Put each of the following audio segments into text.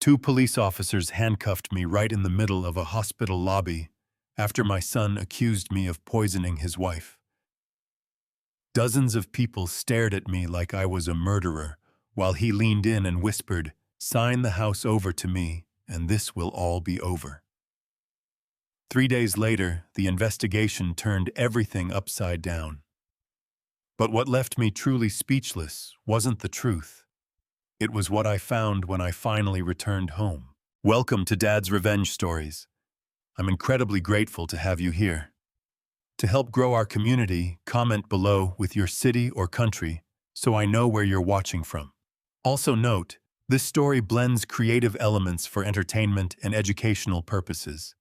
Two police officers handcuffed me right in the middle of a hospital lobby after my son accused me of poisoning his wife. Dozens of people stared at me like I was a murderer, while he leaned in and whispered, "Sign the house over to me, and this will all be over." 3 days later, the investigation turned everything upside down. But what left me truly speechless wasn't the truth. It was what I found when I finally returned home. Welcome to Dad's Revenge Stories. I'm incredibly grateful to have you here. To help grow our community, comment below with your city or country so I know where you're watching from. Also note, this story blends creative elements for entertainment and educational purposes.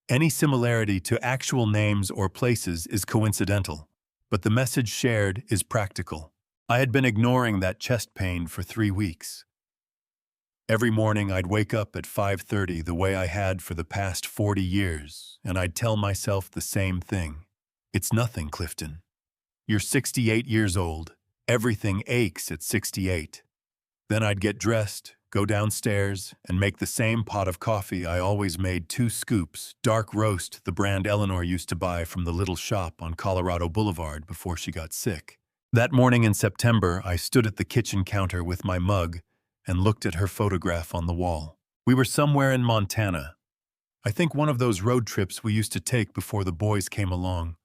Any similarity to actual names or places is coincidental, but the message shared is practical. I had been ignoring that chest pain for 3 weeks. Every morning I'd wake up at 5:30 the way I had for the past 40 years, and I'd tell myself the same thing. It's nothing, Clifton. You're 68 years old. Everything aches at 68. Then I'd get dressed, go downstairs, and make the same pot of coffee I always made, 2 scoops, dark roast, the brand Eleanor used to buy from the little shop on Colorado Boulevard before she got sick. That morning in September, I stood at the kitchen counter with my mug and looked at her photograph on the wall. We were somewhere in Montana. I think one of those road trips we used to take before the boys came along,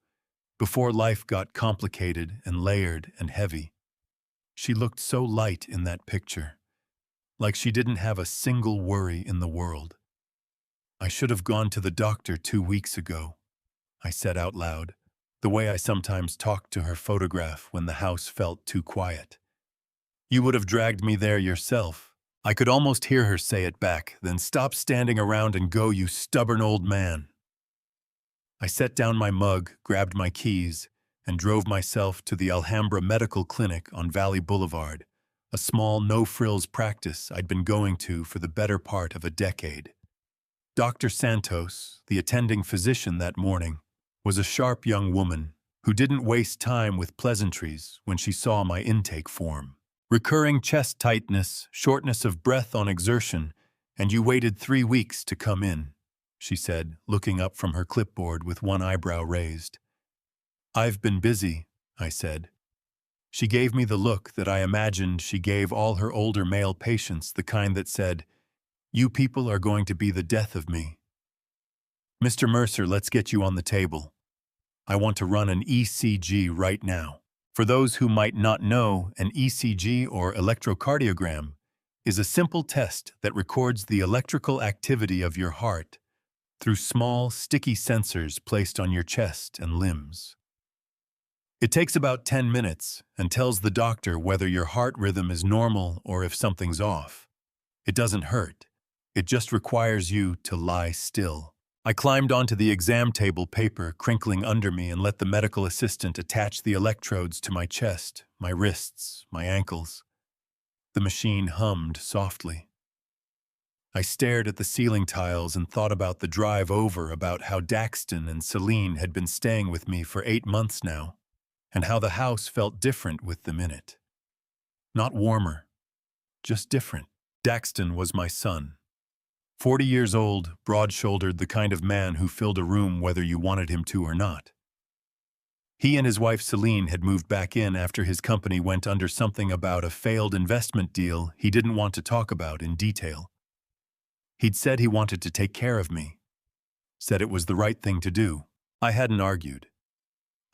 before life got complicated and layered and heavy. She looked so light in that picture, like she didn't have a single worry in the world. I should have gone to the doctor 2 weeks ago, I said out loud, the way I sometimes talked to her photograph when the house felt too quiet. You would have dragged me there yourself. I could almost hear her say it back, then stop standing around and go, you stubborn old man. I set down my mug, grabbed my keys, and drove myself to the Alhambra Medical Clinic on Valley Boulevard, a small no-frills practice I'd been going to for the better part of a decade. Dr. Santos, the attending physician that morning, was a sharp young woman who didn't waste time with pleasantries when she saw my intake form. Recurring chest tightness, shortness of breath on exertion, and you waited 3 weeks to come in, she said, looking up from her clipboard with one eyebrow raised. I've been busy, I said. She gave me the look that I imagined she gave all her older male patients, the kind that said, "You people are going to be the death of me." Mr. Mercer, let's get you on the table. I want to run an ECG right now. For those who might not know, an ECG, or electrocardiogram, is a simple test that records the electrical activity of your heart through small, sticky sensors placed on your chest and limbs. It takes about 10 minutes and tells the doctor whether your heart rhythm is normal or if something's off. It doesn't hurt. It just requires you to lie still. I climbed onto the exam table, paper crinkling under me, and let the medical assistant attach the electrodes to my chest, my wrists, my ankles. The machine hummed softly. I stared at the ceiling tiles and thought about the drive over, about how Daxton and Celine had been staying with me for 8 months now, and how the house felt different with them in it. Not warmer, just different. Daxton was my son. 40 years old, broad-shouldered, the kind of man who filled a room whether you wanted him to or not. He and his wife Celine had moved back in after his company went under, something about a failed investment deal he didn't want to talk about in detail. He'd said he wanted to take care of me, said it was the right thing to do. I hadn't argued.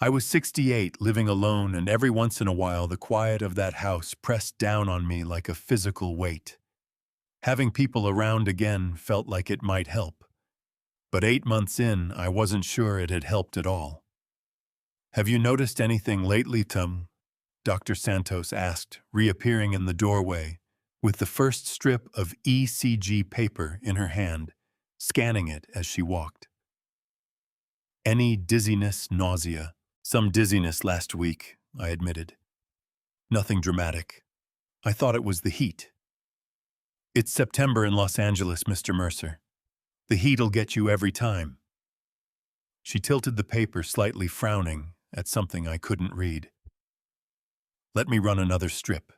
I was 68, living alone, and every once in a while the quiet of that house pressed down on me like a physical weight. Having people around again felt like it might help. But 8 months in, I wasn't sure it had helped at all. Have you noticed anything lately, Tom? Dr. Santos asked, reappearing in the doorway, with the first strip of ECG paper in her hand, scanning it as she walked. Any dizziness, nausea? Some dizziness last week, I admitted. Nothing dramatic. I thought it was the heat. It's September in Los Angeles, Mr. Mercer. The heat'll get you every time. She tilted the paper, slightly frowning at something I couldn't read. Let me run another strip.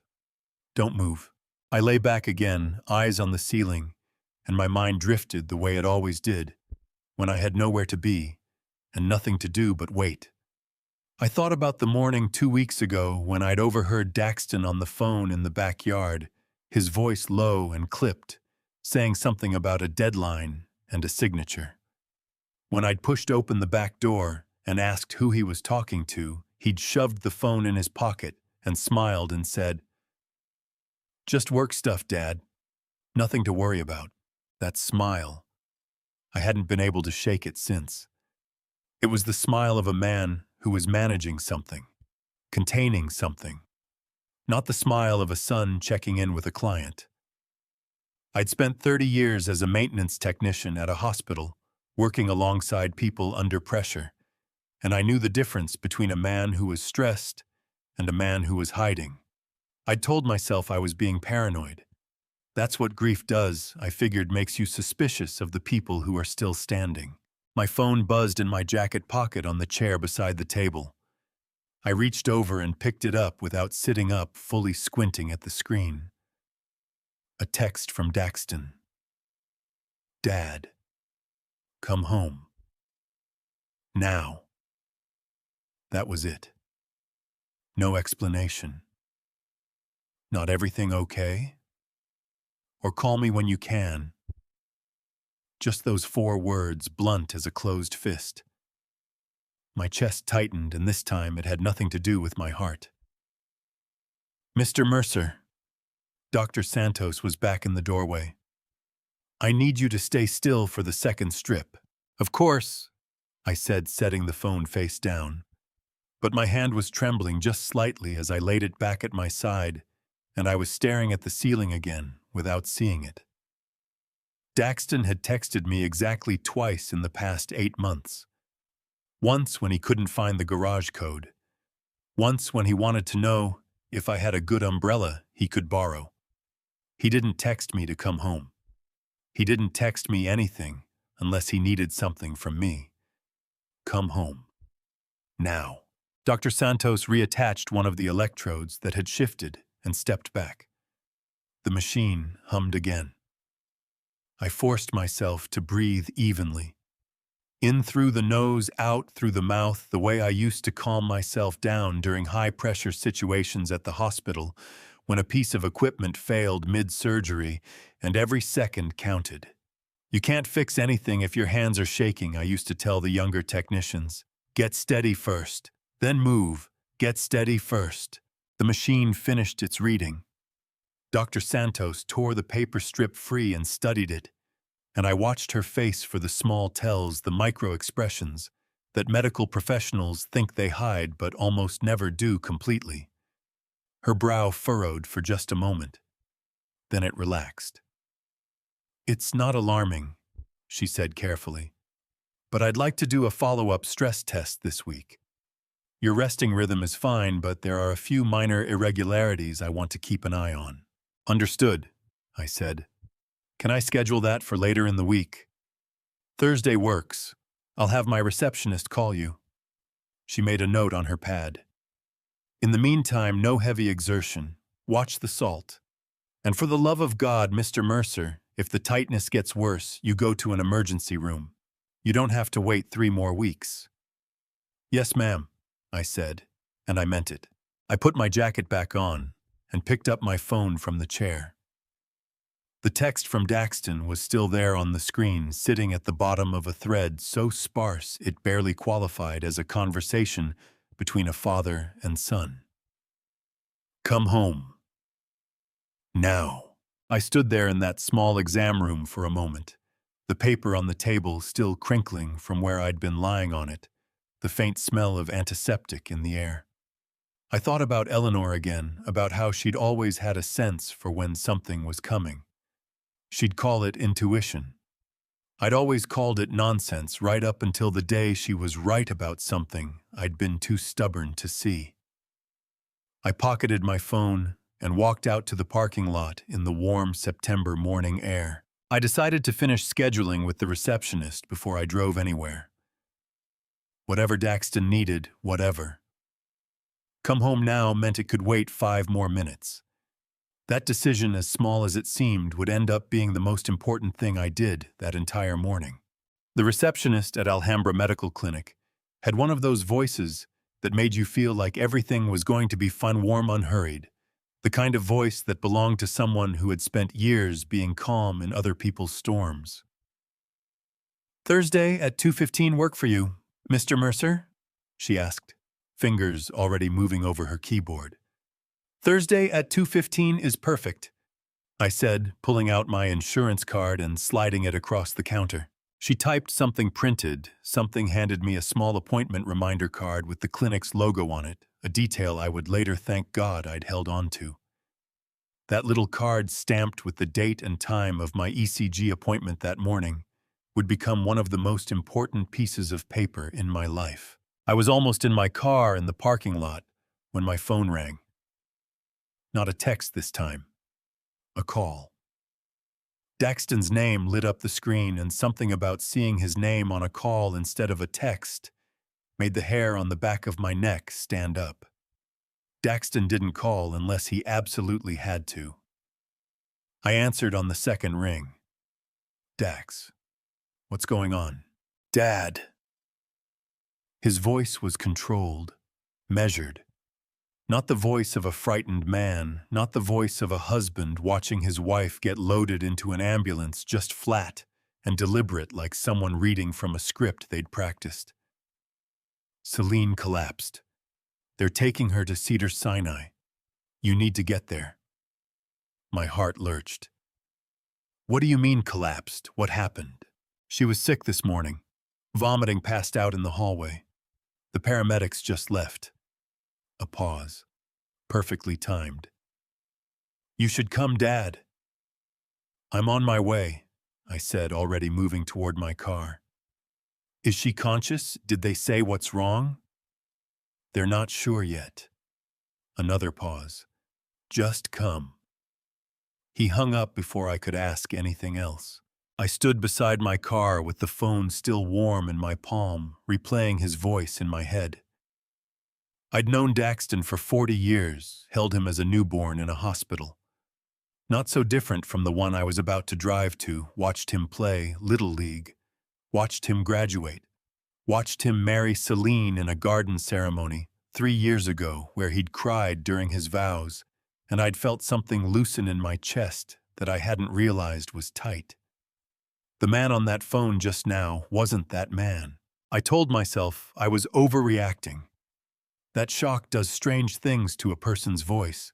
Don't move. I lay back again, eyes on the ceiling, and my mind drifted the way it always did, when I had nowhere to be and nothing to do but wait. I thought about the morning 2 weeks ago when I'd overheard Daxton on the phone in the backyard, his voice low and clipped, saying something about a deadline and a signature. When I'd pushed open the back door and asked who he was talking to, he'd shoved the phone in his pocket and smiled and said, "Just work stuff, Dad. Nothing to worry about." That smile. I hadn't been able to shake it since. It was the smile of a man who was managing something, containing something, not the smile of a son checking in with a client. I'd spent 30 years as a maintenance technician at a hospital, working alongside people under pressure, and I knew the difference between a man who was stressed and a man who was hiding. I'd told myself I was being paranoid. That's what grief does, I figured, makes you suspicious of the people who are still standing. My phone buzzed in my jacket pocket on the chair beside the table. I reached over and picked it up without sitting up, fully squinting at the screen. A text from Daxton. "Dad, come home. Now." That was it. No explanation. "Not everything okay?" Or "Call me when you can." Just those 4 words, blunt as a closed fist. My chest tightened, and this time it had nothing to do with my heart. "Mr. Mercer." Dr. Santos was back in the doorway. "I need you to stay still for the second strip." "Of course," I said, setting the phone face down. But my hand was trembling just slightly as I laid it back at my side, and I was staring at the ceiling again without seeing it. Daxton had texted me exactly twice in the past 8 months. Once when he couldn't find the garage code. Once when he wanted to know if I had a good umbrella he could borrow. He didn't text me to come home. He didn't text me anything unless he needed something from me. Come home. Now. Dr. Santos reattached one of the electrodes that had shifted and stepped back. The machine hummed again. I forced myself to breathe evenly. In through the nose, out through the mouth, the way I used to calm myself down during high-pressure situations at the hospital when a piece of equipment failed mid-surgery and every second counted. "You can't fix anything if your hands are shaking," I used to tell the younger technicians. "Get steady first, then move. Get steady first." The machine finished its reading. Dr. Santos tore the paper strip free and studied it, and I watched her face for the small tells, the micro-expressions that medical professionals think they hide but almost never do completely. Her brow furrowed for just a moment. Then it relaxed. "It's not alarming," she said carefully, "but I'd like to do a follow-up stress test this week. Your resting rhythm is fine, but there are a few minor irregularities I want to keep an eye on." "Understood," I said. "Can I schedule that for later in the week?" "Thursday works. I'll have my receptionist call you." She made a note on her pad. "In the meantime, no heavy exertion. Watch the salt. And for the love of God, Mr. Mercer, if the tightness gets worse, you go to an emergency room. You don't have to wait 3 more weeks." "Yes, ma'am," I said, and I meant it. I put my jacket back on and picked up my phone from the chair. The text from Daxton was still there on the screen, sitting at the bottom of a thread so sparse it barely qualified as a conversation between a father and son. "Come home. Now." I stood there in that small exam room for a moment, the paper on the table still crinkling from where I'd been lying on it, the faint smell of antiseptic in the air. I thought about Eleanor again, about how she'd always had a sense for when something was coming. She'd call it intuition. I'd always called it nonsense right up until the day she was right about something I'd been too stubborn to see. I pocketed my phone and walked out to the parking lot in the warm September morning air. I decided to finish scheduling with the receptionist before I drove anywhere. Whatever Daxton needed, whatever. Come home now meant it could wait 5 more minutes. That decision, as small as it seemed, would end up being the most important thing I did that entire morning. The receptionist at Alhambra Medical Clinic had one of those voices that made you feel like everything was going to be fun, warm, unhurried. The kind of voice that belonged to someone who had spent years being calm in other people's storms. "Thursday at 2:15 work for you, Mr. Mercer?" she asked, fingers already moving over her keyboard. "Thursday at 2:15 is perfect," I said, pulling out my insurance card and sliding it across the counter. She typed something printed, something handed me a small appointment reminder card with the clinic's logo on it, a detail I would later thank God I'd held on to. That little card stamped with the date and time of my ECG appointment that morning would become one of the most important pieces of paper in my life. I was almost in my car in the parking lot when my phone rang. Not a text this time. A call. Daxton's name lit up the screen, and something about seeing his name on a call instead of a text made the hair on the back of my neck stand up. Daxton didn't call unless he absolutely had to. I answered on the second ring. "Dax, what's going on?" "Dad." His voice was controlled, measured. Not the voice of a frightened man, not the voice of a husband watching his wife get loaded into an ambulance, just flat and deliberate like someone reading from a script they'd practiced. "Celine collapsed. They're taking her to Cedars-Sinai. You need to get there." My heart lurched. "What do you mean collapsed? What happened?" "She was sick this morning. Vomiting, passed out in the hallway. The paramedics just left." A pause. Perfectly timed. "You should come, Dad." "I'm on my way," I said, already moving toward my car. "Is she conscious? Did they say what's wrong?" "They're not sure yet." Another pause. "Just come." He hung up before I could ask anything else. I stood beside my car with the phone still warm in my palm, replaying his voice in my head. I'd known Daxton for 40 years, held him as a newborn in a hospital. Not so different from the one I was about to drive to, watched him play Little League, watched him graduate, watched him marry Celine in a garden ceremony 3 years ago where he'd cried during his vows, and I'd felt something loosen in my chest that I hadn't realized was tight. The man on that phone just now wasn't that man. I told myself I was overreacting. That shock does strange things to a person's voice.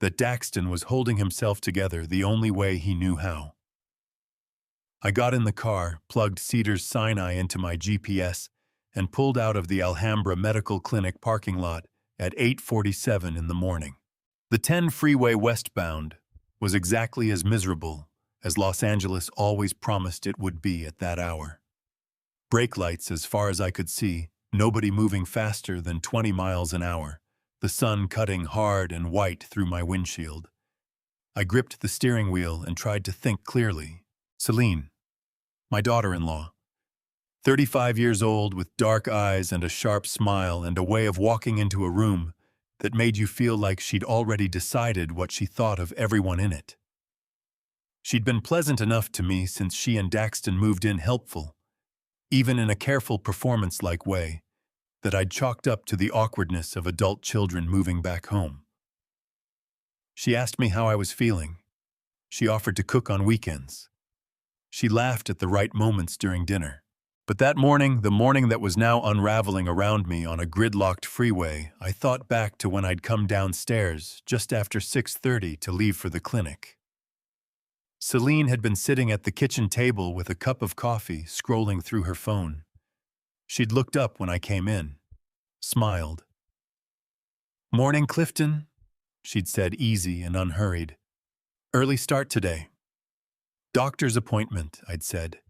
That Daxton was holding himself together the only way he knew how. I got in the car, plugged Cedars-Sinai into my GPS, and pulled out of the Alhambra Medical Clinic parking lot at 8:47 in the morning. The 10 freeway westbound was exactly as miserable as Los Angeles always promised it would be at that hour. Brake lights as far as I could see, nobody moving faster than 20 miles an hour, the sun cutting hard and white through my windshield. I gripped the steering wheel and tried to think clearly. Celine, my daughter-in-law, 35 years old with dark eyes and a sharp smile and a way of walking into a room that made you feel like she'd already decided what she thought of everyone in it. She'd been pleasant enough to me since she and Daxton moved in, helpful, even in a careful performance-like way, that I'd chalked up to the awkwardness of adult children moving back home. She asked me how I was feeling. She offered to cook on weekends. She laughed at the right moments during dinner. But that morning, the morning that was now unraveling around me on a gridlocked freeway, I thought back to when I'd come downstairs just after 6:30 to leave for the clinic. Celine had been sitting at the kitchen table with a cup of coffee, scrolling through her phone. She'd looked up when I came in, smiled. "Morning, Clifton," she'd said, easy and unhurried. "Early start today." "Doctor's appointment," I'd said.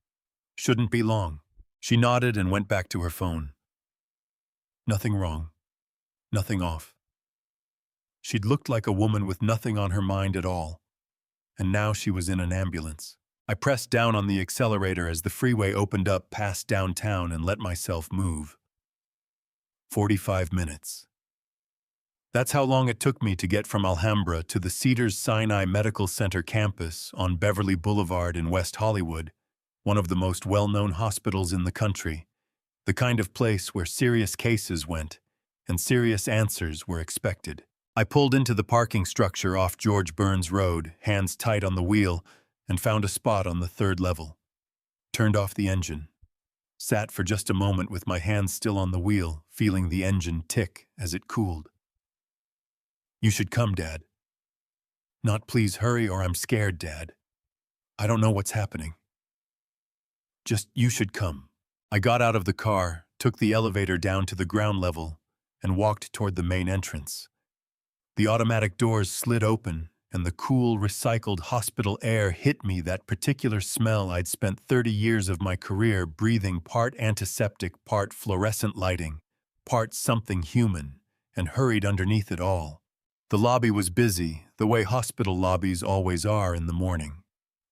"Shouldn't be long." She nodded and went back to her phone. Nothing wrong. Nothing off. She'd looked like a woman with nothing on her mind at all. And now she was in an ambulance. I pressed down on the accelerator as the freeway opened up past downtown and let myself move. 45 minutes. That's how long it took me to get from Alhambra to the Cedars-Sinai Medical Center campus on Beverly Boulevard in West Hollywood, one of the most well-known hospitals in the country, the kind of place where serious cases went and serious answers were expected. I pulled into the parking structure off George Burns Road, hands tight on the wheel, and found a spot on the third level. Turned off the engine. Sat for just a moment with my hands still on the wheel, feeling the engine tick as it cooled. "You should come, Dad." "Not please hurry or I'm scared, Dad. I don't know what's happening." "Just you should come." I got out of the car, took the elevator down to the ground level, and walked toward the main entrance. The automatic doors slid open, and the cool, recycled hospital air hit me, that particular smell I'd spent 30 years of my career breathing, part antiseptic, part fluorescent lighting, part something human, and hurried underneath it all. The lobby was busy, the way hospital lobbies always are in the morning.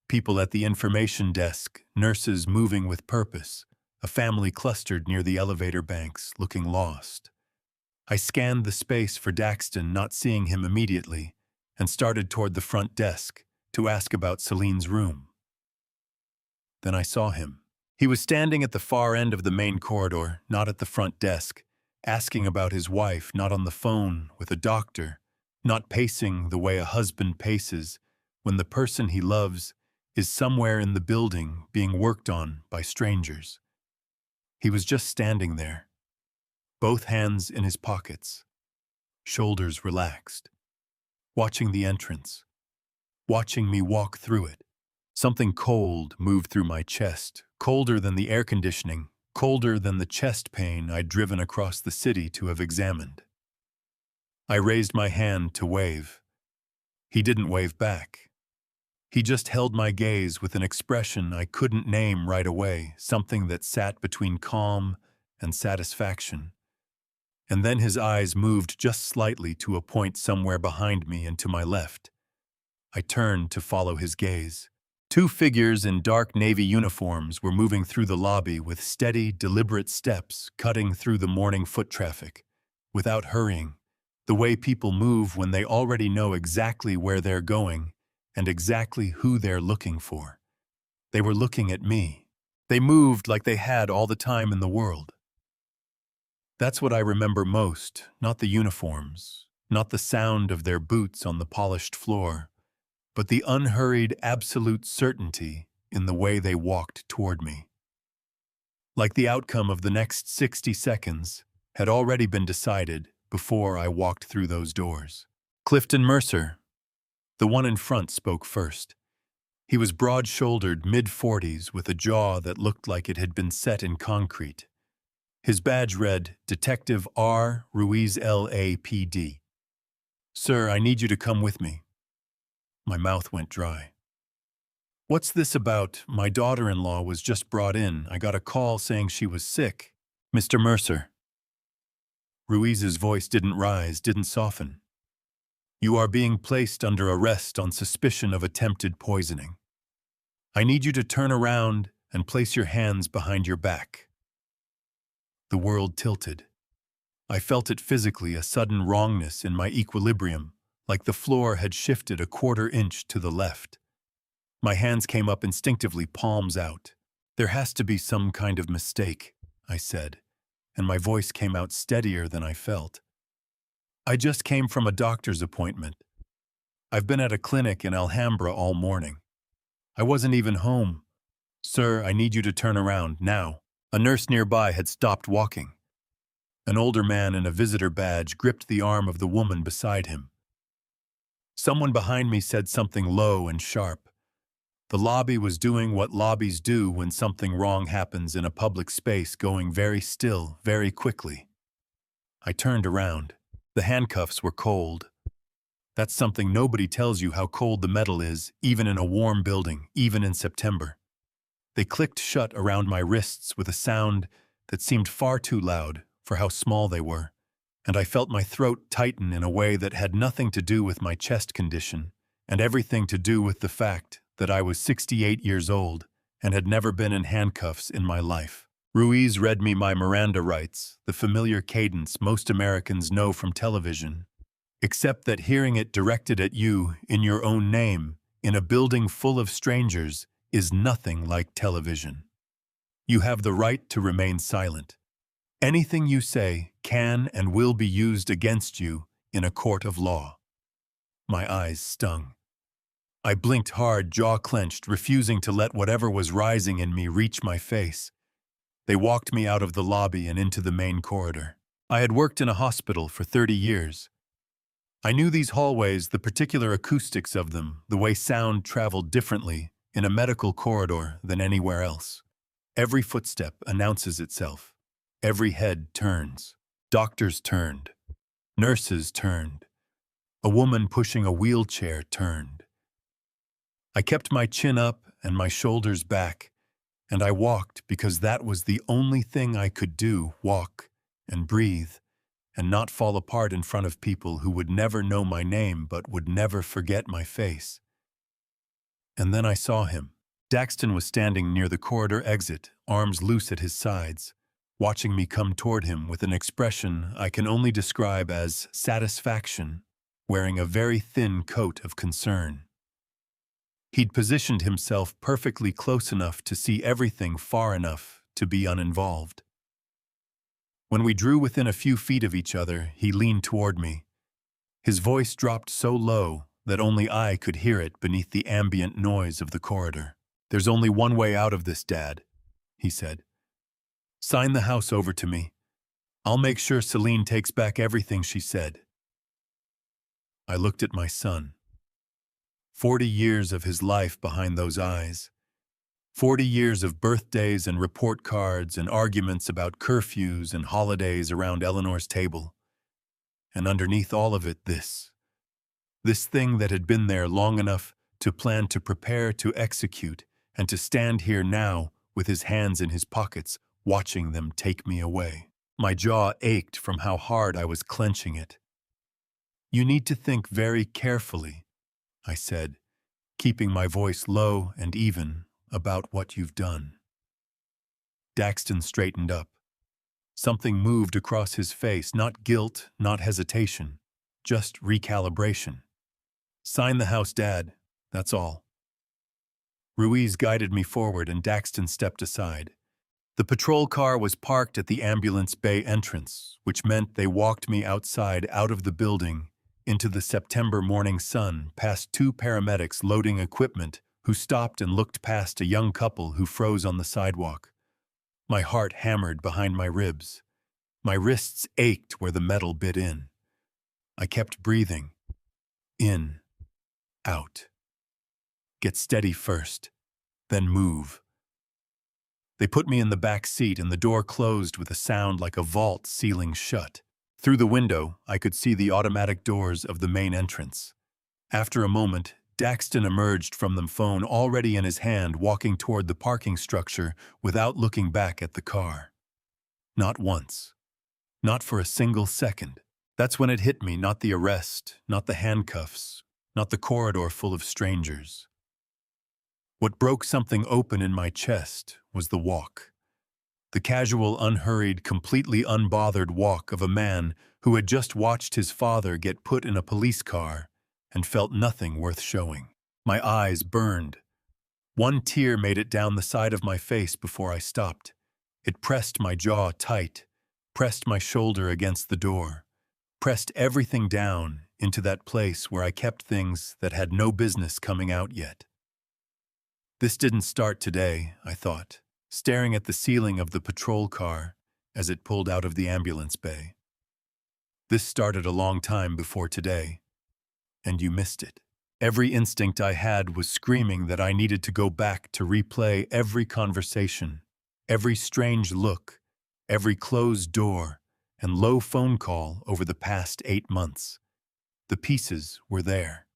People at the information desk, nurses moving with purpose, a family clustered near the elevator banks, looking lost. I scanned the space for Daxton, not seeing him immediately, and started toward the front desk to ask about Celine's room. Then I saw him. He was standing at the far end of the main corridor, not at the front desk, asking about his wife, not on the phone with a doctor, not pacing the way a husband paces when the person he loves is somewhere in the building being worked on by strangers. He was just standing there, both hands in his pockets, shoulders relaxed, watching the entrance, watching me walk through it. Something cold moved through my chest, colder than the air conditioning, colder than the chest pain I'd driven across the city to have examined. I raised my hand to wave. He didn't wave back. He just held my gaze with an expression I couldn't name right away, something that sat between calm and satisfaction. And then his eyes moved just slightly to a point somewhere behind me and to my left. I turned to follow his gaze. Two figures in dark navy uniforms were moving through the lobby with steady, deliberate steps, cutting through the morning foot traffic, without hurrying, the way people move when they already know exactly where they're going and exactly who they're looking for. They were looking at me. They moved like they had all the time in the world. That's what I remember most, not the uniforms, not the sound of their boots on the polished floor, but the unhurried, absolute certainty in the way they walked toward me. Like the outcome of the next 60 seconds had already been decided before I walked through those doors. Clifton Mercer, the one in front, spoke first. He was broad-shouldered, mid-40s, with a jaw that looked like it had been set in concrete. His badge read, Detective R. Ruiz LAPD. "Sir, I need you to come with me." My mouth went dry. "What's this about? My daughter-in-law was just brought in. I got a call saying she was sick." "Mr. Mercer." Ruiz's voice didn't rise, didn't soften. "You are being placed under arrest on suspicion of attempted poisoning. I need you to turn around and place your hands behind your back." The world tilted. I felt it physically, a sudden wrongness in my equilibrium, like the floor had shifted a quarter inch to the left. My hands came up instinctively, palms out. "There has to be some kind of mistake," I said, and my voice came out steadier than I felt. "I just came from a doctor's appointment. I've been at a clinic in Alhambra all morning. I wasn't even home. Sir, I need you to turn around, now." A nurse nearby had stopped walking. An older man in a visitor badge gripped the arm of the woman beside him. Someone behind me said something low and sharp. The lobby was doing what lobbies do when something wrong happens in a public space, going very still, very quickly. I turned around. The handcuffs were cold. That's something nobody tells you, how cold the metal is, even in a warm building, even in September. They clicked shut around my wrists with a sound that seemed far too loud for how small they were, and I felt my throat tighten in a way that had nothing to do with my chest condition and everything to do with the fact that I was 68 years old and had never been in handcuffs in my life. Ruiz read me my Miranda rights, the familiar cadence most Americans know from television. except that hearing it directed at you in your own name, in a building full of strangers, is nothing like television. You have the right to remain silent. Anything you say can and will be used against you in a court of law. My eyes stung. I blinked hard, jaw clenched, refusing to let whatever was rising in me reach my face. They walked me out of the lobby and into the main corridor. I had worked in a hospital for 30 years. I knew these hallways, the particular acoustics of them, the way sound traveled differently in a medical corridor than anywhere else. Every footstep announces itself. Every head turns. Doctors turned. Nurses turned. A woman pushing a wheelchair turned. I kept my chin up and my shoulders back, and I walked because that was the only thing I could do, walk and breathe, and not fall apart in front of people who would never know my name but would never forget my face. And then I saw him. Daxton was standing near the corridor exit, arms loose at his sides, watching me come toward him with an expression I can only describe as satisfaction, wearing a very thin coat of concern. He'd positioned himself perfectly close enough to see everything far enough to be uninvolved. When we drew within a few feet of each other, he leaned toward me. His voice dropped so low that only I could hear it beneath the ambient noise of the corridor. "There's only one way out of this, Dad," he said. "Sign the house over to me. I'll make sure Celine takes back everything she said." I looked at my son. 40 years of his life behind those eyes. 40 years of birthdays and report cards and arguments about curfews and holidays around Eleanor's table. And underneath all of it, this thing that had been there long enough to plan, to prepare, to execute, and to stand here now with his hands in his pockets, watching them take me away. My jaw ached from how hard I was clenching it. "You need to think very carefully," I said, keeping my voice low and even, "about what you've done." Daxton straightened up. Something moved across his face, not guilt, not hesitation, just recalibration. "Sign the house, Dad, that's all." Ruiz guided me forward and Daxton stepped aside. The patrol car was parked at the ambulance bay entrance, which meant they walked me outside, out of the building, into the September morning sun, past two paramedics loading equipment who stopped and looked past a young couple who froze on the sidewalk. My heart hammered behind my ribs. My wrists ached where the metal bit in. I kept breathing. In. Out. Get steady first, then move. They put me in the back seat and the door closed with a sound like a vault sealing shut. Through the window, I could see the automatic doors of the main entrance. After a moment, Daxton emerged from the phone already in his hand, walking toward the parking structure without looking back at the car. Not once. Not for a single second. That's when it hit me, not the arrest, not the handcuffs, not the corridor full of strangers. What broke something open in my chest was the walk. The casual, unhurried, completely unbothered walk of a man who had just watched his father get put in a police car and felt nothing worth showing. My eyes burned. One tear made it down the side of my face before I stopped. It pressed my jaw tight, pressed my shoulder against the door, pressed everything down into that place where I kept things that had no business coming out yet. This didn't start today, I thought, staring at the ceiling of the patrol car as it pulled out of the ambulance bay. This started a long time before today, and you missed it. Every instinct I had was screaming that I needed to go back to replay every conversation, every strange look, every closed door, and low phone call over the past 8 months. The pieces were there.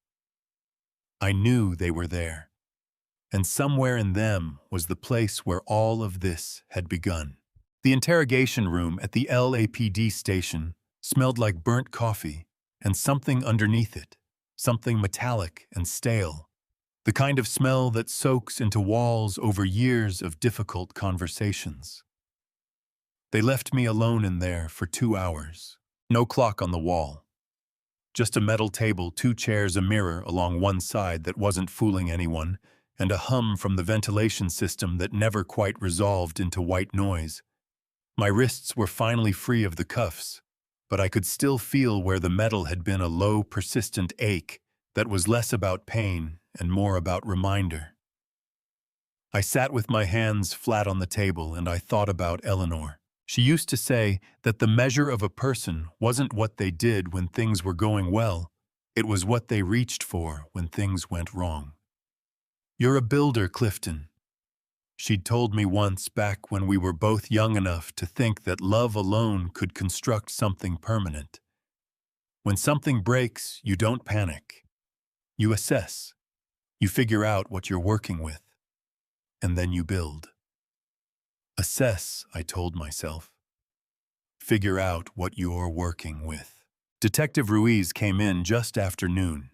I knew they were there. And somewhere in them was the place where all of this had begun. The interrogation room at the LAPD station smelled like burnt coffee and something underneath it, something metallic and stale, the kind of smell that soaks into walls over years of difficult conversations. They left me alone in there for 2 hours. No clock on the wall. Just a metal table, two chairs, a mirror along one side that wasn't fooling anyone, and a hum from the ventilation system that never quite resolved into white noise. My wrists were finally free of the cuffs, but I could still feel where the metal had been a low, persistent ache that was less about pain and more about reminder. I sat with my hands flat on the table and I thought about Eleanor. She used to say that the measure of a person wasn't what they did when things were going well, it was what they reached for when things went wrong. "You're a builder, Clifton." She'd told me once back when we were both young enough to think that love alone could construct something permanent. When something breaks, you don't panic. You assess. You figure out what you're working with. And then you build. Assess, I told myself. Figure out what you're working with. Detective Ruiz came in just after noon.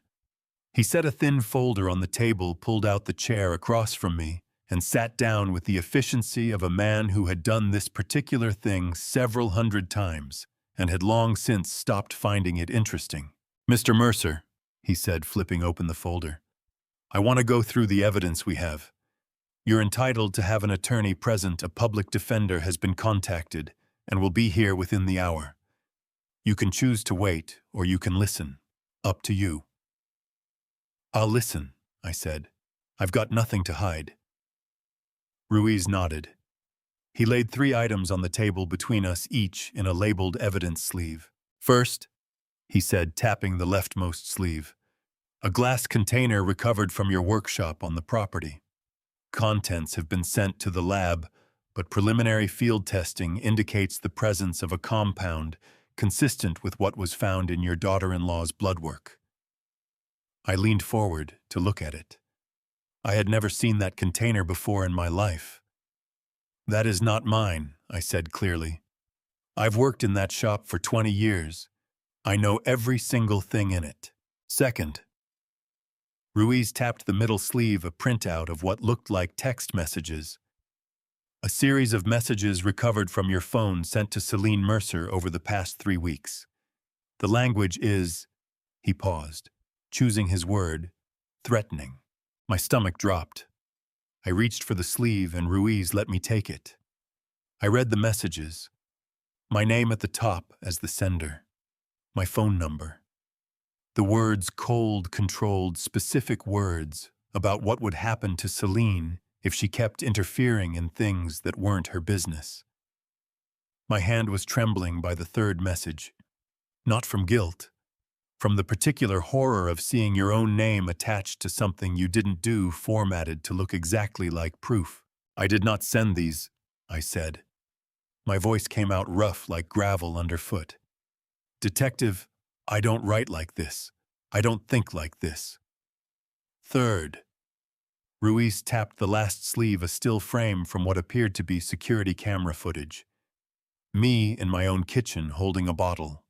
He set a thin folder on the table, pulled out the chair across from me, and sat down with the efficiency of a man who had done this particular thing several hundred times and had long since stopped finding it interesting. "Mr. Mercer," he said, flipping open the folder, "I want to go through the evidence we have. You're entitled to have an attorney present. A public defender has been contacted and will be here within the hour. You can choose to wait or you can listen. Up to you." "I'll listen," I said. "I've got nothing to hide." Ruiz nodded. He laid 3 items on the table between us, each in a labeled evidence sleeve. "First," he said, tapping the leftmost sleeve, "a glass container recovered from your workshop on the property. Contents have been sent to the lab, but preliminary field testing indicates the presence of a compound consistent with what was found in your daughter-in-law's blood work." I leaned forward to look at it. I had never seen that container before in my life. "That is not mine," I said clearly. "I've worked in that shop for 20 years. I know every single thing in it." "Second," Ruiz tapped the middle sleeve, a printout of what looked like text messages. "A series of messages recovered from your phone sent to Celine Mercer over the past 3 weeks. The language is," he paused, choosing his word, "threatening." My stomach dropped. I reached for the sleeve and Ruiz let me take it. I read the messages. My name at the top as the sender. My phone number. The words cold, controlled, specific words about what would happen to Celine if she kept interfering in things that weren't her business. My hand was trembling by the 3rd message. Not from guilt. From the particular horror of seeing your own name attached to something you didn't do, formatted to look exactly like proof. "I did not send these," I said. My voice came out rough like gravel underfoot. "Detective, I don't write like this. I don't think like this." Third, Ruiz tapped the last sleeve, a still frame from what appeared to be security camera footage. Me in my own kitchen holding a bottle.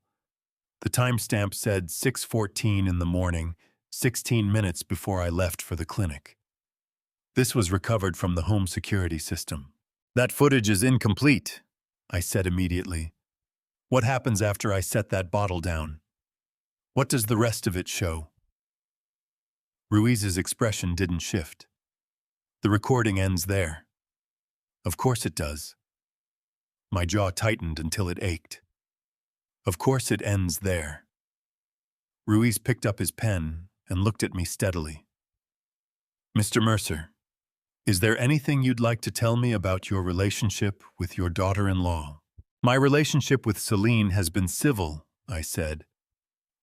The timestamp said 6:14 in the morning, 16 minutes before I left for the clinic. This was recovered from the home security system. "That footage is incomplete," I said immediately. "What happens after I set that bottle down? What does the rest of it show?" Ruiz's expression didn't shift. "The recording ends there." "Of course it does." My jaw tightened until it ached. "Of course it ends there." Ruiz picked up his pen and looked at me steadily. "Mr. Mercer, is there anything you'd like to tell me about your relationship with your daughter-in-law?" "My relationship with Celine has been civil," I said.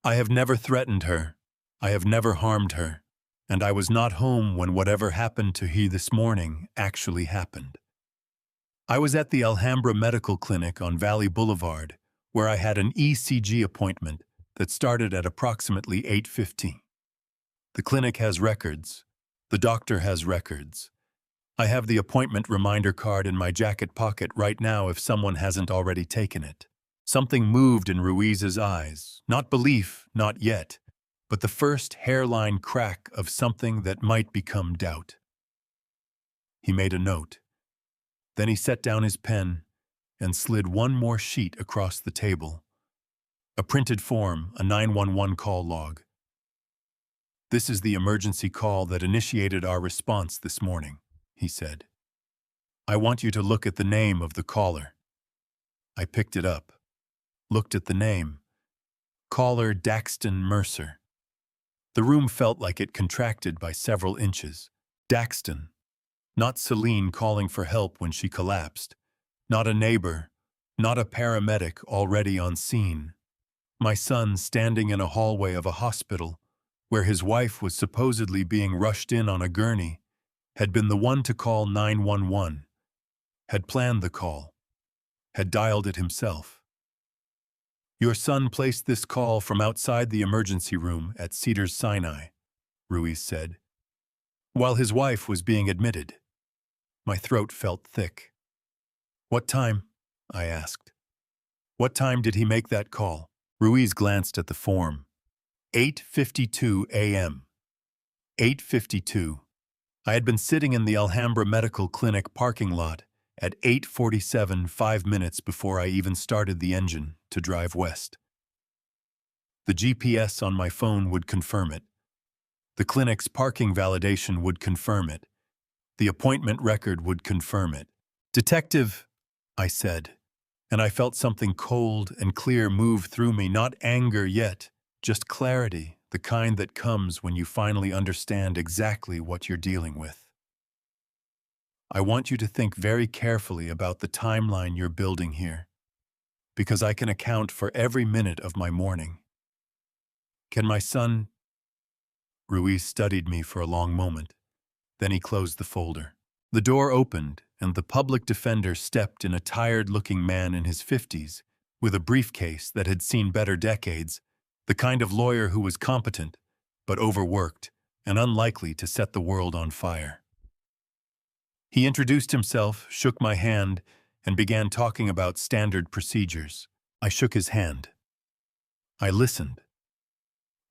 "I have never threatened her. I have never harmed her. And I was not home when whatever happened to her this morning actually happened. I was at the Alhambra Medical Clinic on Valley Boulevard, where I had an ECG appointment that started at approximately 8:15. The clinic has records. The doctor has records. I have the appointment reminder card in my jacket pocket right now if someone hasn't already taken it." Something moved in Ruiz's eyes. Not belief, not yet, but the first hairline crack of something that might become doubt. He made a note. Then he set down his pen and slid one more sheet across the table. A printed form, a 911 call log. "This is the emergency call that initiated our response this morning," he said. "I want you to look at the name of the caller." I picked it up, looked at the name. Caller Daxton Mercer. The room felt like it contracted by several inches. Daxton. Not Celine calling for help when she collapsed. Not a neighbor. Not a paramedic already on scene. My son standing in a hallway of a hospital, where his wife was supposedly being rushed in on a gurney, had been the one to call 911, had planned the call, had dialed it himself. "Your son placed this call from outside the emergency room at Cedars-Sinai," Ruiz said, "while his wife was being admitted." My throat felt thick. "What time?" I asked. "What time did he make that call?" Ruiz glanced at the form. 8:52 a.m. 8:52. I had been sitting in the Alhambra Medical Clinic parking lot at 8:47, 5 minutes before I even started the engine to drive west. The GPS on my phone would confirm it. The clinic's parking validation would confirm it. The appointment record would confirm it. "Detective," I said, and I felt something cold and clear move through me, not anger yet, just clarity, the kind that comes when you finally understand exactly what you're dealing with. "I want you to think very carefully about the timeline you're building here, because I can account for every minute of my morning. Can my son—" Ruiz studied me for a long moment. Then he closed the folder. The door opened, and the public defender stepped in, a tired-looking man in his 50s, with a briefcase that had seen better decades, the kind of lawyer who was competent, but overworked, and unlikely to set the world on fire. He introduced himself, shook my hand, and began talking about standard procedures. I shook his hand. I listened.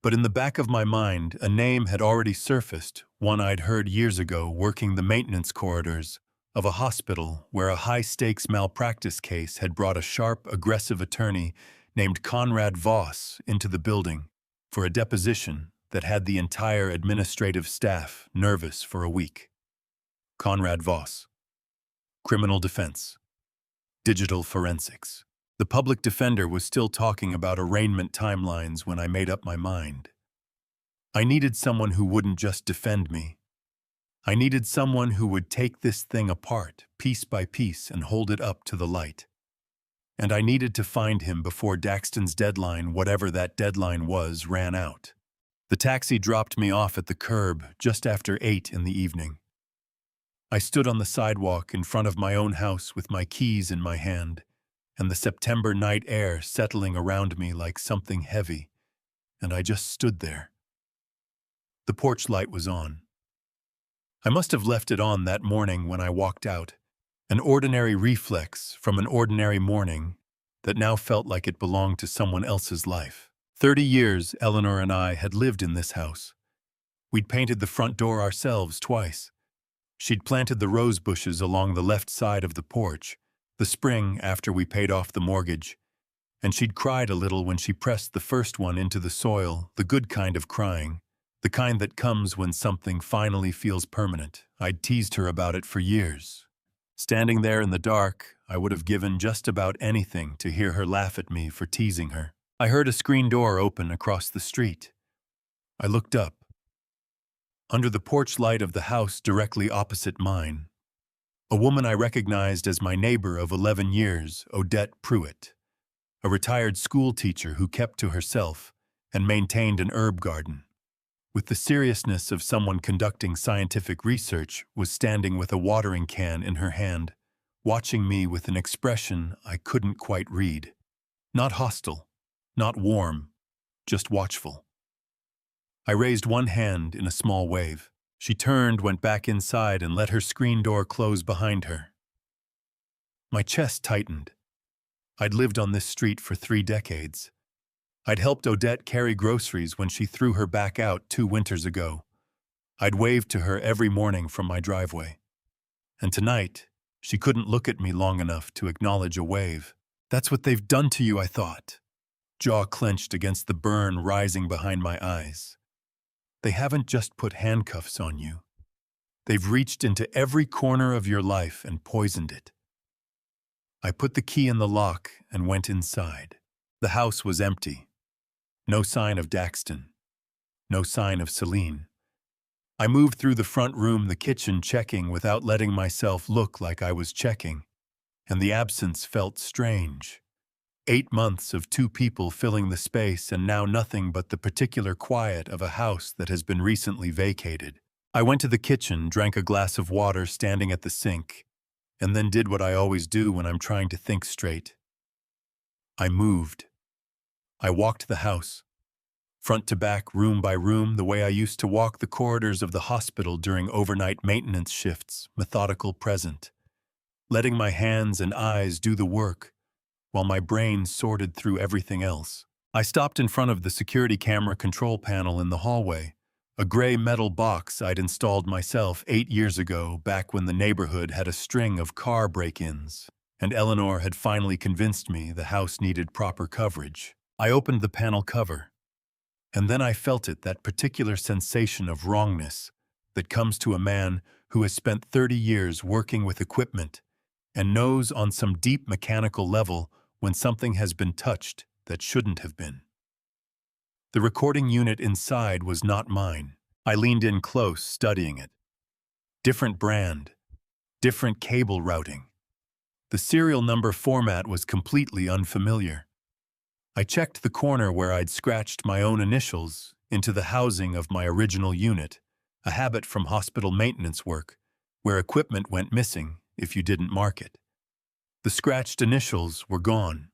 But in the back of my mind, a name had already surfaced, one I'd heard years ago working the maintenance corridors of a hospital where a high-stakes malpractice case had brought a sharp, aggressive attorney named Conrad Voss into the building for a deposition that had the entire administrative staff nervous for a week. Conrad Voss. Criminal defense. Digital forensics. The public defender was still talking about arraignment timelines when I made up my mind. I needed someone who wouldn't just defend me. I needed someone who would take this thing apart, piece by piece, and hold it up to the light. And I needed to find him before Daxton's deadline, whatever that deadline was, ran out. The taxi dropped me off at the curb just after 8 in the evening. I stood on the sidewalk in front of my own house with my keys in my hand, and the September night air settling around me like something heavy, and I just stood there. The porch light was on. I must have left it on that morning when I walked out, an ordinary reflex from an ordinary morning that now felt like it belonged to someone else's life. 30 years Eleanor and I had lived in this house. We'd painted the front door ourselves twice. She'd planted the rose bushes along the left side of the porch, the spring after we paid off the mortgage, and she'd cried a little when she pressed the first one into the soil, the good kind of crying, the kind that comes when something finally feels permanent. I'd teased her about it for years. Standing there in the dark, I would have given just about anything to hear her laugh at me for teasing her. I heard a screen door open across the street. I looked up. Under the porch light of the house directly opposite mine, a woman I recognized as my neighbor of 11 years, Odette Pruitt, a retired school teacher who kept to herself and maintained an herb garden. With the seriousness of someone conducting scientific research, was standing with a watering can in her hand, watching me with an expression I couldn't quite read. Not hostile, not warm, just watchful. I raised one hand in a small wave. She turned, went back inside, and let her screen door close behind her. My chest tightened. I'd lived on this street for 3 decades. I'd helped Odette carry groceries when she threw her back out 2 winters ago. I'd waved to her every morning from my driveway. And tonight, she couldn't look at me long enough to acknowledge a wave. "That's what they've done to you," I thought. jaw clenched against the burn rising behind my eyes. They haven't just put handcuffs on you. They've reached into every corner of your life and poisoned it. I put the key in the lock and went inside. The house was empty. No sign of Daxton. No sign of Celine. I moved through the front room, the kitchen, checking without letting myself look like I was checking, and the absence felt strange. 8 months of 2 people filling the space, and now nothing but the particular quiet of a house that has been recently vacated. I went to the kitchen, drank a glass of water standing at the sink, and then did what I always do when I'm trying to think straight. I moved. I walked the house, front to back, room by room, the way I used to walk the corridors of the hospital during overnight maintenance shifts, methodical, present, letting my hands and eyes do the work, while my brain sorted through everything else. I stopped in front of the security camera control panel in the hallway, a gray metal box I'd installed myself 8 years ago, back when the neighborhood had a string of car break-ins, and Eleanor had finally convinced me the house needed proper coverage. I opened the panel cover, and then I felt it, that particular sensation of wrongness that comes to a man who has spent 30 years working with equipment and knows on some deep mechanical level when something has been touched that shouldn't have been. The recording unit inside was not mine. I leaned in close, studying it. Different brand, different cable routing. The serial number format was completely unfamiliar. I checked the corner where I'd scratched my own initials into the housing of my original unit, a habit from hospital maintenance work, where equipment went missing if you didn't mark it. The scratched initials were gone.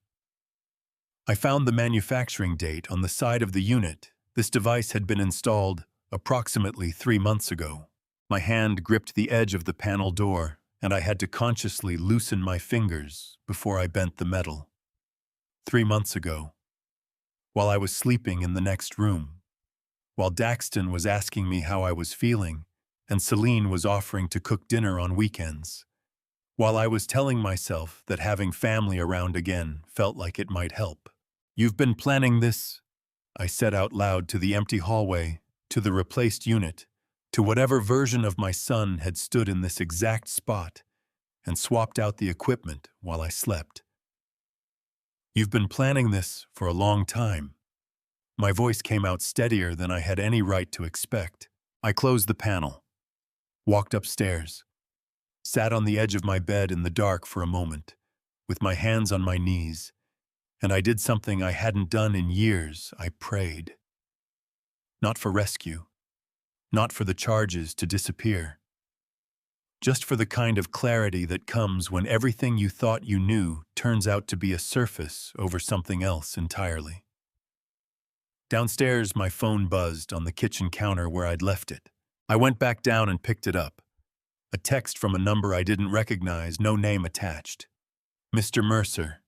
I found the manufacturing date on the side of the unit. This device had been installed approximately 3 months ago. My hand gripped the edge of the panel door, and I had to consciously loosen my fingers before I bent the metal. 3 months ago, while I was sleeping in the next room, while Daxton was asking me how I was feeling, and Celine was offering to cook dinner on weekends, while I was telling myself that having family around again felt like it might help. "You've been planning this?" I said out loud, to the empty hallway, to the replaced unit, to whatever version of my son had stood in this exact spot and swapped out the equipment while I slept. "You've been planning this for a long time." My voice came out steadier than I had any right to expect. I closed the panel, walked upstairs, sat on the edge of my bed in the dark for a moment, with my hands on my knees, and I did something I hadn't done in years. I prayed. Not for rescue, not for the charges to disappear, just for the kind of clarity that comes when everything you thought you knew turns out to be a surface over something else entirely. Downstairs, my phone buzzed on the kitchen counter where I'd left it. I went back down and picked it up. A text from a number I didn't recognize, no name attached. "Mr. Mercer,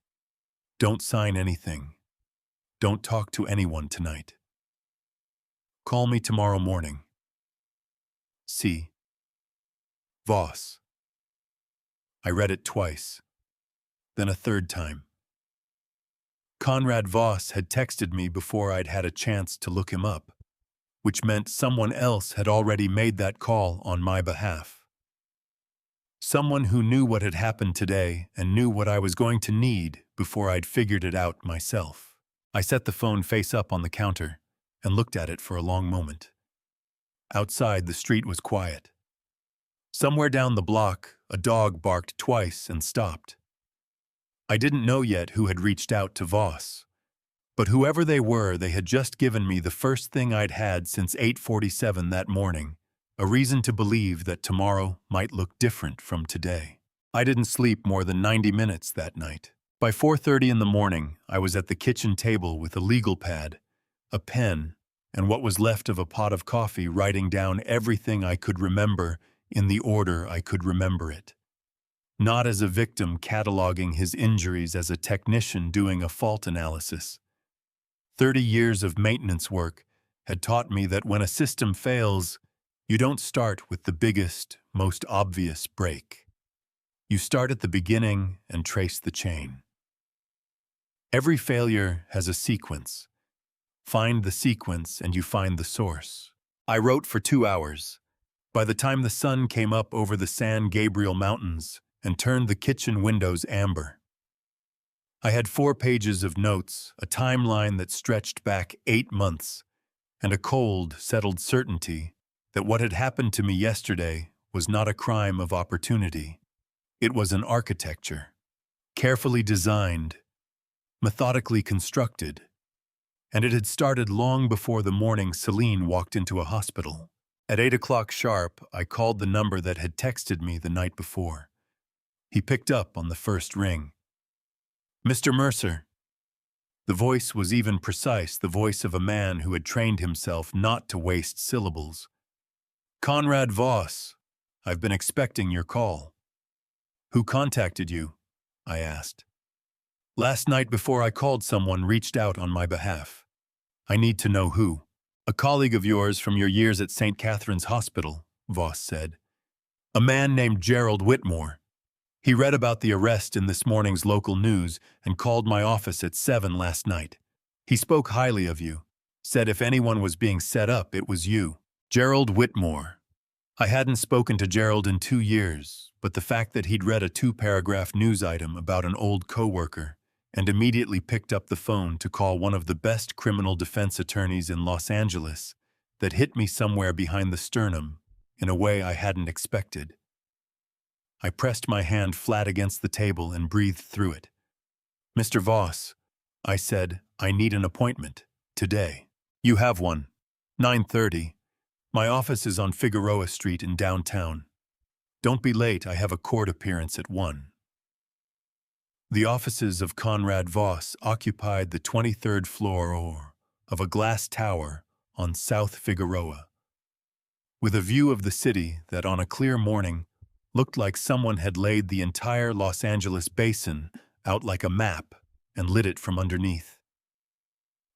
don't sign anything. Don't talk to anyone tonight. Call me tomorrow morning. C. Voss." I read it twice, then a third time. Conrad Voss had texted me before I'd had a chance to look him up, which meant someone else had already made that call on my behalf. Someone who knew what had happened today and knew what I was going to need before I'd figured it out myself. I set the phone face up on the counter and looked at it for a long moment. Outside, the street was quiet. Somewhere down the block, a dog barked twice and stopped. I didn't know yet who had reached out to Voss, but whoever they were, they had just given me the first thing I'd had since 8:47 that morning, a reason to believe that tomorrow might look different from today. I didn't sleep more than 90 minutes that night. By 4:30 in the morning, I was at the kitchen table with a legal pad, a pen, and what was left of a pot of coffee, writing down everything I could remember in the order I could remember it. Not as a victim cataloging his injuries, as a technician doing a fault analysis. 30 years of maintenance work had taught me that when a system fails, you don't start with the biggest, most obvious break. You start at the beginning and trace the chain. Every failure has a sequence. Find the sequence and you find the source. I wrote for 2 hours. By the time the sun came up over the San Gabriel Mountains and turned the kitchen windows amber, I had 4 pages of notes, a timeline that stretched back 8 months, and a cold, settled certainty that what had happened to me yesterday was not a crime of opportunity. It was an architecture, carefully designed, methodically constructed, and it had started long before the morning Celine walked into a hospital. At 8 o'clock sharp, I called the number that had texted me the night before. He picked up on the first ring. "Mr. Mercer." The voice was even precise, the voice of a man who had trained himself not to waste syllables. "Conrad Voss, I've been expecting your call." "Who contacted you?" I asked. "Last night before I called, someone reached out on my behalf." "I need to know who." "A colleague of yours from your years at St. Catherine's Hospital," Voss said. "A man named Gerald Whitmore. He read about the arrest in this morning's local news and called my office at 7 last night. He spoke highly of you, said if anyone was being set up, it was you. Gerald Whitmore." I hadn't spoken to Gerald in 2 years, but the fact that he'd read a 2-paragraph news item about an old coworker and immediately picked up the phone to call one of the best criminal defense attorneys in Los Angeles that hit me somewhere behind the sternum in a way I hadn't expected. I pressed my hand flat against the table and breathed through it. "Mr. Voss," I said, "I need an appointment. Today." "You have one. 9:30. My office is on Figueroa Street in downtown. Don't be late, I have a court appearance at 1. The offices of Conrad Voss occupied the 23rd floor of a glass tower on South Figueroa, with a view of the city that on a clear morning looked like someone had laid the entire Los Angeles basin out like a map and lit it from underneath.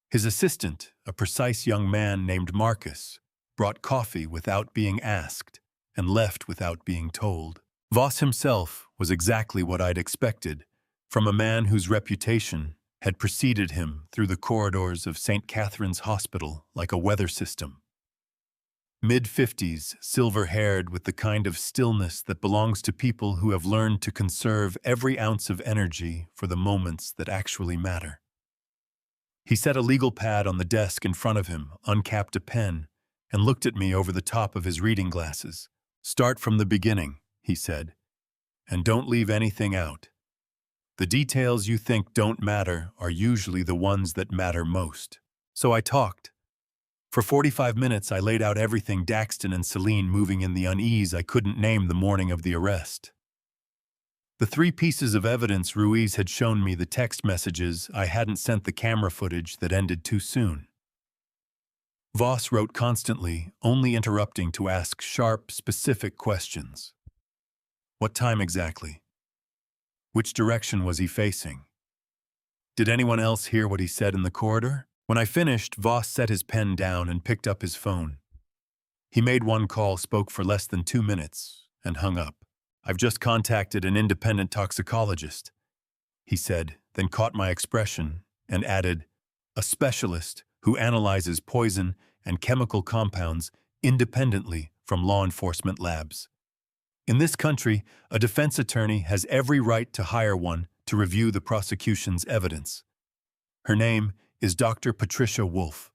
His assistant, a precise young man named Marcus, brought coffee without being asked and left without being told. Voss himself was exactly what I'd expected from a man whose reputation had preceded him through the corridors of St. Catherine's Hospital like a weather system. Mid-50s, silver-haired, with the kind of stillness that belongs to people who have learned to conserve every ounce of energy for the moments that actually matter. He set a legal pad on the desk in front of him, uncapped a pen, and looked at me over the top of his reading glasses. "Start from the beginning," he said, "and don't leave anything out. The details you think don't matter are usually the ones that matter most." So I talked. For 45 minutes, I laid out everything Daxton and Celine moving in the unease I couldn't name the morning of the arrest. The 3 pieces of evidence Ruiz had shown me, the text messages I hadn't sent, the camera footage that ended too soon. Voss wrote constantly, only interrupting to ask sharp, specific questions. What time exactly? Which direction was he facing? Did anyone else hear what he said in the corridor? When I finished, Voss set his pen down and picked up his phone. He made one call, spoke for less than 2 minutes, and hung up. "I've just contacted an independent toxicologist," he said, then caught my expression and added, "a specialist who analyzes poison and chemical compounds independently from law enforcement labs. In this country, a defense attorney has every right to hire one to review the prosecution's evidence. Her name is Dr. Patricia Wolf.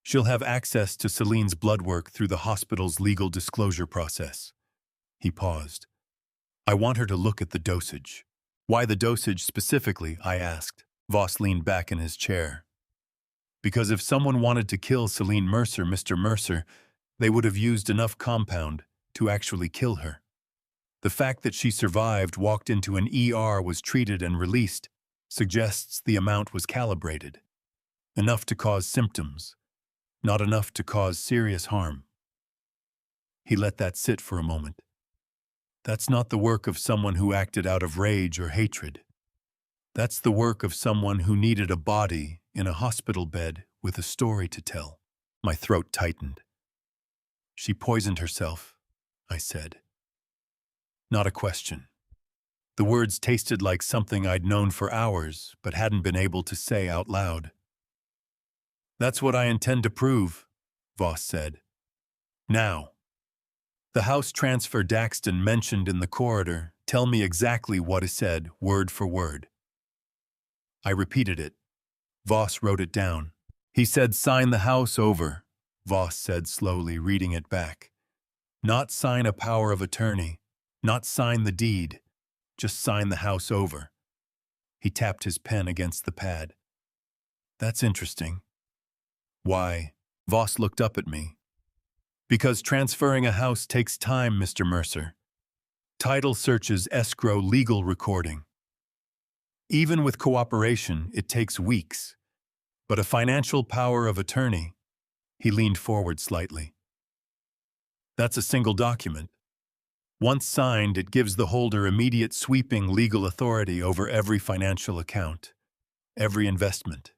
She'll have access to Celine's blood work through the hospital's legal disclosure process." He paused. "I want her to look at the dosage." "Why the dosage specifically?" I asked. Voss leaned back in his chair. "Because if someone wanted to kill Celine Mercer, Mr. Mercer, they would have used enough compound to actually kill her. The fact that she survived, walked into an ER, was treated and released, suggests the amount was calibrated. Enough to cause symptoms, not enough to cause serious harm." He let that sit for a moment. "That's not the work of someone who acted out of rage or hatred. That's the work of someone who needed a body in a hospital bed with a story to tell." My throat tightened. "She poisoned herself," I said. Not a question. The words tasted like something I'd known for hours, but hadn't been able to say out loud. "That's what I intend to prove," Voss said. "Now, the house transfer Daxton mentioned in the corridor, tell me exactly what is said, word for word." I repeated it. Voss wrote it down. "He said sign the house over," Voss said slowly, reading it back. "Not sign a power of attorney, not sign the deed, just sign the house over." He tapped his pen against the pad. "That's interesting." "Why?" Voss looked up at me. "Because transferring a house takes time, Mr. Mercer. Title searches, escrow, legal recording. Even with cooperation, it takes weeks. But a financial power of attorney," he leaned forward slightly, "that's a single document. Once signed, it gives the holder immediate sweeping legal authority over every financial account, every investment,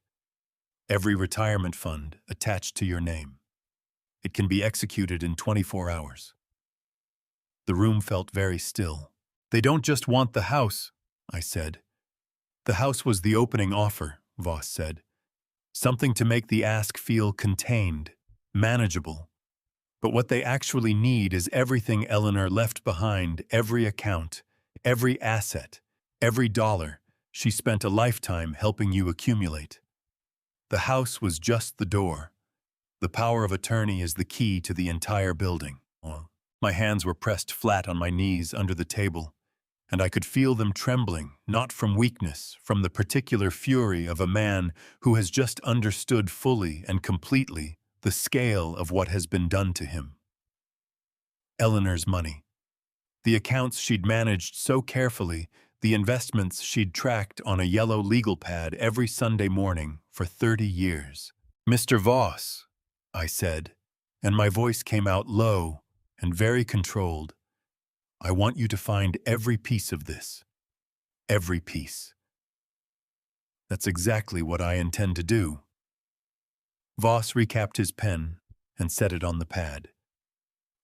every retirement fund attached to your name. It can be executed in 24 hours. The room felt very still. "They don't just want the house," I said. "The house was the opening offer," Voss said. "Something to make the ask feel contained, manageable. But what they actually need is everything Eleanor left behind, every account, every asset, every dollar she spent a lifetime helping you accumulate. The house was just the door. The power of attorney is the key to the entire building." My hands were pressed flat on my knees under the table, and I could feel them trembling, not from weakness, from the particular fury of a man who has just understood fully and completely the scale of what has been done to him. Eleanor's money. The accounts she'd managed so carefully, the investments she'd tracked on a yellow legal pad every Sunday morning for 30 years. "Mr. Voss," I said, and my voice came out low and very controlled, "I want you to find every piece of this. Every piece." "That's exactly what I intend to do." Voss recapped his pen and set it on the pad.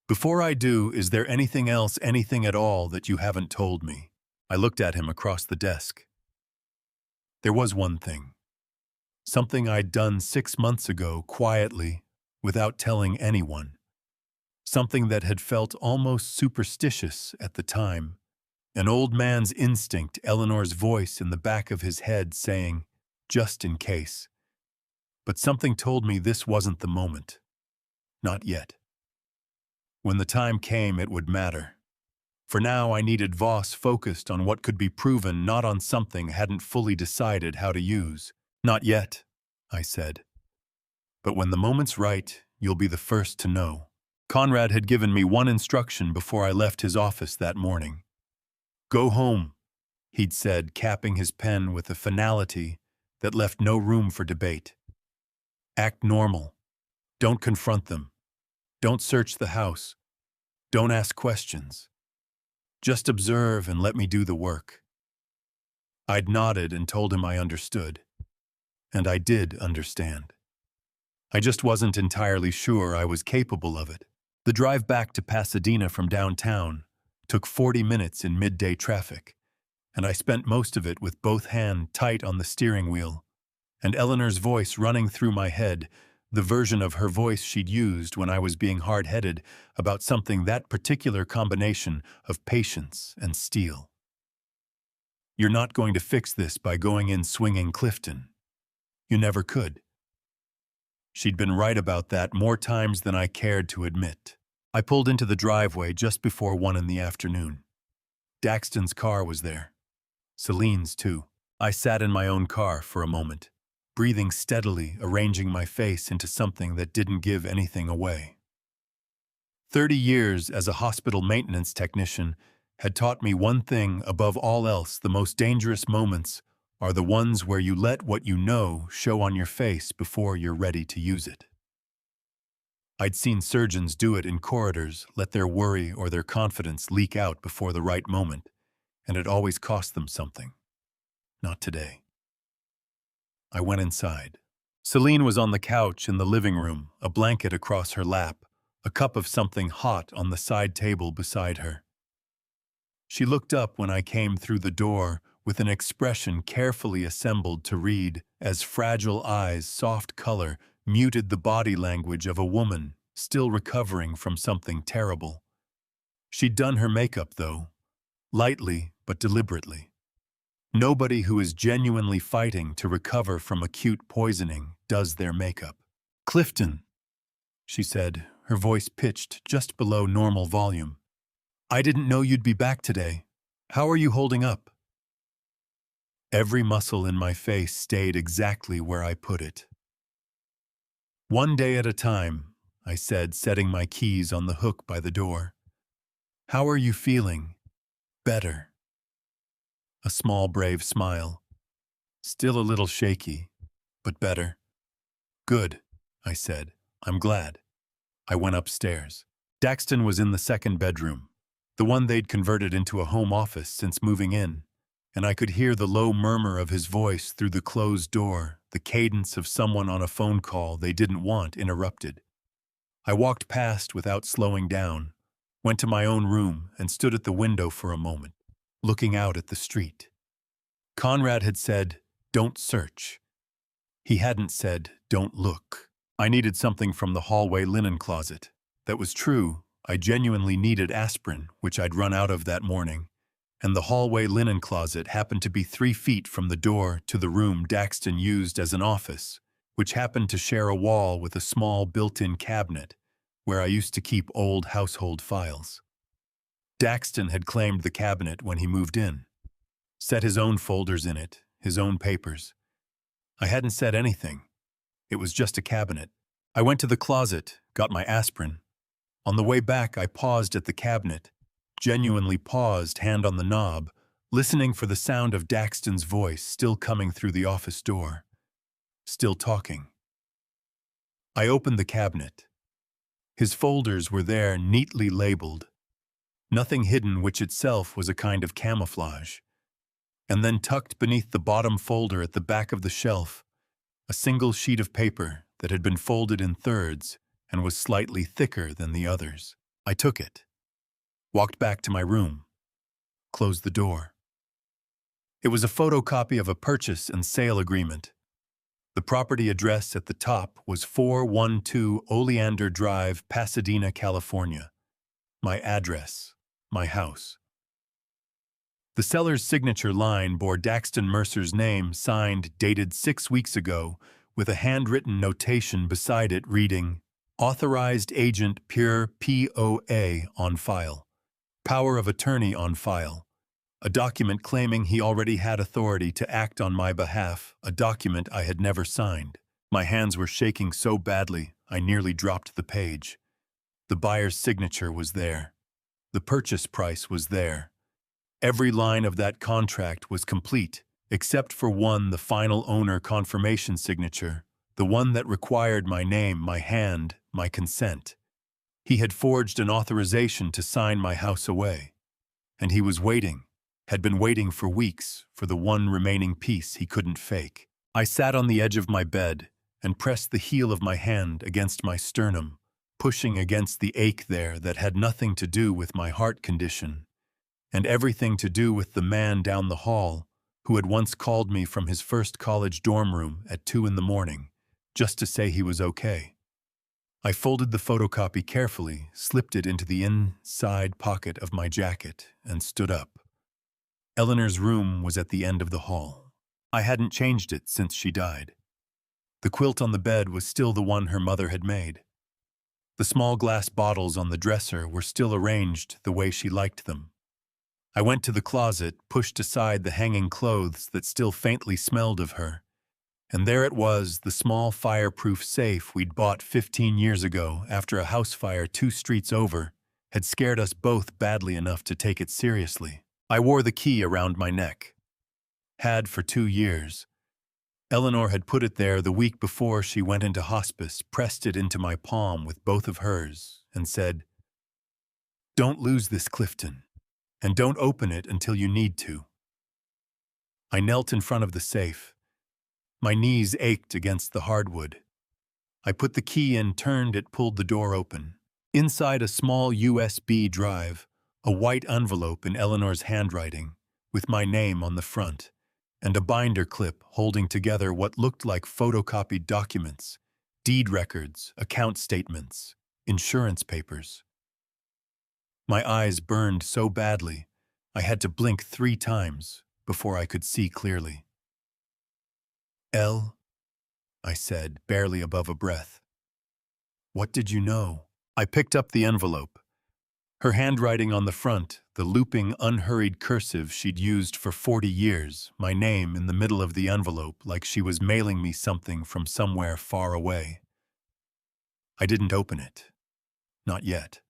"Before I do, is there anything else, anything at all, that you haven't told me?" I looked at him across the desk. There was one thing. Something I'd done 6 months ago, quietly, without telling anyone. Something that had felt almost superstitious at the time. An old man's instinct, Eleanor's voice in the back of his head saying, "Just in case." But something told me this wasn't the moment. Not yet. When the time came, it would matter. For now, I needed Voss focused on what could be proven, not on something I hadn't fully decided how to use. "Not yet," I said. "But when the moment's right, you'll be the first to know." Conrad had given me one instruction before I left his office that morning. "Go home," he'd said, capping his pen with a finality that left no room for debate. "Act normal. Don't confront them. Don't search the house. Don't ask questions. Just observe and let me do the work." I'd nodded and told him I understood. And I did understand. I just wasn't entirely sure I was capable of it. The drive back to Pasadena from downtown took 40 minutes in midday traffic, and I spent most of it with both hands tight on the steering wheel, and Eleanor's voice running through my head, the version of her voice she'd used when I was being hard-headed about something, that particular combination of patience and steel. "You're not going to fix this by going in swinging Clifton. You never could." She'd been right about that more times than I cared to admit. I pulled into the driveway just before 1 in the afternoon. Daxton's car was there. Celine's, too. I sat in my own car for a moment, breathing steadily, arranging my face into something that didn't give anything away. 30 years as a hospital maintenance technician had taught me one thing above all else: the most dangerous moments are the ones where you let what you know show on your face before you're ready to use it. I'd seen surgeons do it in corridors, let their worry or their confidence leak out before the right moment, and it always cost them something. Not today. I went inside. Celine was on the couch in the living room, a blanket across her lap, a cup of something hot on the side table beside her. She looked up when I came through the door with an expression carefully assembled to read, as fragile eyes' soft color muted the body language of a woman still recovering from something terrible. She'd done her makeup, though, lightly but deliberately. Nobody who is genuinely fighting to recover from acute poisoning does their makeup. "Clifton," she said, her voice pitched just below normal volume. "I didn't know you'd be back today. How are you holding up?" Every muscle in my face stayed exactly where I put it. "One day at a time," I said, setting my keys on the hook by the door. "How are you feeling?" "Better." A small, brave smile. "Still a little shaky, but better." "Good," I said. "I'm glad." I went upstairs. Daxton was in the second bedroom, the one they'd converted into a home office since moving in, and I could hear the low murmur of his voice through the closed door, the cadence of someone on a phone call they didn't want interrupted. I walked past without slowing down, went to my own room, and stood at the window for a moment, looking out at the street. Conrad had said, "Don't search." He hadn't said, "Don't look." I needed something from the hallway linen closet. That was true. I genuinely needed aspirin, which I'd run out of that morning, and the hallway linen closet happened to be 3 feet from the door to the room Daxton used as an office, which happened to share a wall with a small built-in cabinet where I used to keep old household files. Daxton had claimed the cabinet when he moved in, set his own folders in it, his own papers. I hadn't said anything. It was just a cabinet. I went to the closet, got my aspirin. On the way back, I paused at the cabinet, genuinely paused, hand on the knob, listening for the sound of Daxton's voice still coming through the office door, still talking. I opened the cabinet. His folders were there, neatly labeled. Nothing hidden, which itself was a kind of camouflage. And then tucked beneath the bottom folder at the back of the shelf, a single sheet of paper that had been folded in thirds and was slightly thicker than the others. I took it, walked back to my room, closed the door. It was a photocopy of a purchase and sale agreement. The property address at the top was 412 Oleander Drive, Pasadena, California. My address, my house. The seller's signature line bore Daxton Mercer's name, signed, dated 6 weeks ago, with a handwritten notation beside it reading, "Authorized Agent Pure POA on file. Power of Attorney on file." A document claiming he already had authority to act on my behalf, a document I had never signed. My hands were shaking so badly, I nearly dropped the page. The buyer's signature was there. The purchase price was there. Every line of that contract was complete, except for one, the final owner confirmation signature, the one that required my name, my hand, my consent. He had forged an authorization to sign my house away. And he was waiting, had been waiting for weeks, for the one remaining piece he couldn't fake. I sat on the edge of my bed and pressed the heel of my hand against my sternum, pushing against the ache there that had nothing to do with my heart condition, and everything to do with the man down the hall who had once called me from his first college dorm room at 2 a.m, just to say he was okay. I folded the photocopy carefully, slipped it into the inside pocket of my jacket, and stood up. Eleanor's room was at the end of the hall. I hadn't changed it since she died. The quilt on the bed was still the one her mother had made. The small glass bottles on the dresser were still arranged the way she liked them. I went to the closet, pushed aside the hanging clothes that still faintly smelled of her, and there it was, the small fireproof safe we'd bought 15 years ago after a house fire 2 streets over had scared us both badly enough to take it seriously. I wore the key around my neck. Had for 2 years. Eleanor had put it there the week before she went into hospice, pressed it into my palm with both of hers, and said, "Don't lose this, Clifton. And don't open it until you need to." I knelt in front of the safe. My knees ached against the hardwood. I put the key in, turned it, pulled the door open. Inside a small USB drive, A white envelope in Eleanor's handwriting, with my name on the front, and a binder clip holding together what looked like photocopied documents, deed records, account statements, insurance papers. My eyes burned so badly, I had to blink 3 times before I could see clearly. "Elle," I said, barely above a breath. "What did you know?" I picked up the envelope. Her handwriting on the front, the looping, unhurried cursive she'd used for 40 years, my name in the middle of the envelope like she was mailing me something from somewhere far away. I didn't open it. Not yet.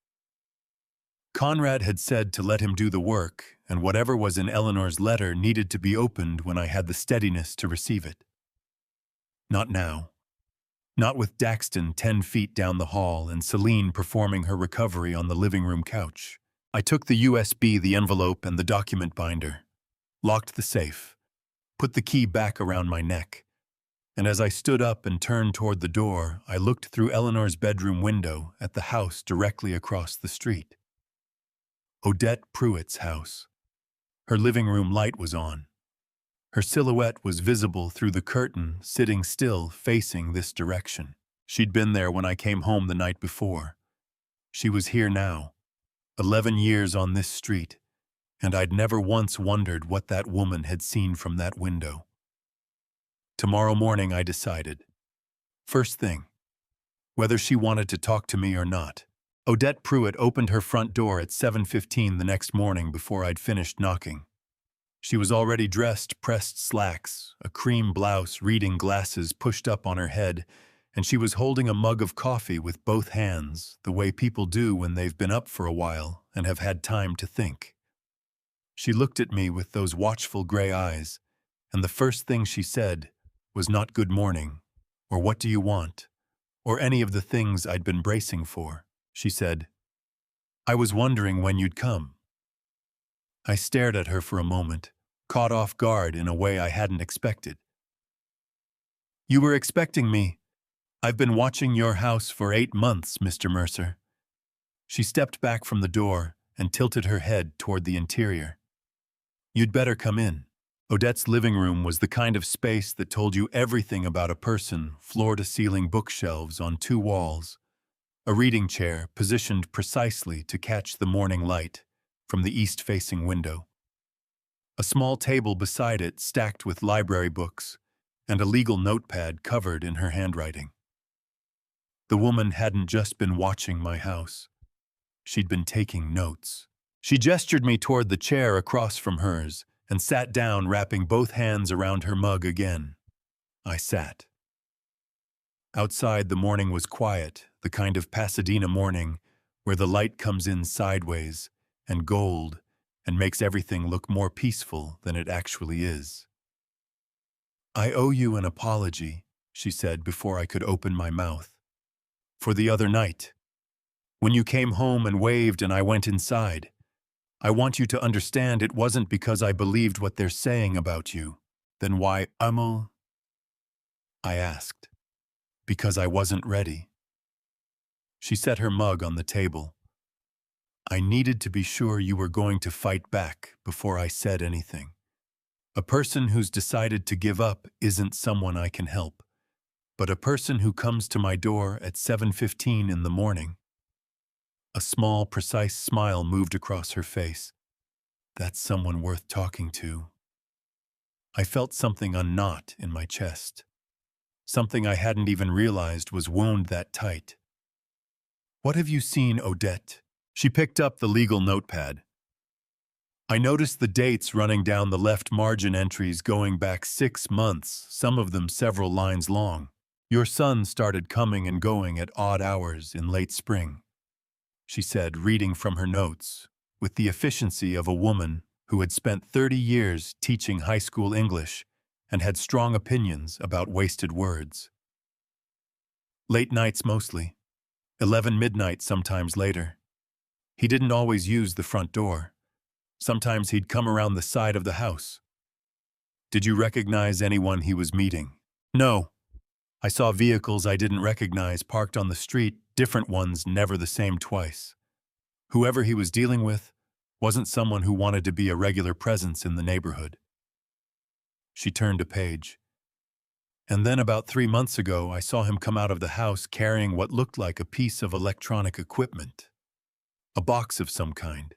Conrad had said to let him do the work, and whatever was in Eleanor's letter needed to be opened when I had the steadiness to receive it. Not now. Not with Daxton 10 feet down the hall and Celine performing her recovery on the living room couch. I took the USB, the envelope, and the document binder, locked the safe, put the key back around my neck, and as I stood up and turned toward the door, I looked through Eleanor's bedroom window at the house directly across the street. Odette Pruitt's house. Her living room light was on. Her silhouette was visible through the curtain, sitting still, facing this direction. She'd been there when I came home the night before. She was here now, 11 years on this street, and I'd never once wondered what that woman had seen from that window. Tomorrow morning, I decided. First thing, whether she wanted to talk to me or not. Odette Pruitt opened her front door at 7:15 the next morning before I'd finished knocking. She was already dressed, pressed slacks, a cream blouse, reading glasses pushed up on her head, and she was holding a mug of coffee with both hands, the way people do when they've been up for a while and have had time to think. She looked at me with those watchful gray eyes, and the first thing she said was not good morning, or what do you want, or any of the things I'd been bracing for. She said, "I was wondering when you'd come." I stared at her for a moment, caught off guard in a way I hadn't expected. "You were expecting me. I've been watching your house for 8 months, Mr. Mercer." She stepped back from the door and tilted her head toward the interior. "You'd better come in." Odette's living room was the kind of space that told you everything about a person, floor-to-ceiling bookshelves on 2 walls, a reading chair positioned precisely to catch the morning light from the east-facing window, a small table beside it stacked with library books, and a legal notepad covered in her handwriting. The woman hadn't just been watching my house. She'd been taking notes. She gestured me toward the chair across from hers and sat down, wrapping both hands around her mug again. I sat. Outside, the morning was quiet, the kind of Pasadena morning where the light comes in sideways and gold and makes everything look more peaceful than it actually is. "I owe you an apology," she said before I could open my mouth. "For the other night, when you came home and waved and I went inside. I want you to understand it wasn't because I believed what they're saying about you." "Then why, Emil?" I asked. "Because I wasn't ready." She set her mug on the table. "I needed to be sure you were going to fight back before I said anything. A person who's decided to give up isn't someone I can help, but a person who comes to my door at 7:15 in the morning." A small, precise smile moved across her face. "That's someone worth talking to." I felt something unknot in my chest, something I hadn't even realized was wound that tight. "What have you seen, Odette?" She picked up the legal notepad. I noticed the dates running down the left margin, entries going back 6 months, some of them several lines long. "Your son started coming and going at odd hours in late spring," she said, reading from her notes, with the efficiency of a woman who had spent 30 years teaching high school English and had strong opinions about wasted words. "Late nights mostly, 11 midnight, sometimes later. He didn't always use the front door. Sometimes he'd come around the side of the house." "Did you recognize anyone he was meeting?" "No. I saw vehicles I didn't recognize parked on the street, different ones, never the same twice. Whoever he was dealing with, Wasn't someone who wanted to be a regular presence in the neighborhood. She turned a page. And then about 3 months ago, I saw him come out of the house carrying what looked like a piece of electronic equipment. A box of some kind.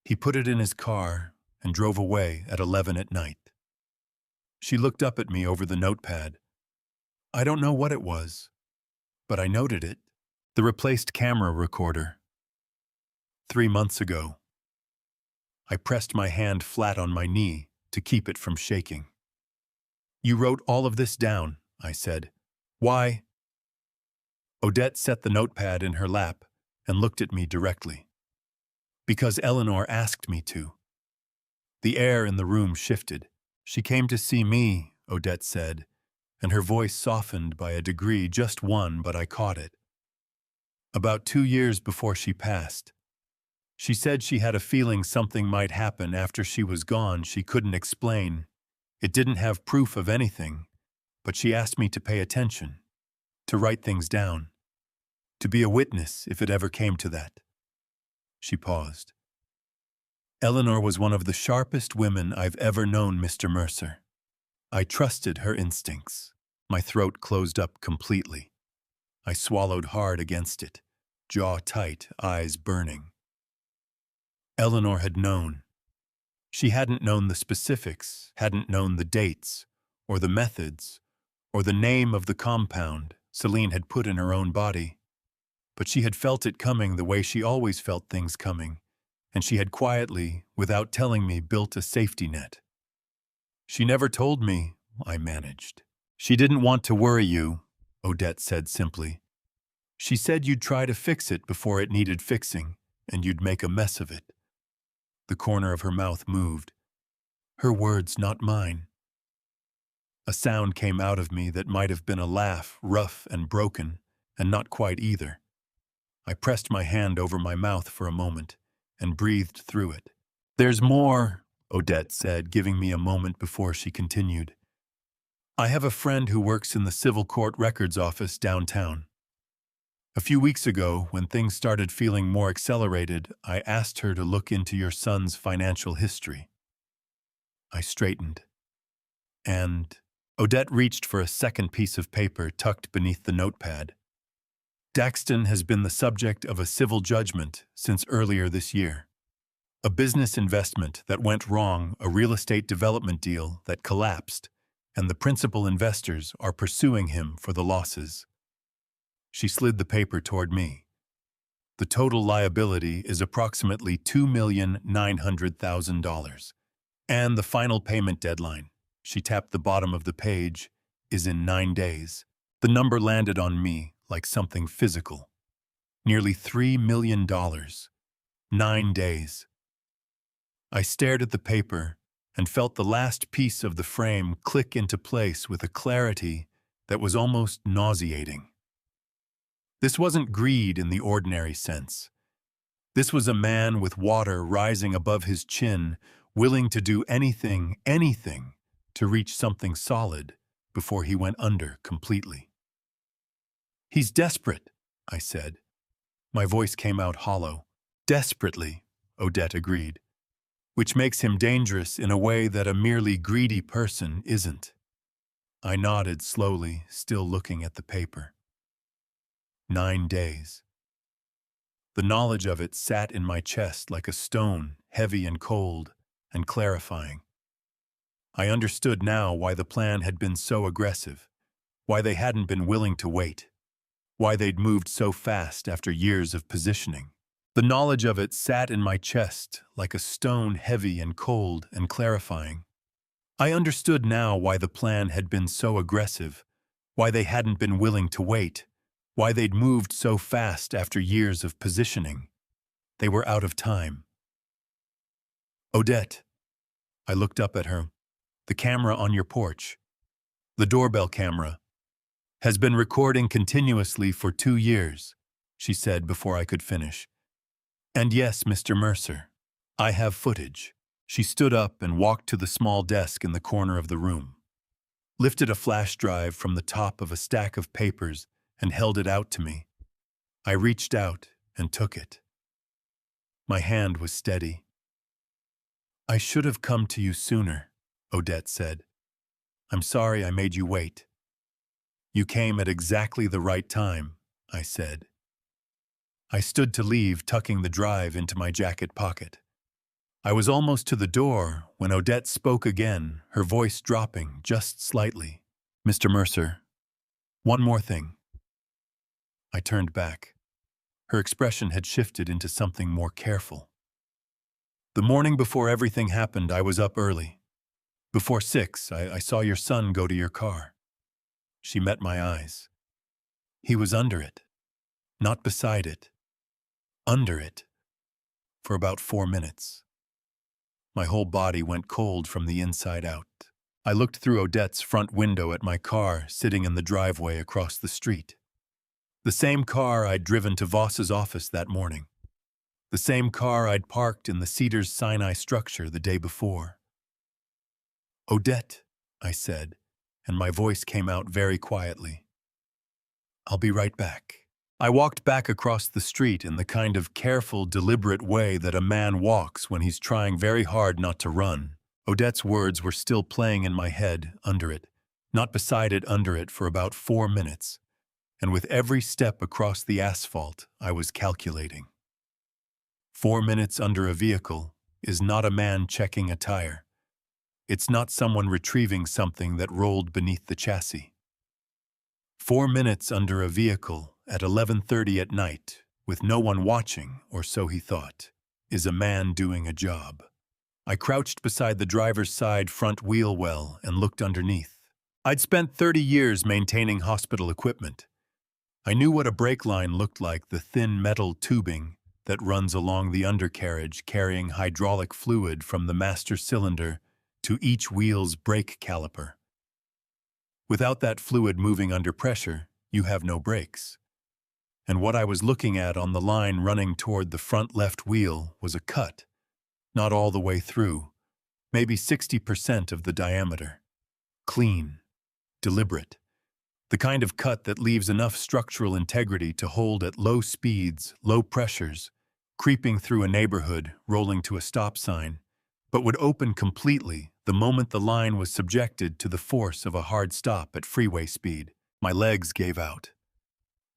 He put it in his car and drove away at 11 at night. She looked up at me over the notepad. I don't know what it was, but I noted it. The replaced camera recorder. 3 months ago. I pressed my hand flat on my knee to keep it from shaking. You wrote all of this down, I said. Why? Odette set the notepad in her lap and looked at me directly. Because Eleanor asked me to. The air in the room shifted. She came to see me, Odette said, and her voice softened by a degree, just one, but I caught it. About 2 years before she passed. She said she had a feeling something might happen after she was gone she couldn't explain. It didn't have proof of anything, but she asked me to pay attention, to write things down, to be a witness if it ever came to that. She paused. Eleanor was one of the sharpest women I've ever known, Mr. Mercer. I trusted her instincts. My throat closed up completely. I swallowed hard against it, jaw tight, eyes burning. Eleanor had known. She hadn't known the specifics, hadn't known the dates, or the methods, or the name of the compound Celine had put in her own body. But she had felt it coming the way she always felt things coming, and she had quietly, without telling me, built a safety net. She never told me, I managed. She didn't want to worry you, Odette said simply. She said you'd try to fix it before it needed fixing, and you'd make a mess of it. The corner of her mouth moved. Her words, not mine. A sound came out of me that might have been a laugh, rough and broken, and not quite either. I pressed my hand over my mouth for a moment and breathed through it. There's more, Odette said, giving me a moment before she continued. I have a friend who works in the civil court records office downtown. A few weeks ago, when things started feeling more accelerated, I asked her to look into your son's financial history. I straightened. And Odette reached for a second piece of paper tucked beneath the notepad. Daxton has been the subject of a civil judgment since earlier this year. A business investment that went wrong, a real estate development deal that collapsed, and the principal investors are pursuing him for the losses. She slid the paper toward me. The total liability is approximately $2,900,000. And the final payment deadline, she tapped the bottom of the page, is in 9 days. The number landed on me like something physical. Nearly $3 million. 9 days. I stared at the paper and felt the last piece of the frame click into place with a clarity that was almost nauseating. This wasn't greed in the ordinary sense. This was a man with water rising above his chin, willing to do anything to reach something solid before he went under completely. He's desperate, I said. My voice came out hollow. Desperately, Odette agreed, which makes him dangerous in a way that a merely greedy person isn't. I nodded slowly, still looking at the paper. 9 days. The knowledge of it sat in my chest like a stone, heavy and cold, and clarifying. I understood now why the plan had been so aggressive, why they hadn't been willing to wait, why they'd moved so fast after years of positioning. The knowledge of it sat in my chest like a stone, heavy and cold and clarifying. I understood now why the plan had been so aggressive, why they hadn't been willing to wait, why they'd moved so fast after years of positioning. They were out of time. Odette, I looked up at her. The camera on your porch, the doorbell camera, has been recording continuously for 2 years, she said before I could finish. And yes, Mr. Mercer, I have footage. She stood up and walked to the small desk in the corner of the room, lifted a flash drive from the top of a stack of papers and held it out to me. I reached out and took it. My hand was steady. I should have come to you sooner, Odette said. I'm sorry I made you wait. You came at exactly the right time, I said. I stood to leave, tucking the drive into my jacket pocket. I was almost to the door when Odette spoke again, her voice dropping just slightly. Mr. Mercer, one more thing. I turned back. Her expression had shifted into something more careful. The morning before everything happened, I was up early. Before 6, I saw your son go to your car. She met my eyes. He was under it, not beside it, under it, for about 4 minutes. My whole body went cold from the inside out. I looked through Odette's front window at my car sitting in the driveway across the street. The same car I'd driven to Voss's office that morning. The same car I'd parked in the Cedars Sinai structure the day before. Odette, I said, and my voice came out very quietly. I'll be right back. I walked back across the street in the kind of careful, deliberate way that a man walks when he's trying very hard not to run. Odette's words were still playing in my head, under it, not beside it, under it, for about 4 minutes. And with every step across the asphalt, I was calculating. 4 minutes under a vehicle is not a man checking a tire. It's not someone retrieving something that rolled beneath the chassis. 4 minutes under a vehicle at 11:30 at night, with no one watching, or so he thought, is a man doing a job. I crouched beside the driver's side front wheel well and looked underneath. I'd spent 30 years maintaining hospital equipment. I knew what a brake line looked like, the thin metal tubing that runs along the undercarriage carrying hydraulic fluid from the master cylinder to each wheel's brake caliper. Without that fluid moving under pressure, you have no brakes. And what I was looking at on the line running toward the front left wheel was a cut, not all the way through, maybe 60% of the diameter. Clean, deliberate. The kind of cut that leaves enough structural integrity to hold at low speeds, low pressures, creeping through a neighborhood, rolling to a stop sign, but would open completely the moment the line was subjected to the force of a hard stop at freeway speed. My legs gave out.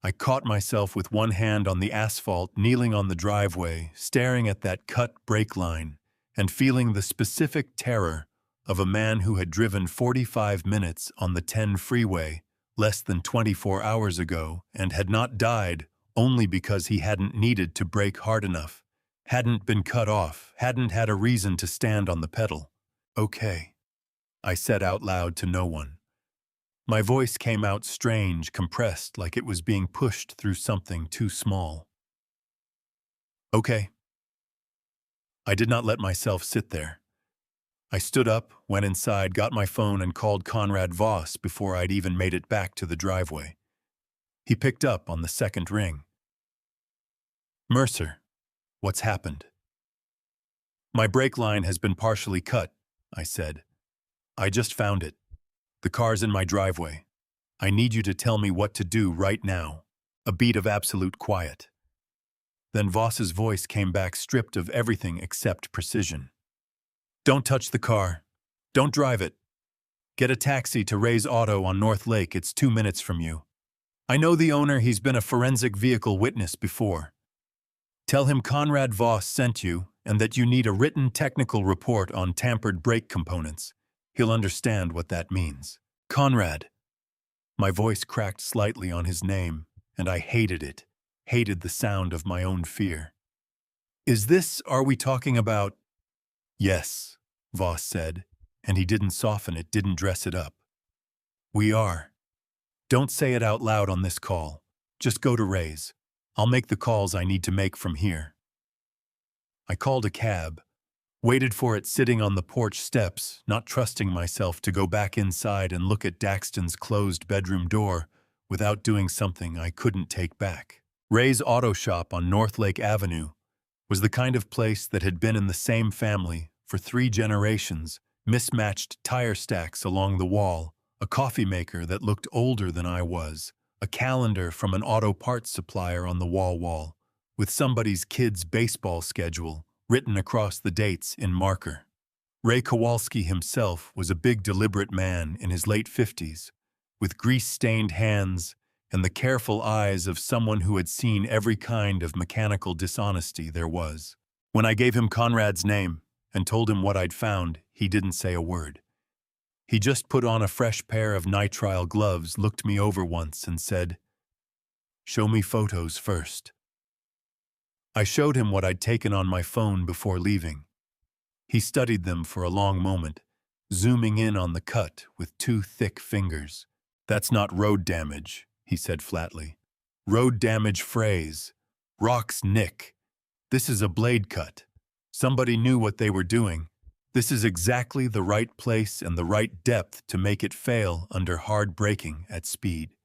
I caught myself with one hand on the asphalt, kneeling on the driveway, staring at that cut brake line, and feeling the specific terror of a man who had driven 45 minutes on the 10 freeway less than 24 hours ago and had not died only because he hadn't needed to brake hard enough, hadn't been cut off, hadn't had a reason to stand on the pedal. Okay, I said out loud to no one. My voice came out strange, compressed, like it was being pushed through something too small. Okay. I did not let myself sit there. I stood up, went inside, got my phone, and called Conrad Voss before I'd even made it back to the driveway. He picked up on the second ring. Mercer, what's happened? My brake line has been partially cut, I said. I just found it. The car's in my driveway. I need you to tell me what to do right now. A beat of absolute quiet. Then Voss's voice came back, stripped of everything except precision. Don't touch the car. Don't drive it. Get a taxi to Ray's Auto on North Lake. It's 2 minutes from you. I know the owner. He's been a forensic vehicle witness before. Tell him Conrad Voss sent you and that you need a written technical report on tampered brake components. He'll understand what that means. Conrad. My voice cracked slightly on his name, and I hated it, hated the sound of my own fear. Are we talking about? Yes, Voss said, and he didn't soften it, didn't dress it up. We are. Don't say it out loud on this call. Just go to Ray's. I'll make the calls I need to make from here. I called a cab, waited for it sitting on the porch steps, not trusting myself to go back inside and look at Daxton's closed bedroom door without doing something I couldn't take back. Ray's Auto Shop on North Lake Avenue was the kind of place that had been in the same family for 3 generations, mismatched tire stacks along the wall, a coffee maker that looked older than I was, a calendar from an auto parts supplier on the wall, with somebody's kid's baseball schedule written across the dates in marker. Ray Kowalski himself was a big, deliberate man in his late 50s, with grease-stained hands and the careful eyes of someone who had seen every kind of mechanical dishonesty there was. When I gave him Conrad's name and told him what I'd found, he didn't say a word. He just put on a fresh pair of nitrile gloves, looked me over once, and said, "Show me photos first." I showed him what I'd taken on my phone before leaving. He studied them for a long moment, zooming in on the cut with two thick fingers. "That's not road damage," he said flatly. "Road damage phrase. Rocks nick. This is a blade cut. Somebody knew what they were doing. This is exactly the right place and the right depth to make it fail under hard braking at speed."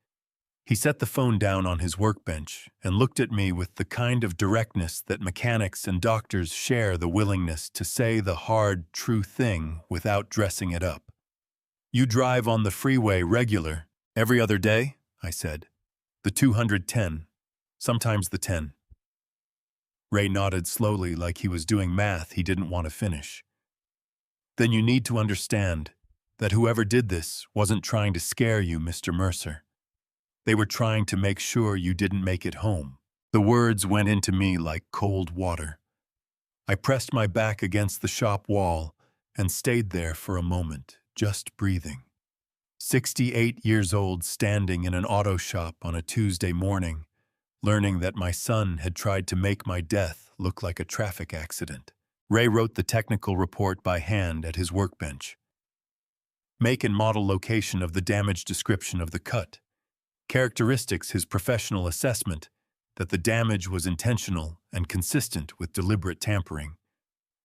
He set the phone down on his workbench and looked at me with the kind of directness that mechanics and doctors share, the willingness to say the hard, true thing without dressing it up. "You drive on the freeway regular, every other day?" I said. "The 210, sometimes the 10. Ray nodded slowly, like he was doing math he didn't want to finish. "Then you need to understand that whoever did this wasn't trying to scare you, Mr. Mercer. They were trying to make sure you didn't make it home." The words went into me like cold water. I pressed my back against the shop wall and stayed there for a moment, just breathing. 68 years old, standing in an auto shop on a Tuesday morning, learning that my son had tried to make my death look like a traffic accident. Ray wrote the technical report by hand at his workbench. Make and model, location of the damage, description of the cut. Characteristics, his professional assessment that the damage was intentional and consistent with deliberate tampering.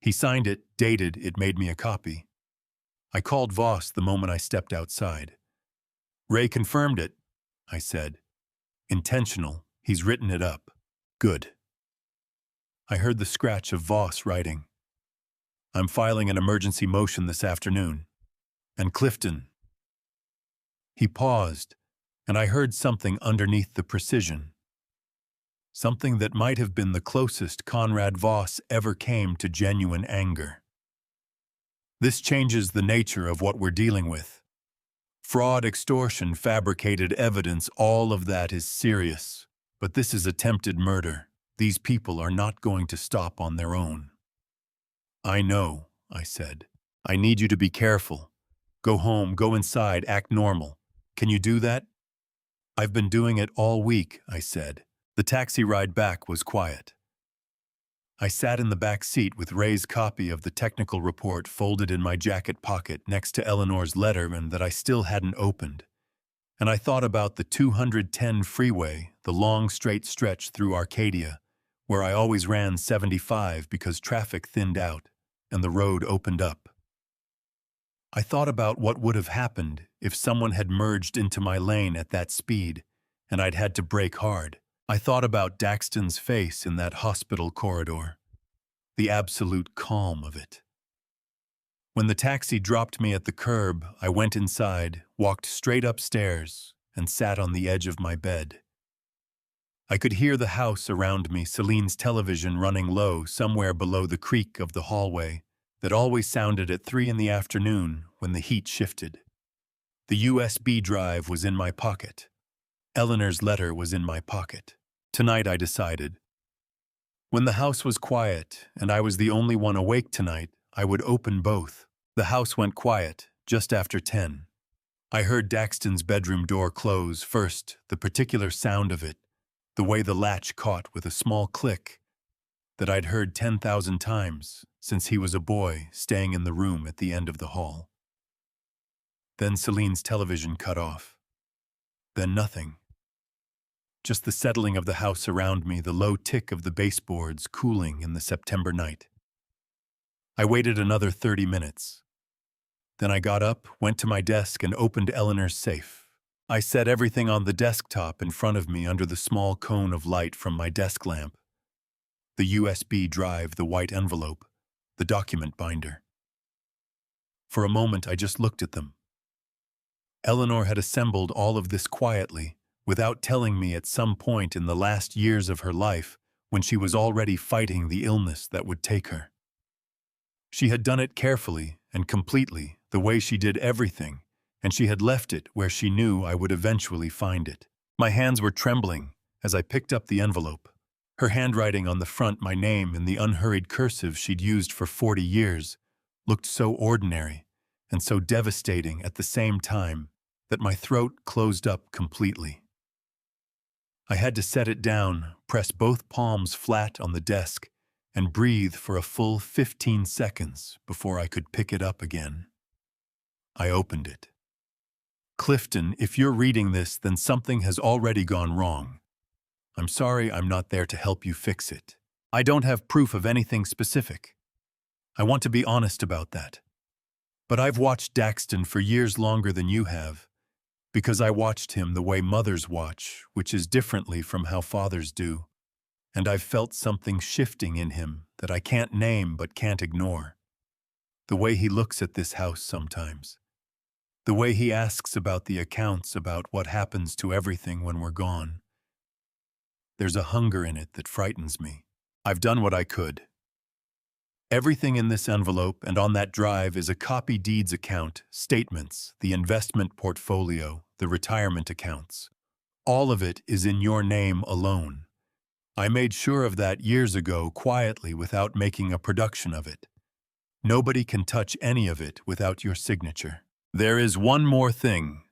He signed it, dated it, made me a copy. I called Voss the moment I stepped outside. "Ray confirmed it," I said. "Intentional. He's written it up." "Good." I heard the scratch of Voss writing. "I'm filing an emergency motion this afternoon. And Clifton." He paused, and I heard something underneath the precision. Something that might have been the closest Conrad Voss ever came to genuine anger. "This changes the nature of what we're dealing with. Fraud, extortion, fabricated evidence, all of that is serious. But this is attempted murder. These people are not going to stop on their own." "I know," I said. "I need you to be careful. Go home, go inside, act normal. Can you do that?" "I've been doing it all week," I said. The taxi ride back was quiet. I sat in the back seat with Ray's copy of the technical report folded in my jacket pocket next to Eleanor's letter and that I still hadn't opened. And I thought about the 210 freeway, the long straight stretch through Arcadia, where I always ran 75 because traffic thinned out and the road opened up. I thought about what would have happened if someone had merged into my lane at that speed and I'd had to brake hard. I thought about Daxton's face in that hospital corridor, the absolute calm of it. When the taxi dropped me at the curb, I went inside, walked straight upstairs, and sat on the edge of my bed. I could hear the house around me, Celine's television running low somewhere below the creak of the hallway that always sounded at 3 in the afternoon when the heat shifted. The USB drive was in my pocket. Eleanor's letter was in my pocket. Tonight, I decided. When the house was quiet and I was the only one awake tonight, I would open both. The house went quiet just after 10. I heard Daxton's bedroom door close first, the particular sound of it, the way the latch caught with a small click that I'd heard 10,000 times since he was a boy staying in the room at the end of the hall. Then Celine's television cut off. Then nothing. Just the settling of the house around me, the low tick of the baseboards cooling in the September night. I waited another 30 minutes. Then I got up, went to my desk, and opened Eleanor's safe. I set everything on the desktop in front of me under the small cone of light from my desk lamp. The USB drive, the white envelope, the document binder. For a moment, I just looked at them. Eleanor had assembled all of this quietly, without telling me at some point in the last years of her life when she was already fighting the illness that would take her. She had done it carefully and completely, the way she did everything, and she had left it where she knew I would eventually find it. My hands were trembling as I picked up the envelope. Her handwriting on the front, my name in the unhurried cursive she'd used for 40 years, looked so ordinary and so devastating at the same time that my throat closed up completely. I had to set it down, press both palms flat on the desk, and breathe for a full 15 seconds before I could pick it up again. I opened it. Clifton, if you're reading this, then something has already gone wrong. I'm sorry I'm not there to help you fix it. I don't have proof of anything specific. I want to be honest about that. But I've watched Daxton for years longer than you have, because I watched him the way mothers watch, which is differently from how fathers do. And I've felt something shifting in him that I can't name but can't ignore. The way he looks at this house sometimes. The way he asks about the accounts, about what happens to everything when we're gone. There's a hunger in it that frightens me. I've done what I could. Everything in this envelope and on that drive is a copy deeds account, statements, the investment portfolio, the retirement accounts. All of it is in your name alone. I made sure of that years ago quietly without making a production of it. Nobody can touch any of it without your signature. There is one more thing.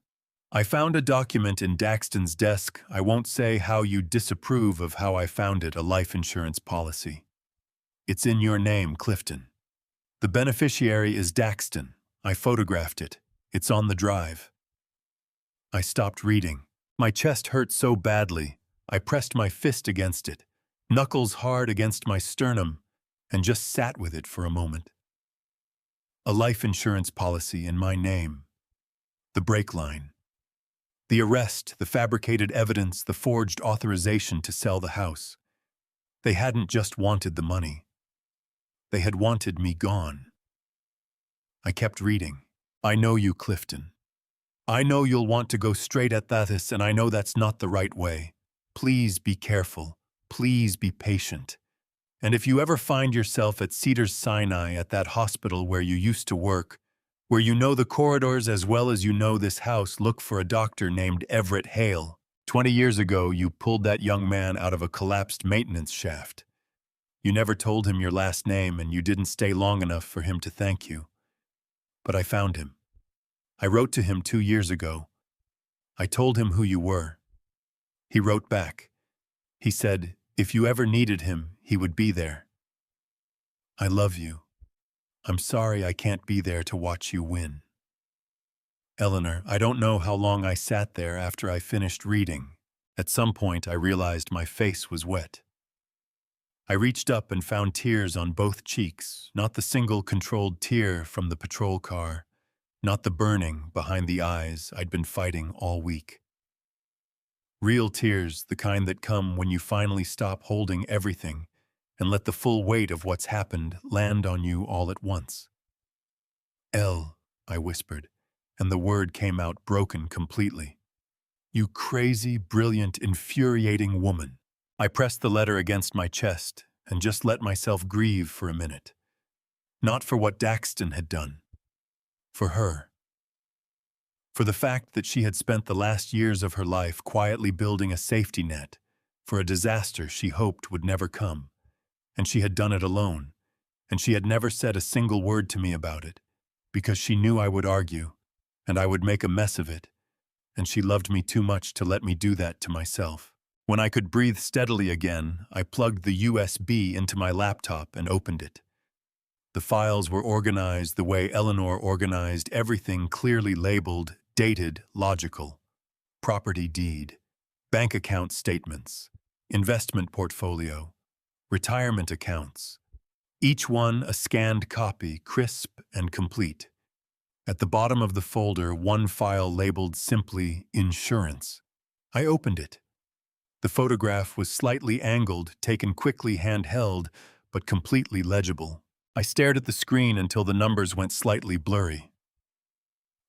I found a document in Daxton's desk. I won't say how you disapprove of how I found it, a life insurance policy. It's in your name, Clifton. The beneficiary is Daxton. I photographed it. It's on the drive. I stopped reading. My chest hurt so badly. I pressed my fist against it, knuckles hard against my sternum, and just sat with it for a moment. A life insurance policy in my name. The break line. The arrest, the fabricated evidence, the forged authorization to sell the house. They hadn't just wanted the money. They had wanted me gone. I kept reading. I know you, Clifton. I know you'll want to go straight at that, and I know that's not the right way. Please be careful. Please be patient. And if you ever find yourself at Cedars-Sinai, at that hospital where you used to work, where you know the corridors as well as you know this house, look for a doctor named Everett Hale. 20 years ago, you pulled that young man out of a collapsed maintenance shaft. You never told him your last name, and you didn't stay long enough for him to thank you. But I found him. I wrote to him 2 years ago. I told him who you were. He wrote back. He said, if you ever needed him, he would be there. I love you. I'm sorry I can't be there to watch you win. Eleanor, I don't know how long I sat there after I finished reading. At some point, I realized my face was wet. I reached up and found tears on both cheeks, not the single controlled tear from the patrol car, not the burning behind the eyes I'd been fighting all week. Real tears, the kind that come when you finally stop holding everything and let the full weight of what's happened land on you all at once. Elle, I whispered, and the word came out broken completely. You crazy, brilliant, infuriating woman. I pressed the letter against my chest and just let myself grieve for a minute. Not for what Daxton had done. For her. For the fact that she had spent the last years of her life quietly building a safety net for a disaster she hoped would never come. And she had done it alone, and she had never said a single word to me about it, because she knew I would argue, and I would make a mess of it, and she loved me too much to let me do that to myself. When I could breathe steadily again, I plugged the USB into my laptop and opened it. The files were organized the way Eleanor organized everything, clearly labeled, dated, logical. Property deed, bank account statements, investment portfolio, retirement accounts. Each one a scanned copy, crisp and complete. At the bottom of the folder, one file labeled simply insurance. I opened it. The photograph was slightly angled, taken quickly handheld, but completely legible. I stared at the screen until the numbers went slightly blurry.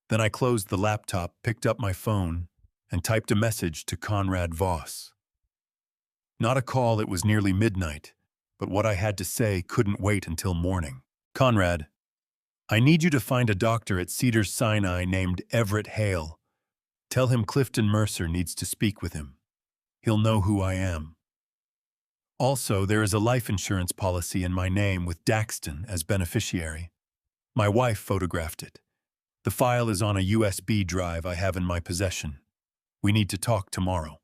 Then I closed the laptop, picked up my phone, and typed a message to Conrad Voss. Not a call, it was nearly midnight, but what I had to say couldn't wait until morning. Conrad, I need you to find a doctor at Cedars-Sinai named Everett Hale. Tell him Clifton Mercer needs to speak with him. He'll know who I am. Also, there is a life insurance policy in my name with Daxton as beneficiary. My wife photographed it. The file is on a USB drive I have in my possession. We need to talk tomorrow.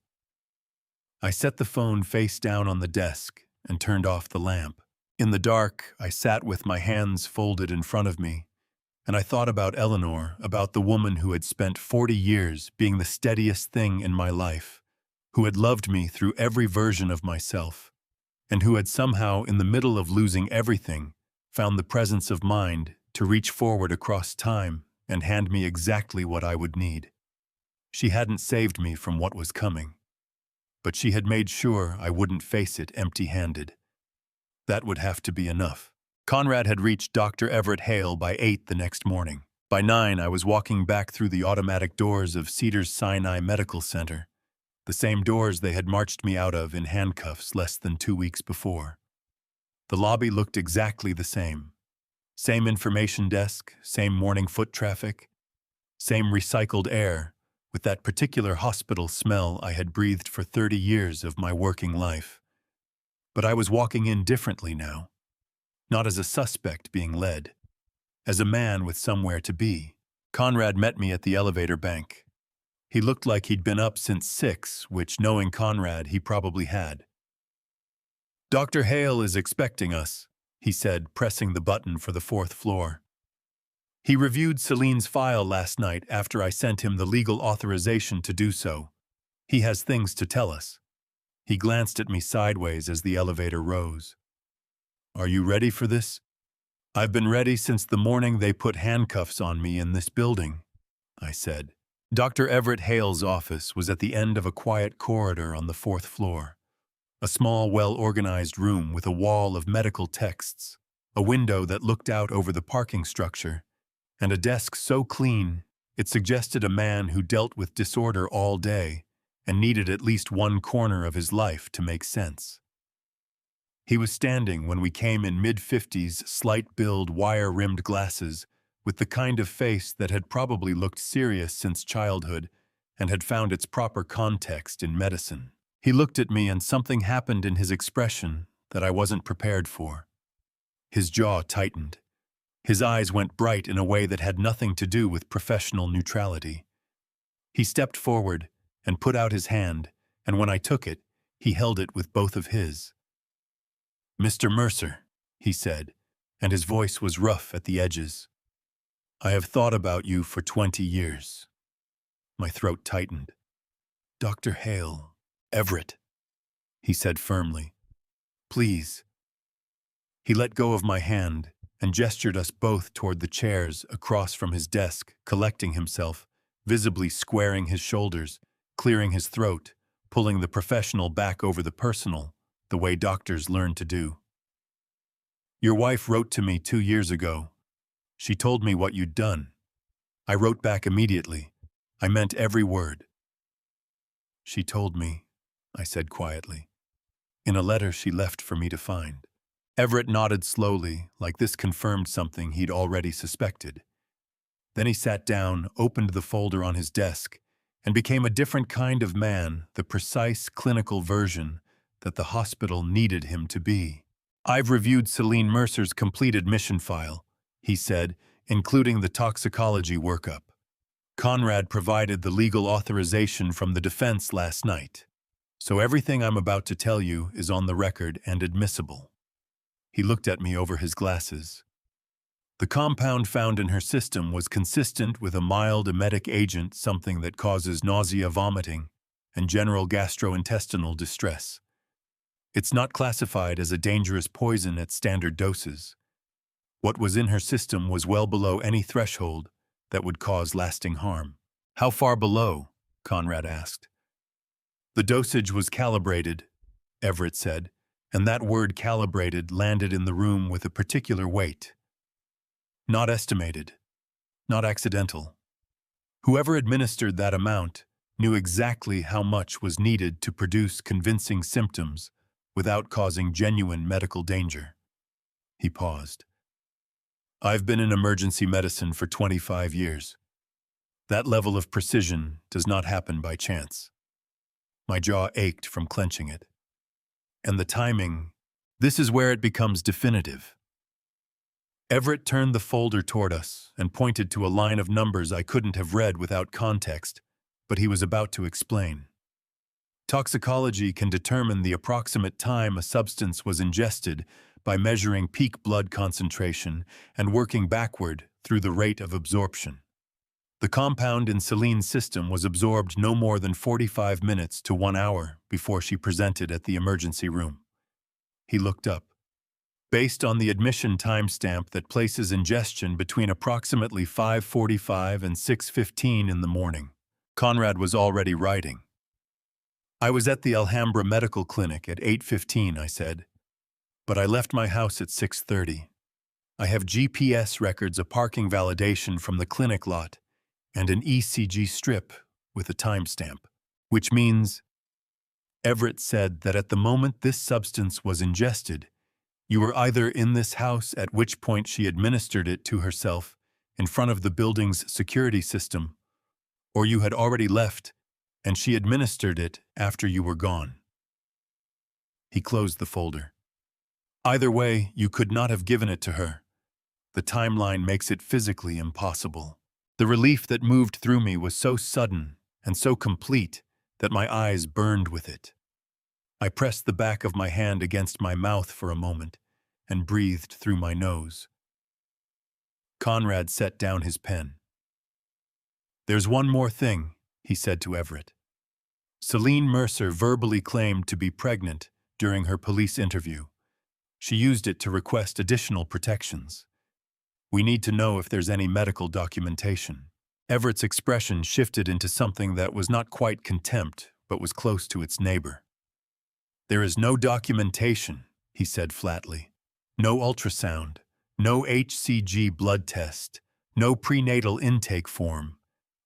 I set the phone face down on the desk and turned off the lamp. In the dark, I sat with my hands folded in front of me, and I thought about Eleanor, about the woman who had spent 40 years being the steadiest thing in my life, who had loved me through every version of myself, and who had somehow, in the middle of losing everything, found the presence of mind to reach forward across time and hand me exactly what I would need. She hadn't saved me from what was coming, but she had made sure I wouldn't face it empty-handed. That would have to be enough. Conrad had reached Dr. Everett Hale by 8 the next morning. By 9, I was walking back through the automatic doors of Cedars-Sinai Medical Center, the same doors they had marched me out of in handcuffs less than 2 weeks before. The lobby looked exactly the same. Same information desk, same morning foot traffic, same recycled air, with that particular hospital smell I had breathed for 30 years of my working life. But I was walking in differently now. Not as a suspect being led, as a man with somewhere to be. Conrad met me at the elevator bank. He looked like he'd been up since 6, which, knowing Conrad, he probably had. "Dr. Hale is expecting us," he said, pressing the button for the 4th floor. He reviewed Celine's file last night after I sent him the legal authorization to do so. He has things to tell us. He glanced at me sideways as the elevator rose. "Are you ready for this?" "I've been ready since the morning they put handcuffs on me in this building," I said. Dr. Everett Hale's office was at the end of a quiet corridor on the 4th floor. A small, well-organized room with a wall of medical texts, a window that looked out over the parking structure, and a desk so clean it suggested a man who dealt with disorder all day and needed at least one corner of his life to make sense. He was standing when we came in mid-50s, slight-build, wire-rimmed glasses, with the kind of face that had probably looked serious since childhood and had found its proper context in medicine. He looked at me and something happened in his expression that I wasn't prepared for. His jaw tightened. His eyes went bright in a way that had nothing to do with professional neutrality. He stepped forward and put out his hand, and when I took it, he held it with both of his. "Mr. Mercer," he said, and his voice was rough at the edges. "I have thought about you for 20 years. My throat tightened. "Dr. Hale, Everett," he said firmly. "Please." He let go of my hand and gestured us both toward the chairs across from his desk, collecting himself, visibly squaring his shoulders, clearing his throat, pulling the professional back over the personal, the way doctors learn to do. "Your wife wrote to me 2 years ago. She told me what you'd done. I wrote back immediately. I meant every word." "She told me," I said quietly, "in a letter she left for me to find." Everett nodded slowly, like this confirmed something he'd already suspected. Then he sat down, opened the folder on his desk, and became a different kind of man, the precise clinical version that the hospital needed him to be. "I've reviewed Celine Mercer's complete admission file," he said, including the toxicology workup. "Conrad provided the legal authorization from the defense last night, so everything I'm about to tell you is on the record and admissible." He looked at me over his glasses. "The compound found in her system was consistent with a mild emetic agent, something that causes nausea, vomiting, and general gastrointestinal distress. It's not classified as a dangerous poison at standard doses. What was in her system was well below any threshold that would cause lasting harm." "How far below?" Conrad asked. "The dosage was calibrated," Everett said, and that word calibrated landed in the room with a particular weight. "Not estimated, not accidental. Whoever administered that amount knew exactly how much was needed to produce convincing symptoms without causing genuine medical danger." He paused. I've been in emergency medicine for 25 years. That level of precision does not happen by chance. My jaw ached from clenching it. And the timing, this is where it becomes definitive. Everett turned the folder toward us and pointed to a line of numbers I couldn't have read without context, but he was about to explain. Toxicology can determine the approximate time a substance was ingested by measuring peak blood concentration and working backward through the rate of absorption. The compound in Celine's system was absorbed no more than 45 minutes to 1 hour before she presented at the emergency room. He looked up. Based on the admission timestamp that places ingestion between approximately 5:45 and 6:15 in the morning, Conrad was already writing. I was at the Alhambra Medical Clinic at 8:15, I said, but I left my house at 6:30. I have GPS records of parking validation from the clinic lot and an ECG strip with a timestamp, which means Everett said that at the moment this substance was ingested, you were either in this house, at which point she administered it to herself in front of the building's security system, or you had already left and she administered it after you were gone. He closed the folder. Either way, you could not have given it to her. The timeline makes it physically impossible. The relief that moved through me was so sudden and so complete that my eyes burned with it. I pressed the back of my hand against my mouth for a moment and breathed through my nose. Conrad set down his pen. There's one more thing, he said to Everett. Celine Mercer verbally claimed to be pregnant during her police interview. She used it to request additional protections. We need to know if there's any medical documentation. Everett's expression shifted into something that was not quite contempt, but was close to its neighbor. There is no documentation, he said flatly. No ultrasound, no HCG blood test, no prenatal intake form.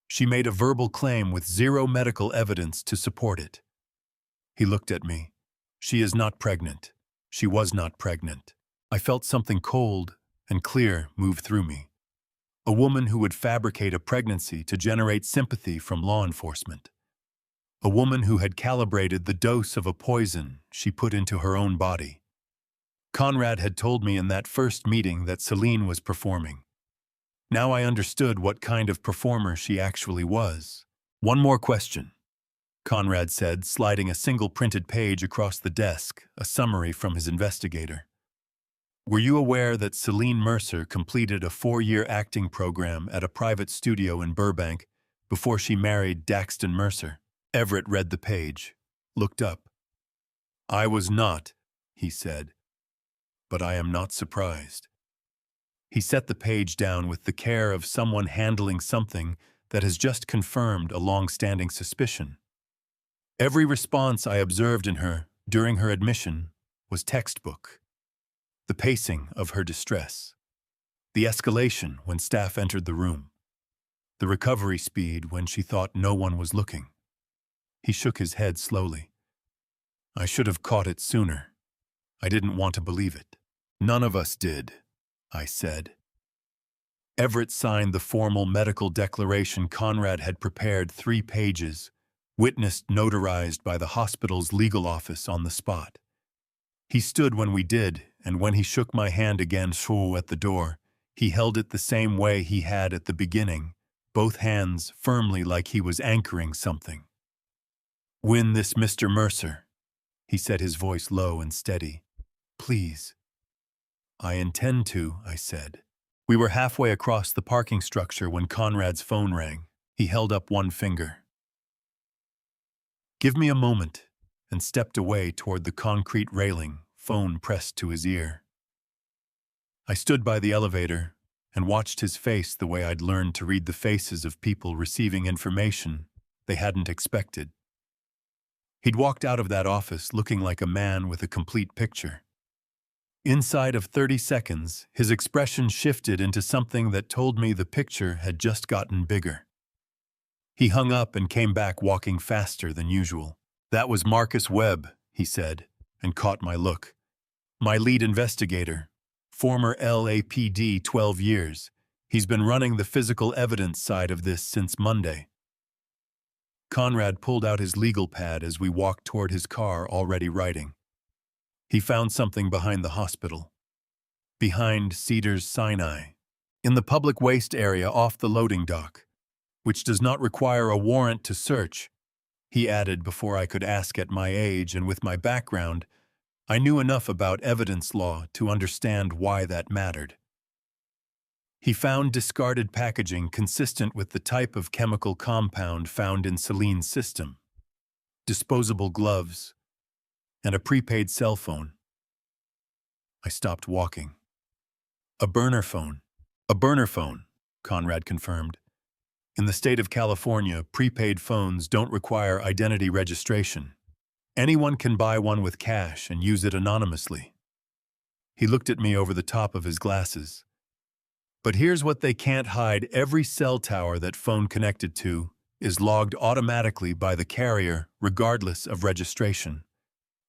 She made a verbal claim with zero medical evidence to support it. He looked at me. She is not pregnant. She was not pregnant. I felt something cold and clear move through me. A woman who would fabricate a pregnancy to generate sympathy from law enforcement. A woman who had calibrated the dose of a poison she put into her own body. Conrad had told me in that first meeting that Celine was performing. Now I understood what kind of performer she actually was. One more question, Conrad said, sliding a single printed page across the desk, a summary from his investigator. Were you aware that Celine Mercer completed a 4-year acting program at a private studio in Burbank before she married Daxton Mercer? Everett read the page, looked up. I was not, he said, but I am not surprised. He set the page down with the care of someone handling something that has just confirmed a long-standing suspicion. Every response I observed in her during her admission was textbook. The pacing of her distress, the escalation when staff entered the room, the recovery speed when she thought no one was looking. He shook his head slowly. I should have caught it sooner. I didn't want to believe it. None of us did, I said. Everett signed the formal medical declaration Conrad had prepared 3 pages, witnessed notarized by the hospital's legal office on the spot. He stood when we did, and when he shook my hand again at the door, he held it the same way he had at the beginning, both hands firmly like he was anchoring something. Win this, Mr. Mercer, he said, his voice low and steady. Please. I intend to, I said. We were halfway across the parking structure when Conrad's phone rang. He held up one finger. Give me a moment, and stepped away toward the concrete railing, phone pressed to his ear. I stood by the elevator and watched his face the way I'd learned to read the faces of people receiving information they hadn't expected. He'd walked out of that office looking like a man with a complete picture. Inside of 30 seconds, his expression shifted into something that told me the picture had just gotten bigger. He hung up and came back walking faster than usual. That was Marcus Webb, he said, and caught my look. My lead investigator, former LAPD 12 years. He's been running the physical evidence side of this since Monday. Conrad pulled out his legal pad as we walked toward his car, already writing. He found something behind the hospital. Behind Cedars-Sinai. In the public waste area off the loading dock, which does not require a warrant to search, he added before I could ask. At my age and with my background, I knew enough about evidence law to understand why that mattered. He found discarded packaging consistent with the type of chemical compound found in Celine's system, disposable gloves, and a prepaid cell phone. I stopped walking. A burner phone. A burner phone, Conrad confirmed. In the state of California, prepaid phones don't require identity registration. Anyone can buy one with cash and use it anonymously. He looked at me over the top of his glasses. But here's what they can't hide: every cell tower that phone connected to is logged automatically by the carrier, regardless of registration.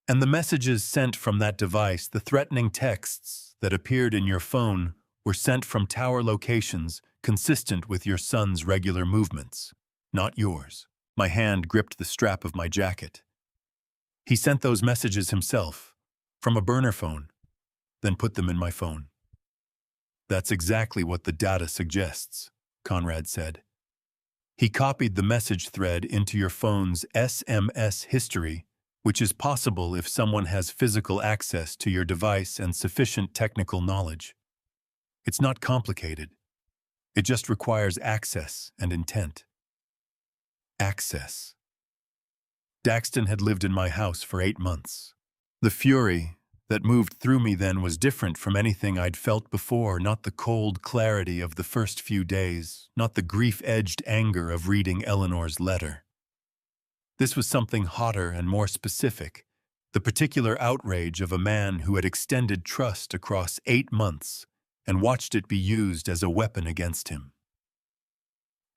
And the messages sent from that device, the threatening texts that appeared in your phone, were sent from tower locations consistent with your son's regular movements, not yours. My hand gripped the strap of my jacket. He sent those messages himself, from a burner phone, then put them in my phone. That's exactly what the data suggests, Conrad said. He copied the message thread into your phone's SMS history, which is possible if someone has physical access to your device and sufficient technical knowledge. It's not complicated. It just requires access and intent. Access. Daxton had lived in my house for 8 months. The fury that moved through me then was different from anything I'd felt before, not the cold clarity of the first few days, not the grief-edged anger of reading Eleanor's letter. This was something hotter and more specific, the particular outrage of a man who had extended trust across 8 months and watched it be used as a weapon against him.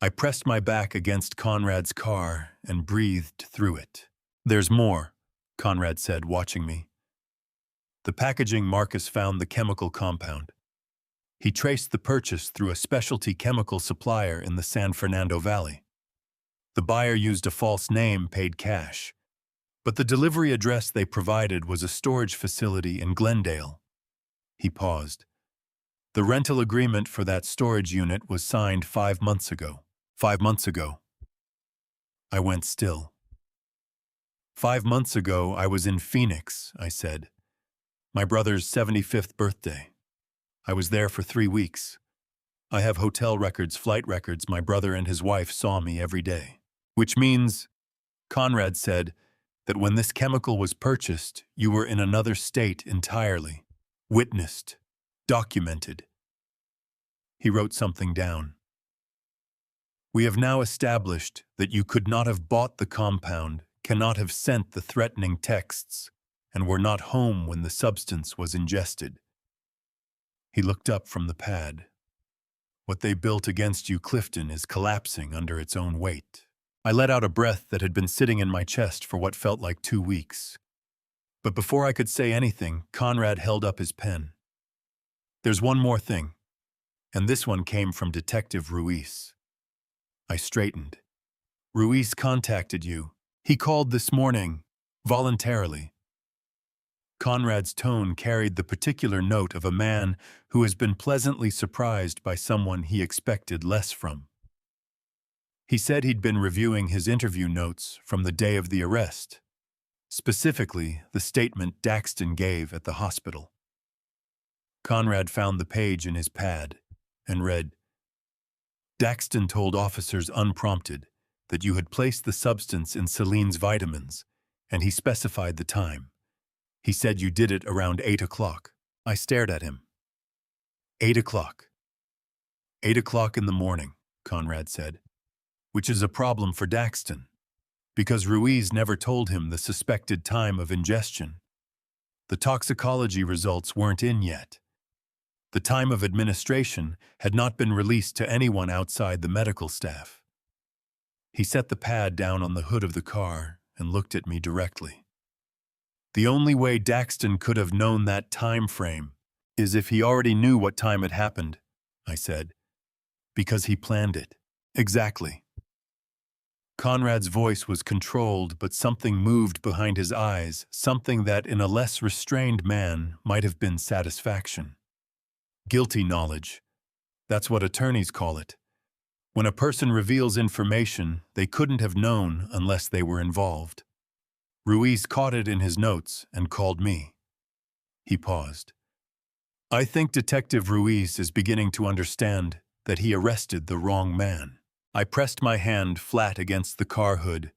I pressed my back against Conrad's car and breathed through it. There's more, Conrad said, watching me. The packaging Marcus found the chemical compound. He traced the purchase through a specialty chemical supplier in the San Fernando Valley. The buyer used a false name, paid cash, but the delivery address they provided was a storage facility in Glendale. He paused. The rental agreement for that storage unit was signed 5 months ago. 5 months ago. I went still. 5 months ago, I was in Phoenix, I said. My brother's 75th birthday. I was there for 3 weeks. I have hotel records, flight records. My brother and his wife saw me every day. Which means, Conrad said, that when this chemical was purchased, you were in another state entirely. Witnessed. Documented. He wrote something down. We have now established that you could not have bought the compound, cannot have sent the threatening texts, and were not home when the substance was ingested. He looked up from the pad. What they built against you, Clifton, is collapsing under its own weight. I let out a breath that had been sitting in my chest for what felt like 2 weeks. But before I could say anything, Conrad held up his pen. There's one more thing, and this one came from Detective Ruiz. I straightened. Ruiz contacted you. He called this morning, voluntarily. Conrad's tone carried the particular note of a man who has been pleasantly surprised by someone he expected less from. He said he'd been reviewing his interview notes from the day of the arrest, specifically the statement Daxton gave at the hospital. Conrad found the page in his pad and read, Daxton told officers unprompted that you had placed the substance in Celine's vitamins, and he specified the time. He said you did it around 8 o'clock. I stared at him. 8 o'clock. 8 o'clock in the morning, Conrad said, which is a problem for Daxton, because Ruiz never told him the suspected time of ingestion. The toxicology results weren't in yet. The time of administration had not been released to anyone outside the medical staff. He set the pad down on the hood of the car and looked at me directly. The only way Daxton could have known that time frame As if he already knew what time it happened, I said. Because he planned it. Exactly. Conrad's voice was controlled, but something moved behind his eyes, something that in a less restrained man might have been satisfaction. Guilty knowledge. That's what attorneys call it. When a person reveals information they couldn't have known unless they were involved. Ruiz caught it in his notes and called me. He paused. I think Detective Ruiz is beginning to understand that he arrested the wrong man. I pressed my hand flat against the car hood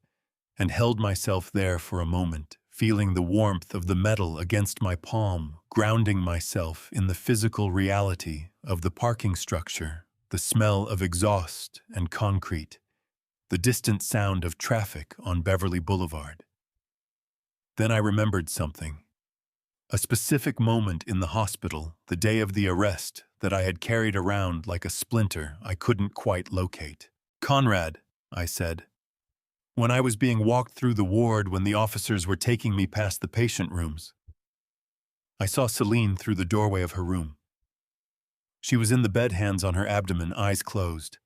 and held myself there for a moment, feeling the warmth of the metal against my palm, grounding myself in the physical reality of the parking structure, the smell of exhaust and concrete, the distant sound of traffic on Beverly Boulevard. Then I remembered something. A specific moment in the hospital, the day of the arrest, that I had carried around like a splinter I couldn't quite locate. Conrad, I said. When I was being walked through the ward when the officers were taking me past the patient rooms. I saw Celine through the doorway of her room. She was in the bed, hands on her abdomen, eyes closed.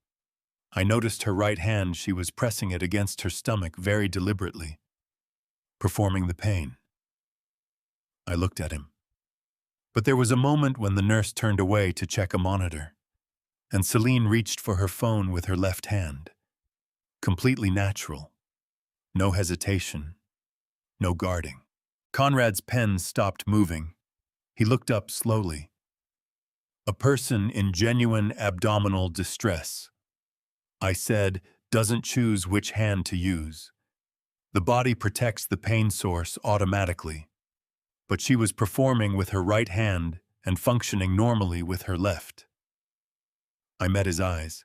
I noticed her right hand, she was pressing it against her stomach very deliberately, performing the pain. I looked at him. But there was a moment when the nurse turned away to check a monitor, and Celine reached for her phone with her left hand. Completely natural. No hesitation. No guarding. Conrad's pen stopped moving. He looked up slowly. A person in genuine abdominal distress, I said, doesn't choose which hand to use. The body protects the pain source automatically. But she was performing with her right hand and functioning normally with her left. I met his eyes.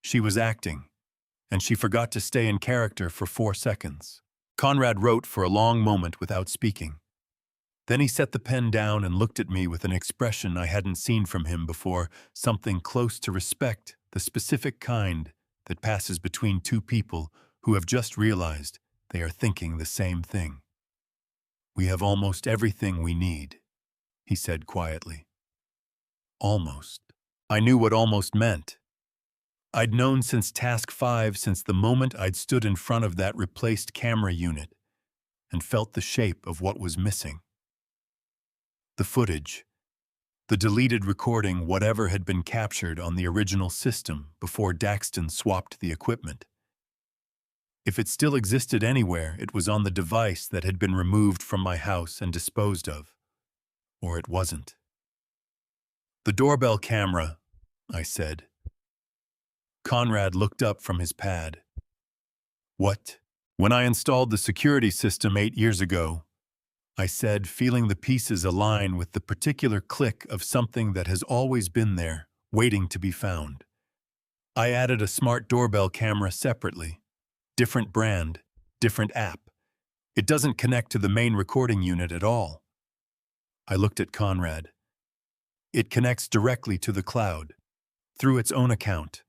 She was acting, and she forgot to stay in character for 4 seconds. Conrad wrote for a long moment without speaking. Then he set the pen down and looked at me with an expression I hadn't seen from him before, something close to respect, the specific kind that passes between two people who have just realized they are thinking the same thing. We have almost everything we need, he said quietly. Almost. I knew what almost meant. I'd known since Task 5, since the moment I'd stood in front of that replaced camera unit and felt the shape of what was missing. The footage, the deleted recording, whatever had been captured on the original system before Daxton swapped the equipment. If it still existed anywhere, it was on the device that had been removed from my house and disposed of. Or it wasn't. The doorbell camera, I said. Conrad looked up from his pad. What? When I installed the security system 8 years ago, I said, feeling the pieces align with the particular click of something that has always been there, waiting to be found. I added a smart doorbell camera separately. Different brand, different app. It doesn't connect to the main recording unit at all. I looked at Conrad. It connects directly to the cloud, through its own account,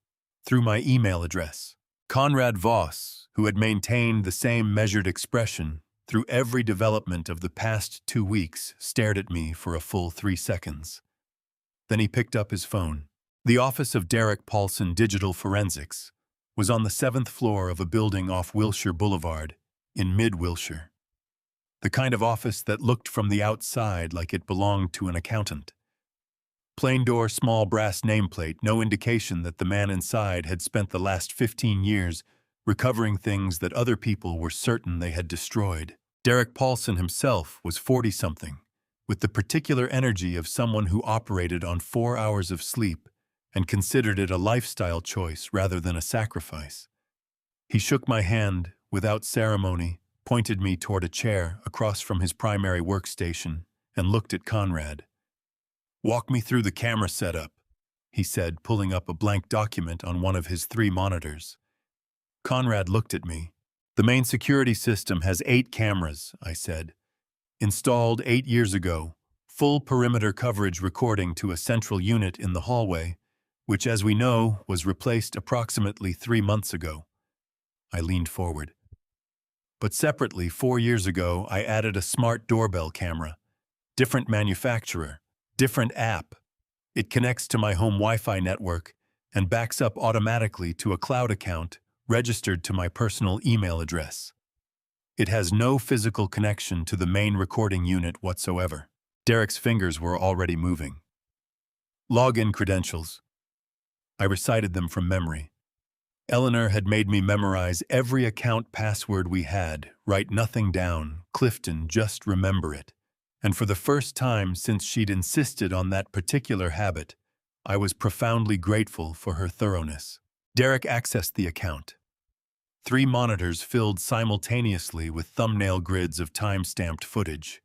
through my email address. Conrad Voss, who had maintained the same measured expression through every development of the past 2 weeks, stared at me for a full 3 seconds. Then he picked up his phone. The office of Derek Paulson Digital Forensics was on the 7th floor of a building off Wilshire Boulevard, in mid-Wilshire. The kind of office that looked from the outside like it belonged to an accountant. Plain door, small brass nameplate, no indication that the man inside had spent the last 15 years recovering things that other people were certain they had destroyed. Derek Paulson himself was 40-something, with the particular energy of someone who operated on 4 hours of sleep and considered it a lifestyle choice rather than a sacrifice. He shook my hand without ceremony, pointed me toward a chair across from his primary workstation, and looked at Conrad. "Walk me through the camera setup," he said, pulling up a blank document on one of his 3 monitors. Conrad looked at me. "The main security system has 8 cameras," I said. "Installed 8 years ago, full perimeter coverage recording to a central unit in the hallway, which, as we know, was replaced approximately 3 months ago." I leaned forward. "But separately, 4 years ago, I added a smart doorbell camera. Different manufacturer, Different app. It connects to my home Wi-Fi network and backs up automatically to a cloud account registered to my personal email address. It has no physical connection to the main recording unit whatsoever. Derek's fingers were already moving. Login credentials. I recited them from memory. Eleanor had made me memorize every account password we had, write nothing down, Clifton, just remember it. And for the first time since she'd insisted on that particular habit, I was profoundly grateful for her thoroughness. Derek accessed the account. 3 monitors filled simultaneously with thumbnail grids of time-stamped footage.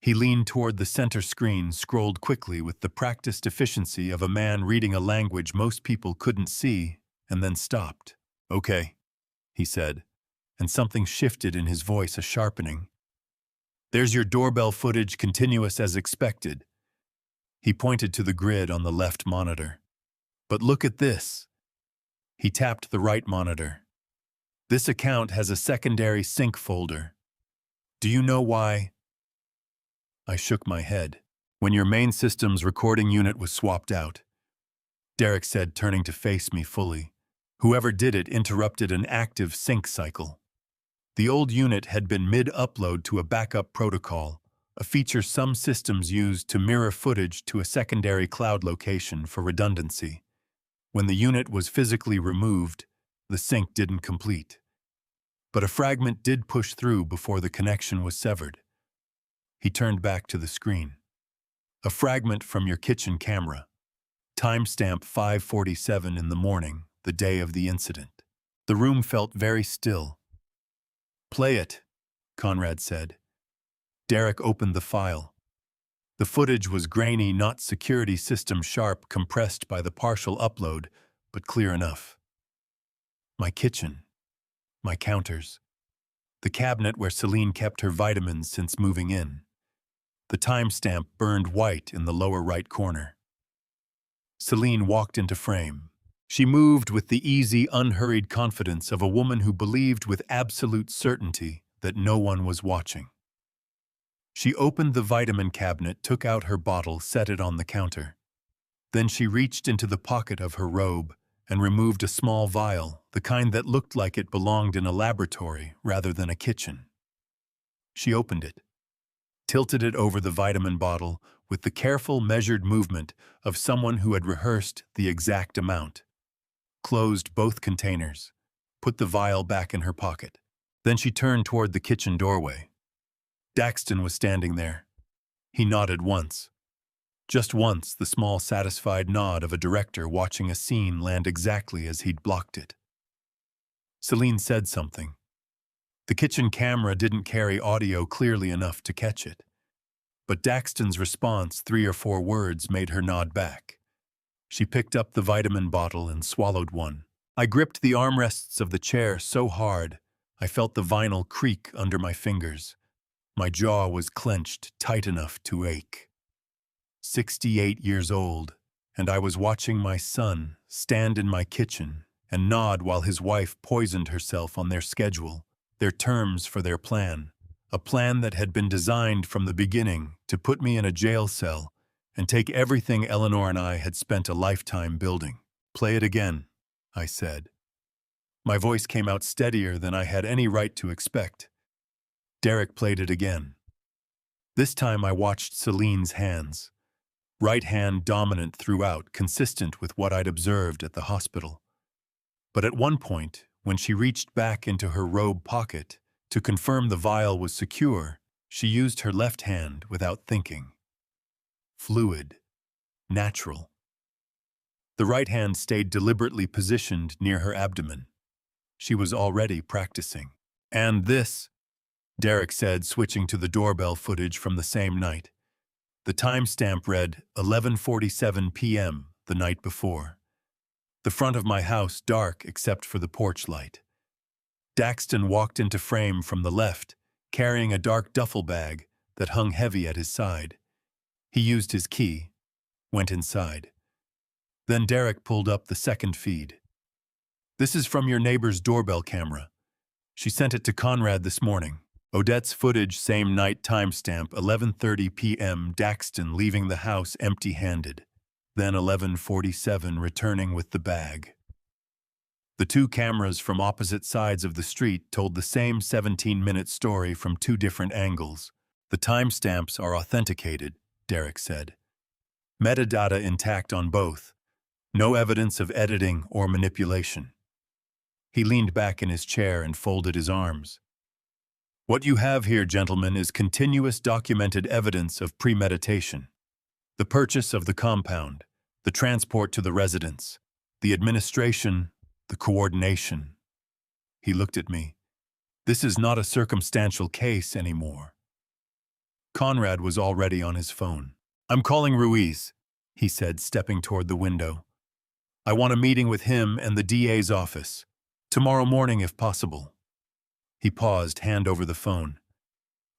He leaned toward the center screen, scrolled quickly with the practiced efficiency of a man reading a language most people couldn't see, and then stopped. "Okay," he said, and something shifted in his voice, a sharpening. "There's your doorbell footage, continuous as expected." He pointed to the grid on the left monitor. "But look at this." He tapped the right monitor. "This account has a secondary sync folder. Do you know why?" I shook my head. "When your main system's recording unit was swapped out," Derek said, turning to face me fully. "Whoever did it interrupted an active sync cycle. The old unit had been mid-upload to a backup protocol, a feature some systems use to mirror footage to a secondary cloud location for redundancy. When the unit was physically removed, the sync didn't complete. But a fragment did push through before the connection was severed." He turned back to the screen. "A fragment from your kitchen camera. Timestamp 5:47 in the morning, the day of the incident." The room felt very still. "Play it," Conrad said. Derek opened the file. The footage was grainy, not security system sharp, compressed by the partial upload, but clear enough. My kitchen. My counters. The cabinet where Celine kept her vitamins since moving in. The timestamp burned white in the lower right corner. Celine walked into frame. She moved with the easy, unhurried confidence of a woman who believed with absolute certainty that no one was watching. She opened the vitamin cabinet, took out her bottle, set it on the counter. Then she reached into the pocket of her robe and removed a small vial, the kind that looked like it belonged in a laboratory rather than a kitchen. She opened it, tilted it over the vitamin bottle with the careful, measured movement of someone who had rehearsed the exact amount, closed both containers, put the vial back in her pocket. Then she turned toward the kitchen doorway. Daxton was standing there. He nodded once. Just once, the small, satisfied nod of a director watching a scene land exactly as he'd blocked it. Celine said something. The kitchen camera didn't carry audio clearly enough to catch it. But Daxton's response, 3 or 4 words, made her nod back. She picked up the vitamin bottle and swallowed one. I gripped the armrests of the chair so hard, I felt the vinyl creak under my fingers. My jaw was clenched tight enough to ache. 68 years old, and I was watching my son stand in my kitchen and nod while his wife poisoned herself on their schedule, their terms for their plan, a plan that had been designed from the beginning to put me in a jail cell and take everything Eleanor and I had spent a lifetime building. "Play it again," I said. My voice came out steadier than I had any right to expect. Derek played it again. This time I watched Celine's hands. Right hand dominant throughout, consistent with what I'd observed at the hospital. But at one point, when she reached back into her robe pocket to confirm the vial was secure, she used her left hand without thinking. Fluid. Natural. The right hand stayed deliberately positioned near her abdomen. She was already practicing. "And this," Derek said, switching to the doorbell footage from the same night. The timestamp read 11:47 p.m. the night before. The front of my house dark except for the porch light. Daxton walked into frame from the left, carrying a dark duffel bag that hung heavy at his side. He used his key, went inside. Then Derek pulled up the second feed. "This is from your neighbor's doorbell camera. She sent it to Conrad this morning." Odette's footage, same night, timestamp 11:30 p.m. Daxton leaving the house empty-handed, then 11:47 returning with the bag. The two cameras from opposite sides of the street told the same 17-minute story from two different angles. The timestamps are authenticated, Derek said. Metadata intact on both. No evidence of editing or manipulation. He leaned back in his chair and folded his arms. What you have here, gentlemen, is continuous documented evidence of premeditation. The purchase of the compound, the transport to the residence, the administration, the coordination. He looked at me. This is not a circumstantial case anymore. Conrad was already on his phone. I'm calling Ruiz, he said, stepping toward the window. I want a meeting with him and the DA's office. Tomorrow morning, if possible. He paused, hand over the phone.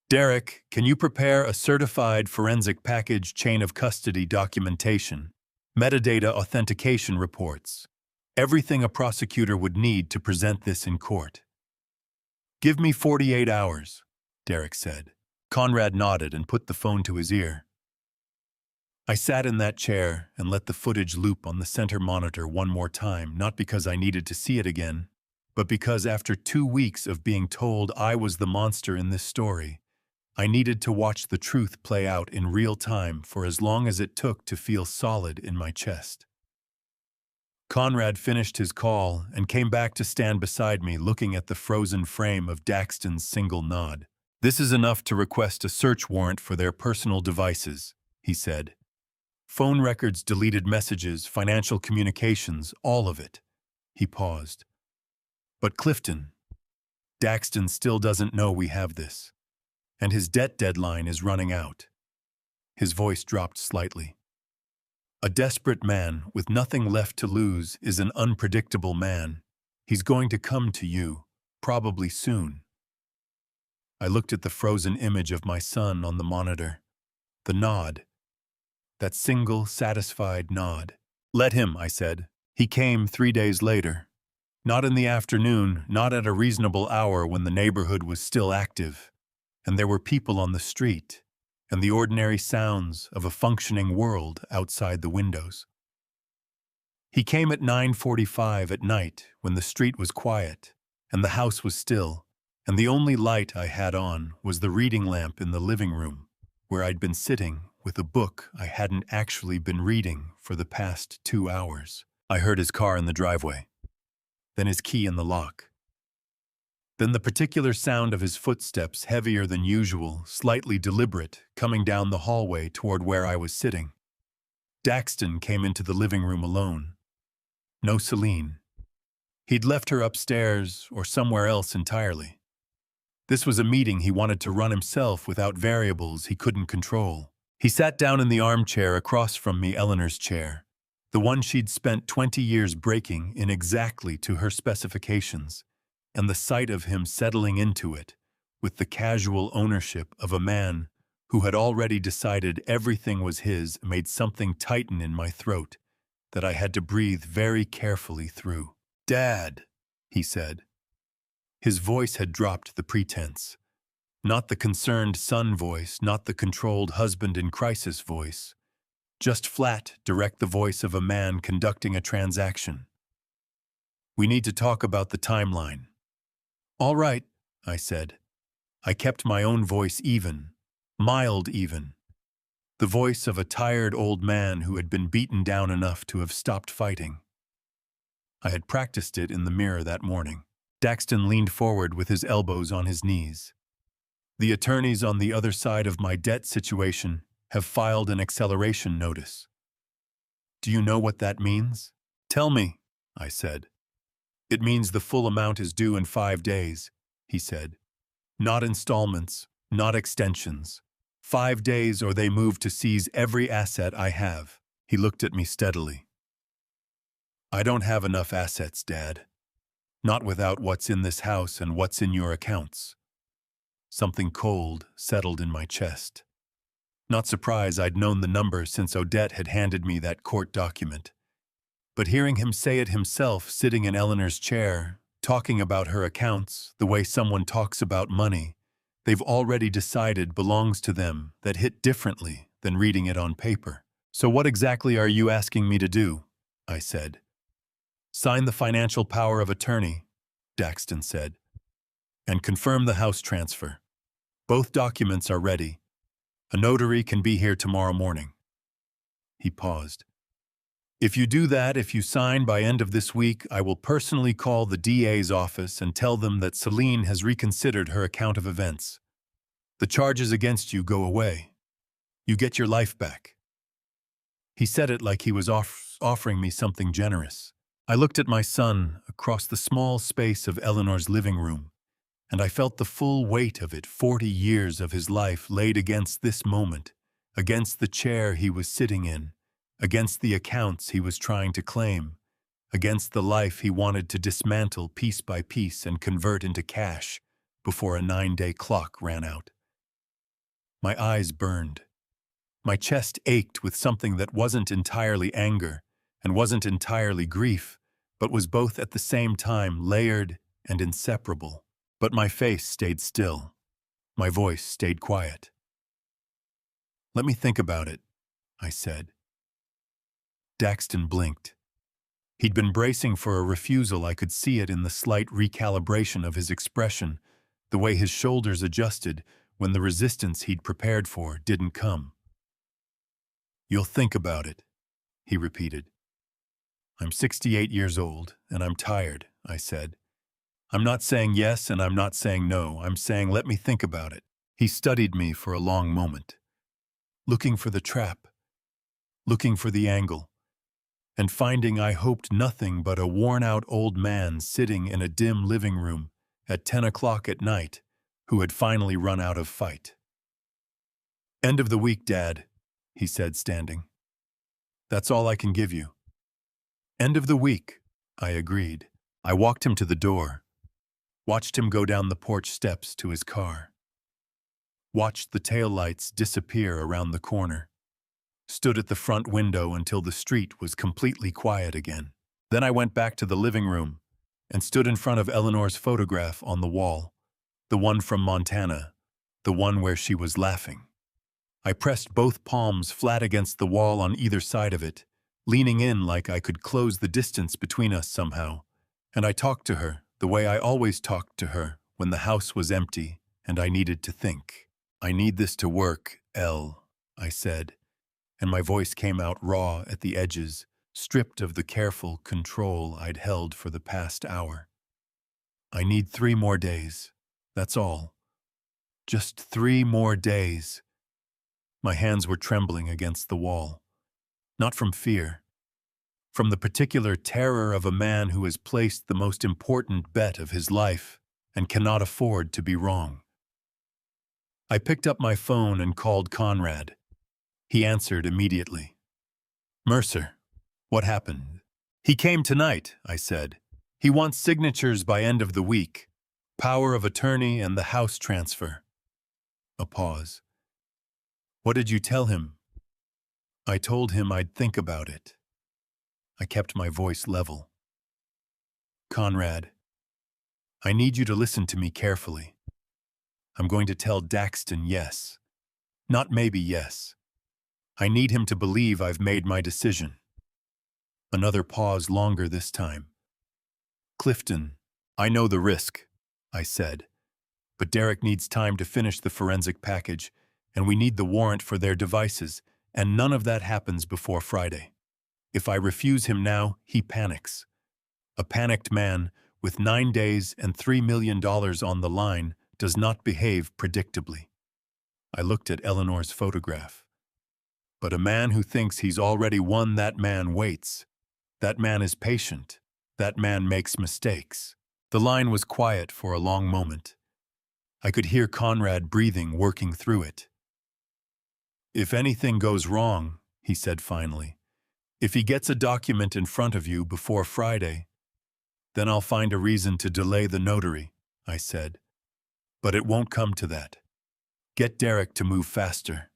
Derek, can you prepare a certified forensic package chain of custody documentation, metadata authentication reports, everything a prosecutor would need to present this in court? Give me 48 hours, Derek said. Conrad nodded and put the phone to his ear. I sat in that chair and let the footage loop on the center monitor one more time, not because I needed to see it again, but because after 2 weeks of being told I was the monster in this story, I needed to watch the truth play out in real time for as long as it took to feel solid in my chest. Conrad finished his call and came back to stand beside me, looking at the frozen frame of Daxton's single nod. This is enough to request a search warrant for their personal devices, he said. Phone records, deleted messages, financial communications, all of it. He paused. But Clifton, Daxton still doesn't know we have this, and his debt deadline is running out. His voice dropped slightly. A desperate man with nothing left to lose is an unpredictable man. He's going to come to you, probably soon. I looked at the frozen image of my son on the monitor. The nod. That single, satisfied nod. Let him, I said. He came 3 days later. Not in the afternoon, not at a reasonable hour when the neighborhood was still active, and there were people on the street, and the ordinary sounds of a functioning world outside the windows. He came at 9:45 at night when the street was quiet, and the house was still, and the only light I had on was the reading lamp in the living room, where I'd been sitting with a book I hadn't actually been reading for the past 2 hours. I heard his car in the driveway. Then his key in the lock. Then the particular sound of his footsteps, heavier than usual, slightly deliberate, coming down the hallway toward where I was sitting. Daxton came into the living room alone. No Celine. He'd left her upstairs or somewhere else entirely. This was a meeting he wanted to run himself without variables he couldn't control. He sat down in the armchair across from me, Eleanor's chair, the one she'd spent 20 years breaking in exactly to her specifications, and the sight of him settling into it, with the casual ownership of a man who had already decided everything was his, made something tighten in my throat that I had to breathe very carefully through. Dad, he said. His voice had dropped the pretense. Not the concerned son voice, not the controlled husband in crisis voice. Just flat, direct, the voice of a man conducting a transaction. We need to talk about the timeline. All right, I said. I kept my own voice even, mild even. The voice of a tired old man who had been beaten down enough to have stopped fighting. I had practiced it in the mirror that morning. Daxton leaned forward with his elbows on his knees. The attorneys on the other side of my debt situation have filed an acceleration notice. Do you know what that means? Tell me, I said. It means the full amount is due in 5 days, he said. Not installments, not extensions. 5 days or they move to seize every asset I have. He looked at me steadily. I don't have enough assets, Dad. Not without what's in this house and what's in your accounts. Something cold settled in my chest. Not surprised I'd known the number since Odette had handed me that court document. But hearing him say it himself, sitting in Eleanor's chair, talking about her accounts, the way someone talks about money, they've already decided belongs to them that hit differently than reading it on paper. So what exactly are you asking me to do? I said. Sign the financial power of attorney, Daxton said, and confirm the house transfer. Both documents are ready. A notary can be here tomorrow morning. He paused. If you do that, if you sign by end of this week, I will personally call the DA's office and tell them that Celine has reconsidered her account of events. The charges against you go away. You get your life back. He said it like he was offering me something generous. I looked at my son across the small space of Eleanor's living room, and I felt the full weight of it, 40 years of his life laid against this moment, against the chair he was sitting in, against the accounts he was trying to claim, against the life he wanted to dismantle piece by piece and convert into cash before a 9-day clock ran out. My eyes burned. My chest ached with something that wasn't entirely anger and wasn't entirely grief, but was both at the same time layered and inseparable. But my face stayed still. My voice stayed quiet. Let me think about it, I said. Daxton blinked. He'd been bracing for a refusal. I could see it in the slight recalibration of his expression, the way his shoulders adjusted when the resistance he'd prepared for didn't come. You'll think about it, he repeated. I'm 68 years old, and I'm tired, I said. I'm not saying yes and I'm not saying no. I'm saying let me think about it. He studied me for a long moment, looking for the trap, looking for the angle, and finding I hoped nothing but a worn-out old man sitting in a dim living room at 10 o'clock at night who had finally run out of fight. End of the week, Dad, he said, standing. That's all I can give you. End of the week, I agreed. I walked him to the door, watched him go down the porch steps to his car, watched the taillights disappear around the corner, stood at the front window until the street was completely quiet again. Then I went back to the living room and stood in front of Eleanor's photograph on the wall, the one from Montana, the one where she was laughing. I pressed both palms flat against the wall on either side of it, leaning in like I could close the distance between us somehow, and I talked to her the way I always talked to her when the house was empty and I needed to think. I need this to work, Elle, I said, and my voice came out raw at the edges, stripped of the careful control I'd held for the past hour. I need 3 more days, that's all. Just 3 more days. My hands were trembling against the wall. Not from fear. From the particular terror of a man who has placed the most important bet of his life and cannot afford to be wrong. I picked up my phone and called Conrad. He answered immediately. Mercer, what happened? He came tonight, I said. He wants signatures by end of the week. Power of attorney and the house transfer. A pause. What did you tell him? I told him I'd think about it. I kept my voice level. Conrad, I need you to listen to me carefully. I'm going to tell Daxton yes. Not maybe yes. I need him to believe I've made my decision. Another pause, longer this time. Clifton, I know the risk, I said, but Derek needs time to finish the forensic package, and we need the warrant for their devices, and none of that happens before Friday. If I refuse him now, he panics. A panicked man with 9 days and $3 million on the line does not behave predictably. I looked at Eleanor's photograph. But a man who thinks he's already won, that man waits. That man is patient. That man makes mistakes. The line was quiet for a long moment. I could hear Conrad breathing, working through it. If anything goes wrong, he said finally, if he gets a document in front of you before Friday, then I'll find a reason to delay the notary, I said. But it won't come to that. Get Derek to move faster.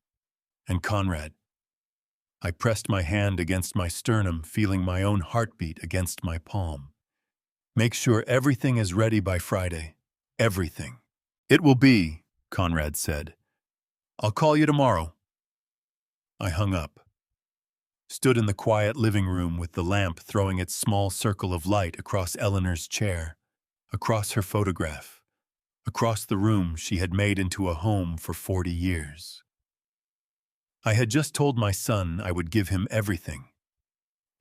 And Conrad. I pressed my hand against my sternum, feeling my own heartbeat against my palm. Make sure everything is ready by Friday. Everything. It will be, Conrad said. "I'll call you tomorrow." I hung up, stood in the quiet living room with the lamp throwing its small circle of light across Eleanor's chair, across her photograph, across the room she had made into a home for 40 years. I had just told my son I would give him everything,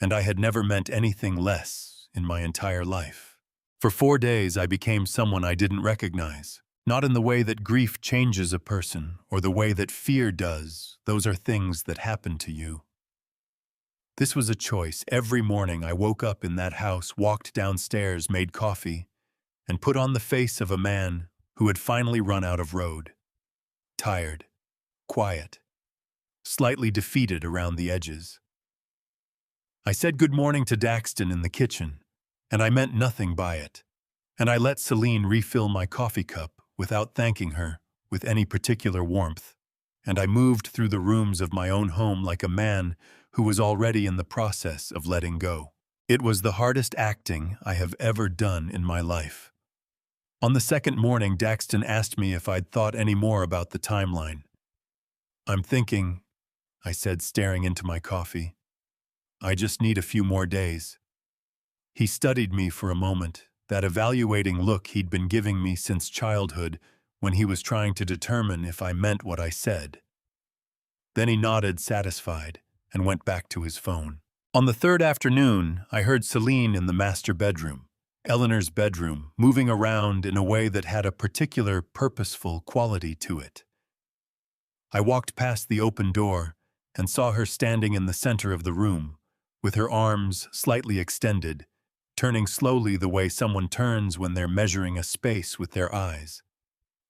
and I had never meant anything less in my entire life. For 4 days I became someone I didn't recognize, not in the way that grief changes a person or the way that fear does. Those are things that happen to you. This was a choice. Every morning I woke up in that house, walked downstairs, made coffee, and put on the face of a man who had finally run out of road. Tired, quiet, slightly defeated around the edges. I said good morning to Daxton in the kitchen, and I meant nothing by it. And I let Celine refill my coffee cup without thanking her with any particular warmth. And I moved through the rooms of my own home like a man who was already in the process of letting go. It was the hardest acting I have ever done in my life. On the second morning, Daxton asked me if I'd thought any more about the timeline. "I'm thinking," I said, staring into my coffee. "I just need a few more days." He studied me for a moment, that evaluating look he'd been giving me since childhood when he was trying to determine if I meant what I said. Then he nodded, satisfied, and went back to his phone. On the third afternoon, I heard Celine in the master bedroom, Eleanor's bedroom, moving around in a way that had a particular purposeful quality to it. I walked past the open door and saw her standing in the center of the room, with her arms slightly extended, turning slowly the way someone turns when they're measuring a space with their eyes,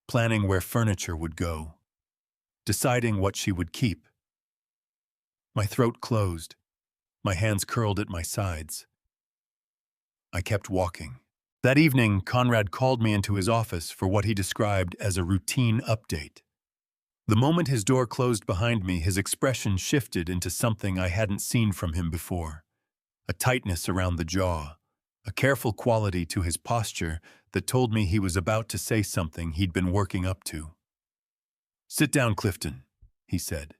planning where furniture would go, deciding what she would keep. My throat closed, my hands curled at my sides. I kept walking. That evening, Conrad called me into his office for what he described as a routine update. The moment his door closed behind me, his expression shifted into something I hadn't seen from him before. A tightness around the jaw, a careful quality to his posture that told me he was about to say something he'd been working up to. "Sit down, Clifton," he said.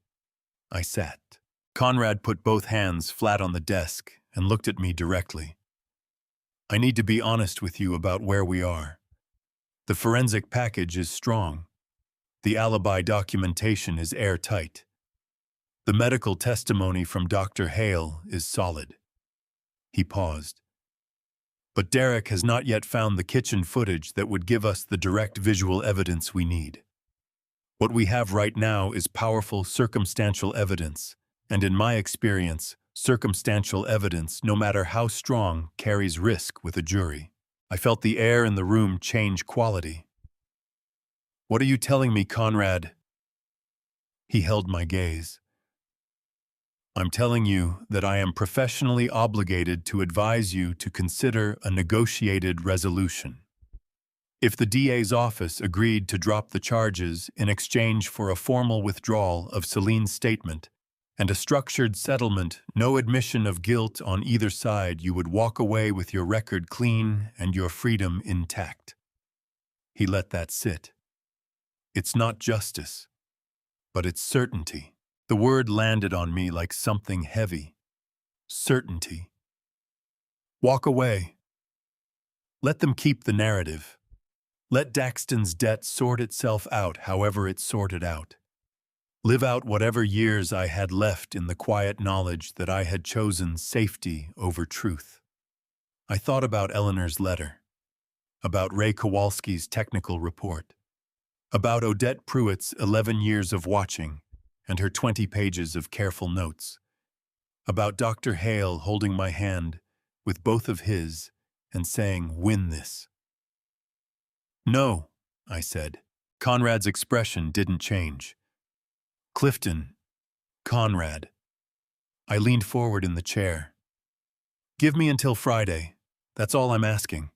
I sat. Conrad put both hands flat on the desk and looked at me directly. "I need to be honest with you about where we are. The forensic package is strong. The alibi documentation is airtight. The medical testimony from Dr. Hale is solid." He paused. "But Derek has not yet found the kitchen footage that would give us the direct visual evidence we need. What we have right now is powerful circumstantial evidence, and in my experience, circumstantial evidence, no matter how strong, carries risk with a jury." I felt the air in the room change quality. "What are you telling me, Conrad?" He held my gaze. "I'm telling you that I am professionally obligated to advise you to consider a negotiated resolution. If the DA's office agreed to drop the charges in exchange for a formal withdrawal of Celine's statement and a structured settlement, no admission of guilt on either side, you would walk away with your record clean and your freedom intact." He let that sit. "It's not justice, but it's certainty." The word landed on me like something heavy. Certainty. Walk away. Let them keep the narrative. Let Daxton's debt sort itself out however it's sorted out. Live out whatever years I had left in the quiet knowledge that I had chosen safety over truth. I thought about Eleanor's letter, about Ray Kowalski's technical report, about Odette Pruitt's 11 years of watching and her 20 pages of careful notes, about Dr. Hale holding my hand with both of his and saying, "Win this." "No," I said. Conrad's expression didn't change. "Clifton, Conrad." I leaned forward in the chair. "Give me until Friday. That's all I'm asking.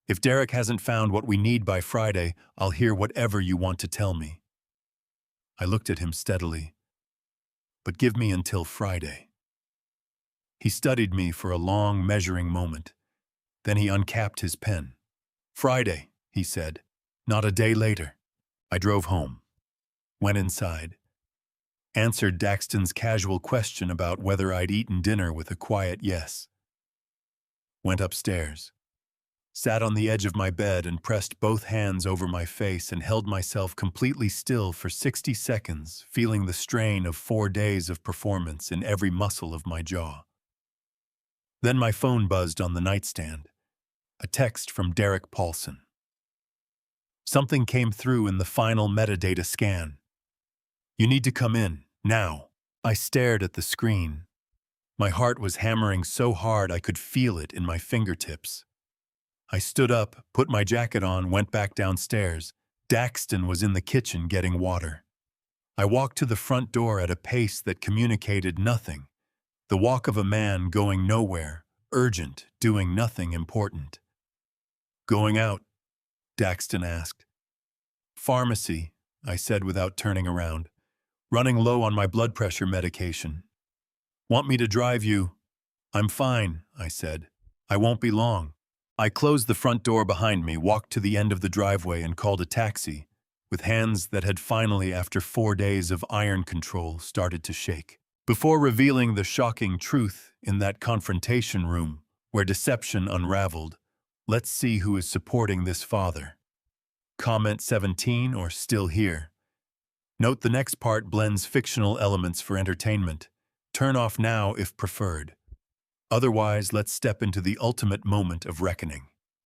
If Derek hasn't found what we need by Friday, I'll hear whatever you want to tell me." I looked at him steadily. "But give me until Friday." He studied me for a long, measuring moment. Then he uncapped his pen. "Friday," he said, "not a day later." I drove home, went inside, answered Daxton's casual question about whether I'd eaten dinner with a quiet yes, went upstairs, sat on the edge of my bed and pressed both hands over my face and held myself completely still for 60 seconds, feeling the strain of 4 days of performance in every muscle of my jaw. Then my phone buzzed on the nightstand, a text from Derek Paulson. Something came through in the final metadata scan. "You need to come in, now." I stared at the screen. My heart was hammering so hard I could feel it in my fingertips. I stood up, put my jacket on, went back downstairs. Daxton was in the kitchen getting water. I walked to the front door at a pace that communicated nothing. The walk of a man going nowhere, urgent, doing nothing important. "Going out?" Daxton asked. "Pharmacy," I said without turning around. "Running low on my blood pressure medication." "Want me to drive you?" "I'm fine," I said. "I won't be long." I closed the front door behind me, walked to the end of the driveway and called a taxi, with hands that had finally, after 4 days of iron control, started to shake. Before revealing the shocking truth in that confrontation room where deception unraveled, let's see who is supporting this father. Comment 17 or still here. Note the next part blends fictional elements for entertainment. Turn off now if preferred. Otherwise, let's step into the ultimate moment of reckoning.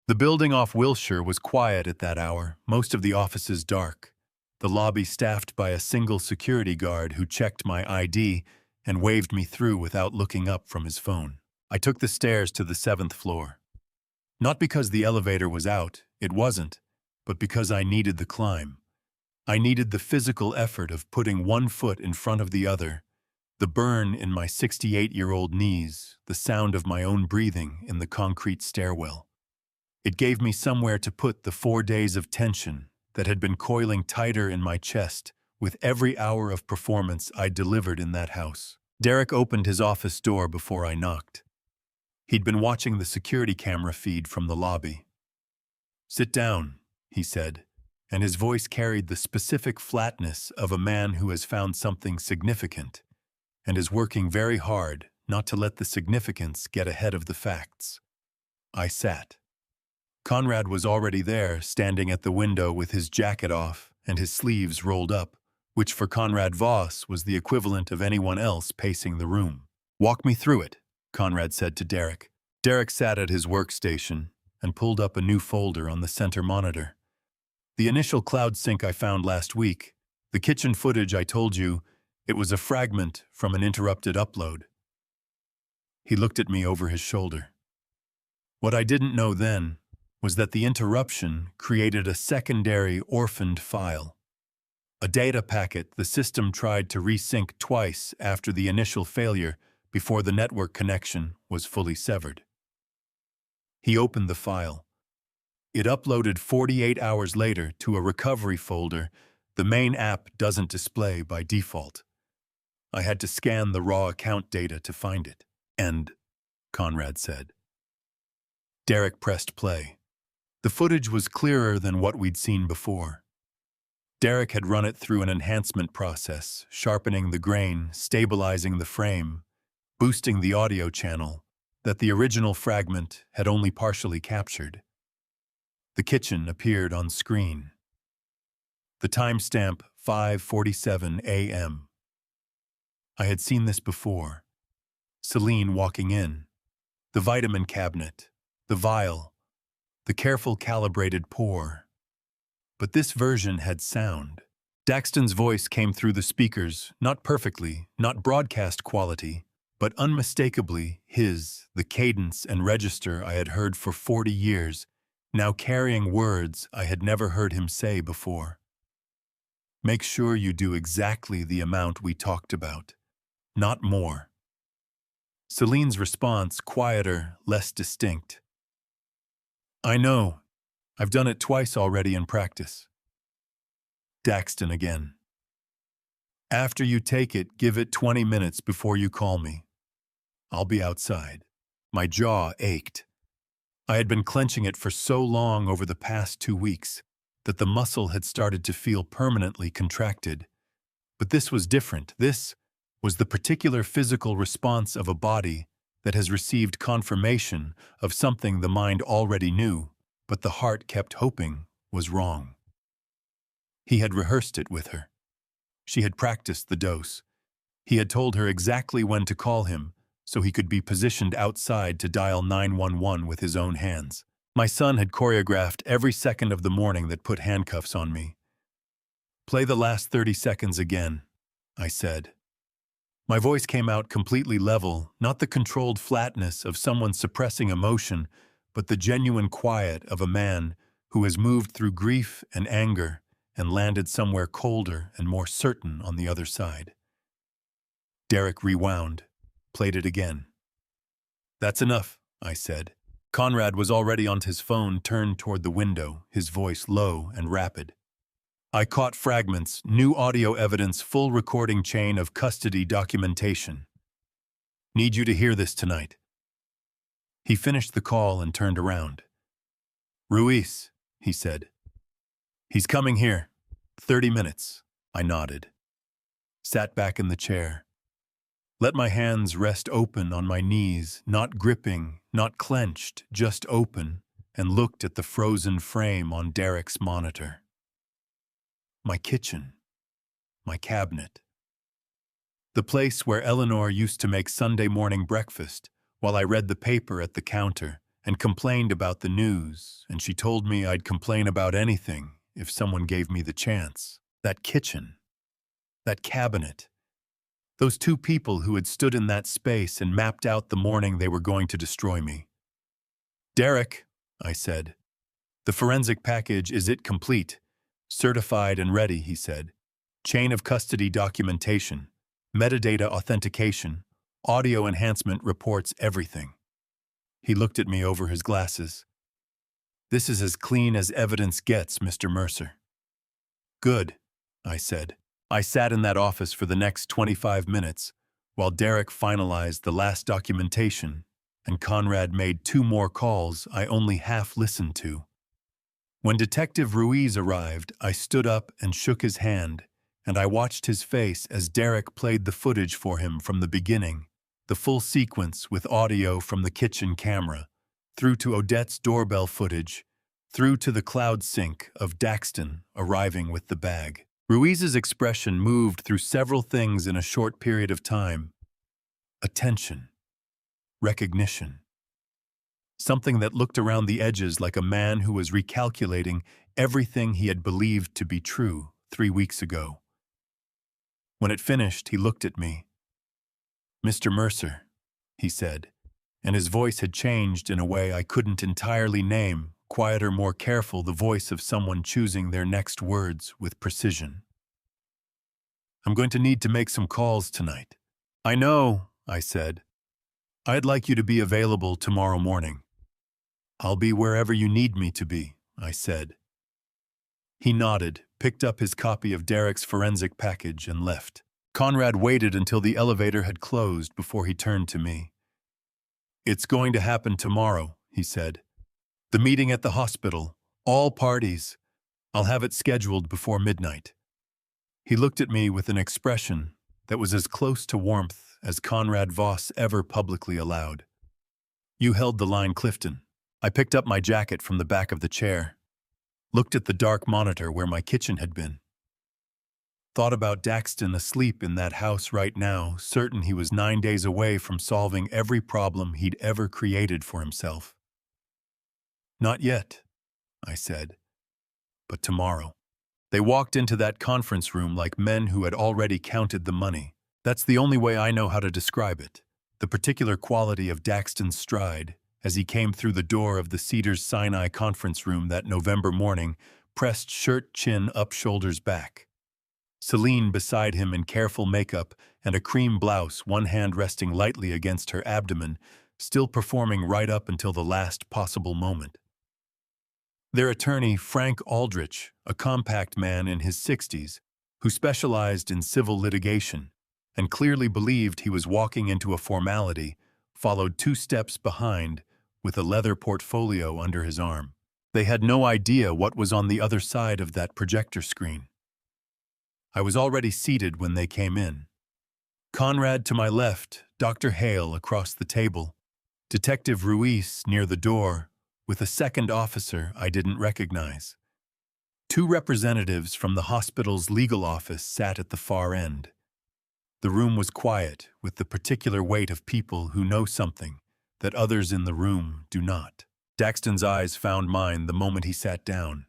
The building off Wilshire was quiet at that hour, most of the offices dark. The lobby staffed by a single security guard who checked my ID and waved me through without looking up from his phone. I took the stairs to the 7th floor. Not because the elevator was out, it wasn't, but because I needed the climb. I needed the physical effort of putting one foot in front of the other, the burn in my 68-year-old knees, the sound of my own breathing in the concrete stairwell. It gave me somewhere to put the 4 days of tension that had been coiling tighter in my chest with every hour of performance I delivered in that house. Derek opened his office door before I knocked. He'd been watching the security camera feed from the lobby. "Sit down," he said, and his voice carried the specific flatness of a man who has found something significant and is working very hard not to let the significance get ahead of the facts. I sat. Conrad was already there, standing at the window with his jacket off and his sleeves rolled up, which for Conrad Voss was the equivalent of anyone else pacing the room. "Walk me through it," Conrad said to Derek. Derek sat at his workstation and pulled up a new folder on the center monitor. "The initial cloud sync I found last week, the kitchen footage I told you, it was a fragment from an interrupted upload." He looked at me over his shoulder. What I didn't know then was that the interruption created a secondary orphaned file. A data packet the system tried to resync twice after the initial failure before the network connection was fully severed. He opened the file. It uploaded 48 hours later to a recovery folder the main app doesn't display by default. I had to scan the raw account data to find it. "And," Conrad said. Derek pressed play. The footage was clearer than what we'd seen before. Derek had run it through an enhancement process, sharpening the grain, stabilizing the frame, boosting the audio channel that the original fragment had only partially captured. The kitchen appeared on screen. The timestamp 5:47 a.m. I had seen this before. Celine walking in, the vitamin cabinet, the vial, the careful calibrated pour. But this version had sound. Daxton's voice came through the speakers, not perfectly, not broadcast quality, but unmistakably his, the cadence and register I had heard for 40 years, now carrying words I had never heard him say before. "Make sure you do exactly the amount we talked about, not more." Celine's response, quieter, less distinct. "I know. I've done it twice already in practice." Daxton again. "After you take it, give it 20 minutes before you call me. I'll be outside." My jaw ached. I had been clenching it for so long over the past 2 weeks. that the muscle had started to feel permanently contracted. But this was different. This was the particular physical response of a body that has received confirmation of something the mind already knew, but the heart kept hoping was wrong. He had rehearsed it with her. She had practiced the dose. He had told her exactly when to call him, so he could be positioned outside to dial 911 with his own hands. My son had choreographed every second of the morning that put handcuffs on me. "Play the last 30 seconds again," I said. My voice came out completely level, not the controlled flatness of someone suppressing emotion, but the genuine quiet of a man who has moved through grief and anger and landed somewhere colder and more certain on the other side. Derek rewound, played it again. "That's enough," I said. Conrad was already on his phone, turned toward the window, his voice low and rapid. "I caught fragments, new audio evidence, full recording chain of custody documentation. Need you to hear this tonight." He finished the call and turned around. "Ruiz," he said. "He's coming here. 30 minutes. I nodded. Sat back in the chair. Let my hands rest open on my knees, not gripping, not clenched, just open, and looked at the frozen frame on Derek's monitor. My kitchen. My cabinet. The place where Eleanor used to make Sunday morning breakfast while I read the paper at the counter and complained about the news, and she told me I'd complain about anything if someone gave me the chance. That kitchen. That cabinet. Those two people who had stood in that space and mapped out the morning they were going to destroy me. "Derek," I said. "The forensic package, is it complete? Certified and ready," he said. "Chain of custody documentation, metadata authentication, audio enhancement reports, everything." He looked at me over his glasses. "This is as clean as evidence gets, Mr. Mercer." "Good," I said. I sat in that office for the next 25 minutes while Derek finalized the last documentation and Conrad made 2 more calls I only half listened to. When Detective Ruiz arrived, I stood up and shook his hand, and I watched his face as Derek played the footage for him from the beginning, the full sequence with audio from the kitchen camera, through to Odette's doorbell footage, through to the cloud sync of Daxton arriving with the bag. Ruiz's expression moved through several things in a short period of time. Attention. Recognition. Something that looked around the edges like a man who was recalculating everything he had believed to be true 3 weeks ago. When it finished, he looked at me. "Mr. Mercer," he said, and his voice had changed in a way I couldn't entirely name, quieter, more careful, the voice of someone choosing their next words with precision. "I'm going to need to make some calls tonight." "I know," I said. "I'd like you to be available tomorrow morning." "I'll be wherever you need me to be," I said. He nodded, picked up his copy of Derek's forensic package, and left. Conrad waited until the elevator had closed before he turned to me. "It's going to happen tomorrow," he said. "The meeting at the hospital, all parties. I'll have it scheduled before midnight." He looked at me with an expression that was as close to warmth as Conrad Voss ever publicly allowed. "You held the line, Clifton." I picked up my jacket from the back of the chair, looked at the dark monitor where my kitchen had been. Thought about Daxton asleep in that house right now, certain he was 9 days away from solving every problem he'd ever created for himself. "Not yet," I said, "but tomorrow." They walked into that conference room like men who had already counted the money. That's the only way I know how to describe it. The particular quality of Daxton's stride, as he came through the door of the Cedars-Sinai conference room that November morning, pressed shirt chin up, shoulders back. Celine beside him in careful makeup and a cream blouse, one hand resting lightly against her abdomen, still performing right up until the last possible moment. Their attorney, Frank Aldrich, a compact man in his 60s, who specialized in civil litigation and clearly believed he was walking into a formality, followed 2 steps behind with a leather portfolio under his arm. They had no idea what was on the other side of that projector screen. I was already seated when they came in. Conrad to my left, Dr. Hale across the table, Detective Ruiz near the door, with a second officer I didn't recognize. Two representatives from the hospital's legal office sat at the far end. The room was quiet, with the particular weight of people who know something that others in the room do not. Daxton's eyes found mine the moment he sat down.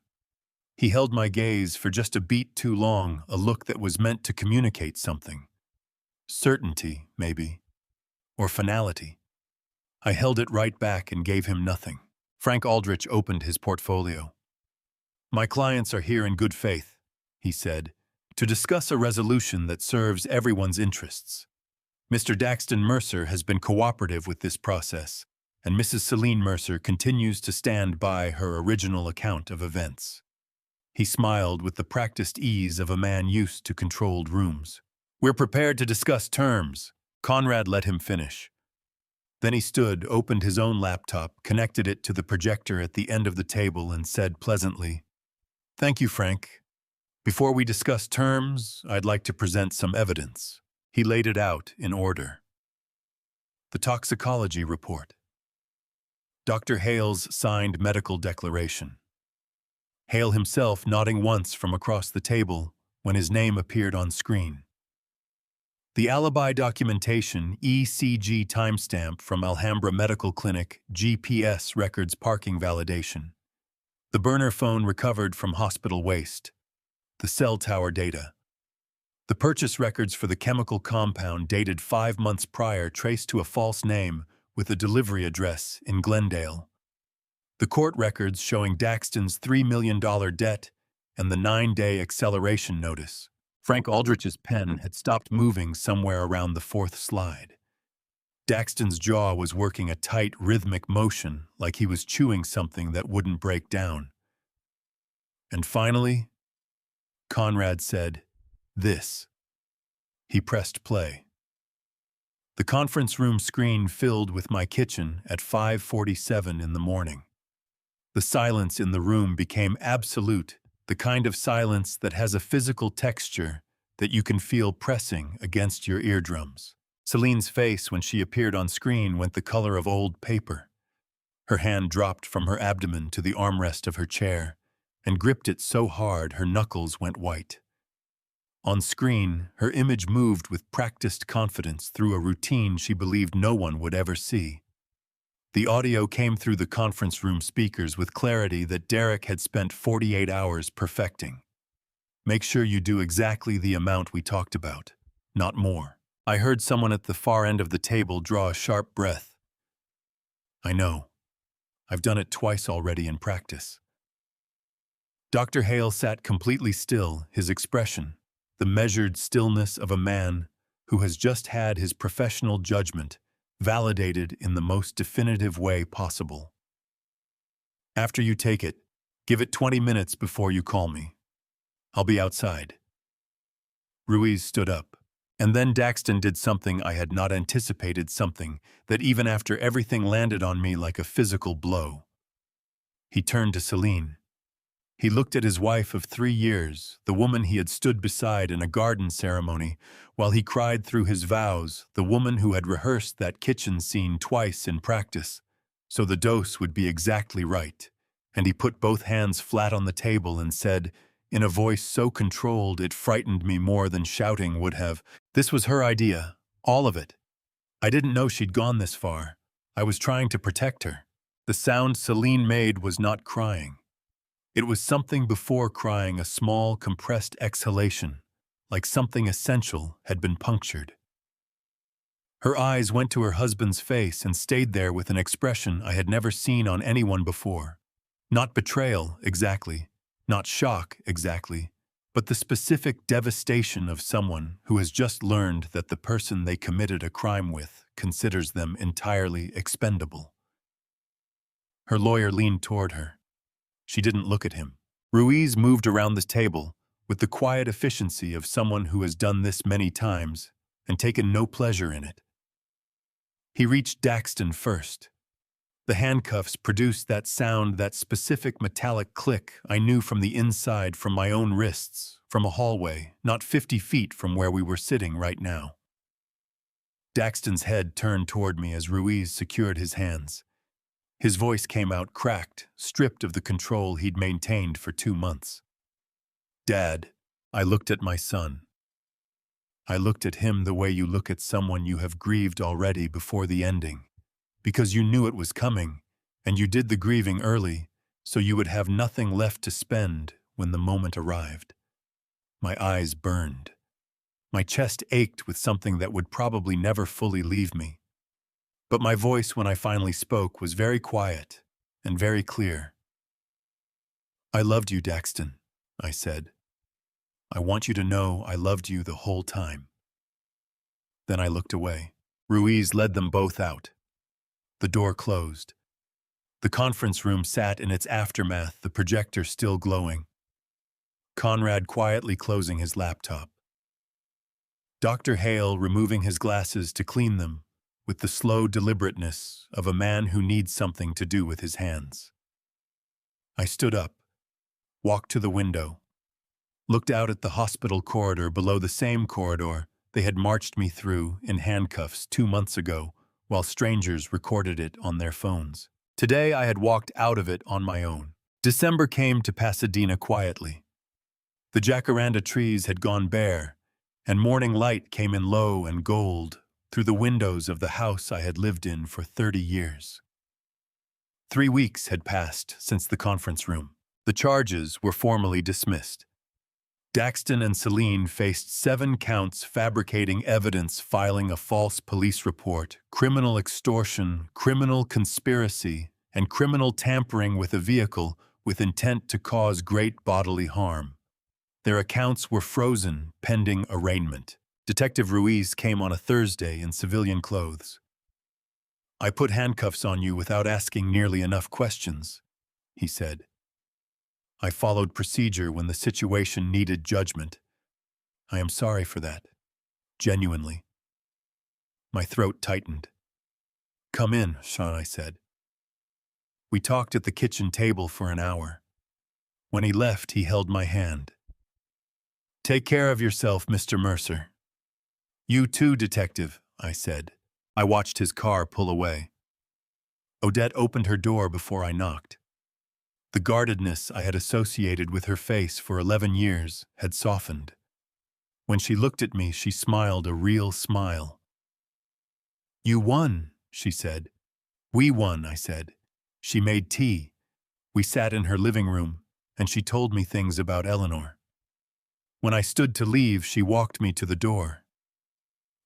He held my gaze for just a beat too long, a look that was meant to communicate something. Certainty, maybe. Or finality. I held it right back and gave him nothing. Frank Aldrich opened his portfolio. "My clients are here in good faith," he said, "to discuss a resolution that serves everyone's interests. Mr. Daxton Mercer has been cooperative with this process, and Mrs. Celine Mercer continues to stand by her original account of events." He smiled with the practiced ease of a man used to controlled rooms. "We're prepared to discuss terms." Conrad let him finish. Then he stood, opened his own laptop, connected it to the projector at the end of the table, and said pleasantly, "Thank you, Frank. Before we discuss terms, I'd like to present some evidence." He laid it out in order. The toxicology report. Dr. Hale's signed medical declaration. Hale himself nodding once from across the table when his name appeared on screen. The alibi documentation ECG timestamp from Alhambra Medical Clinic GPS records parking validation. The burner phone recovered from hospital waste. The cell tower data. The purchase records for the chemical compound dated 5 months prior traced to a false name with a delivery address in Glendale. The court records showing Daxton's $3 million debt and the 9-day acceleration notice. Frank Aldrich's pen had stopped moving somewhere around the 4th slide. Daxton's jaw was working a tight, rhythmic motion like he was chewing something that wouldn't break down. And finally, Conrad said, "This." He pressed play. The conference room screen filled with my kitchen at 5:47 in the morning. The silence in the room became absolute, the kind of silence that has a physical texture that you can feel pressing against your eardrums. Celine's face when she appeared on screen went the color of old paper. Her hand dropped from her abdomen to the armrest of her chair and gripped it so hard her knuckles went white. On screen, her image moved with practiced confidence through a routine she believed no one would ever see. The audio came through the conference room speakers with clarity that Derek had spent 48 hours perfecting. "Make sure you do exactly the amount we talked about, not more." I heard someone at the far end of the table draw a sharp breath. "I know. I've done it twice already in practice." Dr. Hale sat completely still, his expression, the measured stillness of a man who has just had his professional judgment validated in the most definitive way possible. "After you take it, give it 20 minutes before you call me. I'll be outside." Ruiz stood up, and then Daxton did something I had not anticipated, something that even after everything landed on me like a physical blow. He turned to Celine. He looked at his wife of 3 years, the woman he had stood beside in a garden ceremony, while he cried through his vows, the woman who had rehearsed that kitchen scene twice in practice, so the dose would be exactly right. And he put both hands flat on the table and said, in a voice so controlled it frightened me more than shouting would have, "This was her idea, all of it. I didn't know she'd gone this far. I was trying to protect her." The sound Celine made was not crying. It was something before crying, a small, compressed exhalation, like something essential had been punctured. Her eyes went to her husband's face and stayed there with an expression I had never seen on anyone before. Not betrayal, exactly, not shock, exactly, but the specific devastation of someone who has just learned that the person they committed a crime with considers them entirely expendable. Her lawyer leaned toward her. She didn't look at him. Ruiz moved around the table with the quiet efficiency of someone who has done this many times and taken no pleasure in it. He reached Daxton first. The handcuffs produced that sound, that specific metallic click I knew from the inside, from my own wrists, from a hallway, not 50 feet from where we were sitting right now. Daxton's head turned toward me as Ruiz secured his hands. His voice came out cracked, stripped of the control he'd maintained for 2 months. "Dad," I looked at my son. I looked at him the way you look at someone you have grieved already before the ending, because you knew it was coming, and you did the grieving early, so you would have nothing left to spend when the moment arrived. My eyes burned. My chest ached with something that would probably never fully leave me. But my voice, when I finally spoke, was very quiet and very clear. "I loved you, Daxton," I said. "I want you to know I loved you the whole time." Then I looked away. Ruiz led them both out. The door closed. The conference room sat in its aftermath, the projector still glowing. Conrad quietly closing his laptop. Dr. Hale removing his glasses to clean them with the slow deliberateness of a man who needs something to do with his hands. I stood up, walked to the window, looked out at the hospital corridor below, the same corridor they had marched me through in handcuffs 2 months ago while strangers recorded it on their phones. Today I had walked out of it on my own. December came to Pasadena quietly. The jacaranda trees had gone bare, and morning light came in low and gold through the windows of the house I had lived in for 30 years. 3 weeks had passed since the conference room. The charges were formally dismissed. Daxton and Celine faced 7 counts fabricating evidence, filing a false police report, criminal extortion, criminal conspiracy, and criminal tampering with a vehicle with intent to cause great bodily harm. Their accounts were frozen pending arraignment. Detective Ruiz came on a Thursday in civilian clothes. "I put handcuffs on you without asking nearly enough questions," he said. "I followed procedure when the situation needed judgment. I am sorry for that. Genuinely." My throat tightened. "Come in, Sean," I said. We talked at the kitchen table for an hour. When he left, he held my hand. "Take care of yourself, Mr. Mercer." "You too, Detective," I said. I watched his car pull away. Odette opened her door before I knocked. The guardedness I had associated with her face for 11 years had softened. When she looked at me, she smiled a real smile. "You won," she said. "We won," I said. She made tea. We sat in her living room, and she told me things about Eleanor. When I stood to leave, she walked me to the door.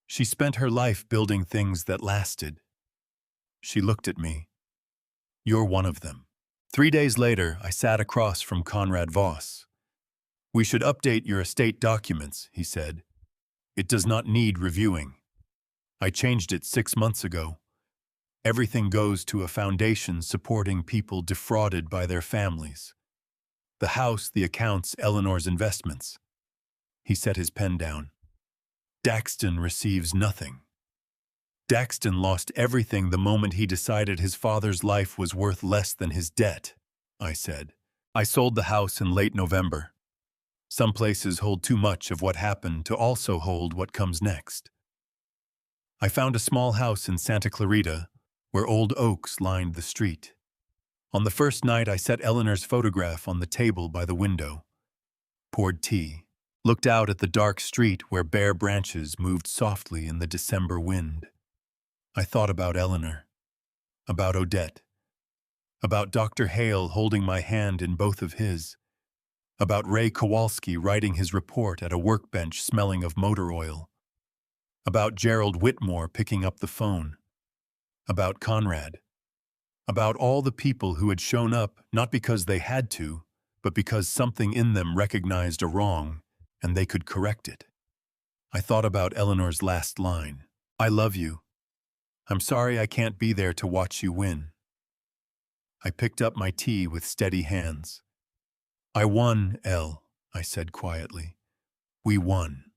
She spent her life building things that lasted. She looked at me. "You're one of them." 3 days later, I sat across from Conrad Voss. "We should update your estate documents," he said. "It does not need reviewing. I changed it 6 months ago. Everything goes to a foundation supporting people defrauded by their families. The house, the accounts, Eleanor's investments." He set his pen down. "Daxton receives nothing. Daxton lost everything the moment he decided his father's life was worth less than his debt," I said. "I sold the house in late November. Some places hold too much of what happened to also hold what comes next. I found a small house in Santa Clarita where old oaks lined the street. On the first night, I set Eleanor's photograph on the table by the window, poured tea, looked out at the dark street where bare branches moved softly in the December wind. I thought about Eleanor, about Odette, about Dr. Hale holding my hand in both of his, about Ray Kowalski writing his report at a workbench smelling of motor oil, about Gerald Whitmore picking up the phone, about Conrad, about all the people who had shown up not because they had to, but because something in them recognized a wrong and they could correct it. I thought about Eleanor's last line, "I love you. I'm sorry I can't be there to watch you win." I picked up my tea with steady hands. "I won, Elle," I said quietly. "We won."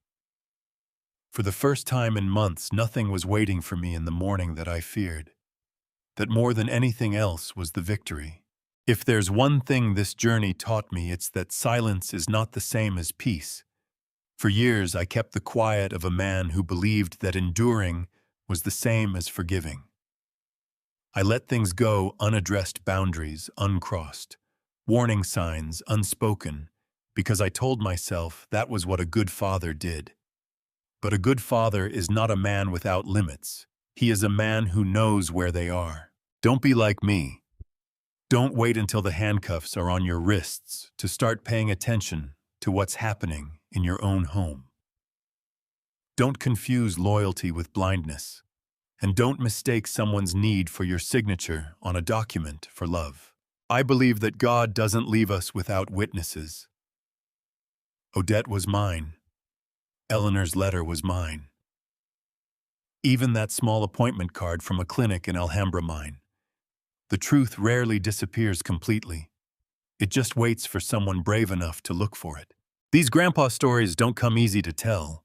For the first time in months, nothing was waiting for me in the morning that I feared. that more than anything else was the victory. If there's one thing this journey taught me, it's that silence is not the same as peace. For years, I kept the quiet of a man who believed that enduring was the same as forgiving. I let things go, unaddressed boundaries uncrossed, warning signs unspoken, because I told myself that was what a good father did. But a good father is not a man without limits. He is a man who knows where they are. Don't be like me. Don't wait until the handcuffs are on your wrists to start paying attention to what's happening in your own home. Don't confuse loyalty with blindness, and don't mistake someone's need for your signature on a document for love. I believe that God doesn't leave us without witnesses. Odette was mine. Eleanor's letter was mine. Even that small appointment card from a clinic in Alhambra mine. The truth rarely disappears completely. It just waits for someone brave enough to look for it. These grandpa stories don't come easy to tell,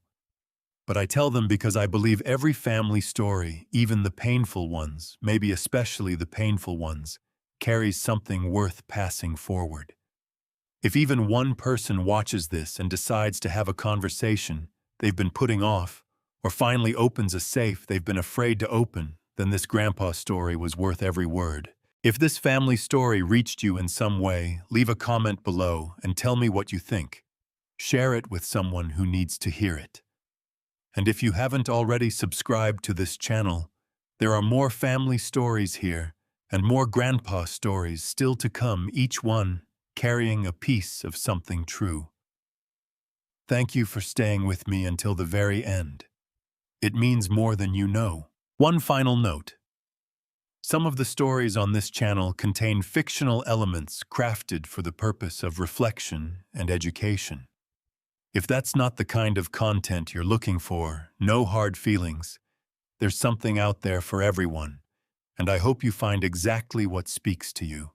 but I tell them because I believe every family story, even the painful ones, maybe especially the painful ones, carries something worth passing forward. If even one person watches this and decides to have a conversation they've been putting off, or finally opens a safe they've been afraid to open, then this grandpa story was worth every word. If this family story reached you in some way, leave a comment below and tell me what you think. Share it with someone who needs to hear it. And if you haven't already subscribed to this channel, there are more family stories here and more grandpa stories still to come, each one carrying a piece of something true. Thank you for staying with me until the very end. It means more than you know. One final note. Some of the stories on this channel contain fictional elements crafted for the purpose of reflection and education. If that's not the kind of content you're looking for, no hard feelings. There's something out there for everyone, and I hope you find exactly what speaks to you.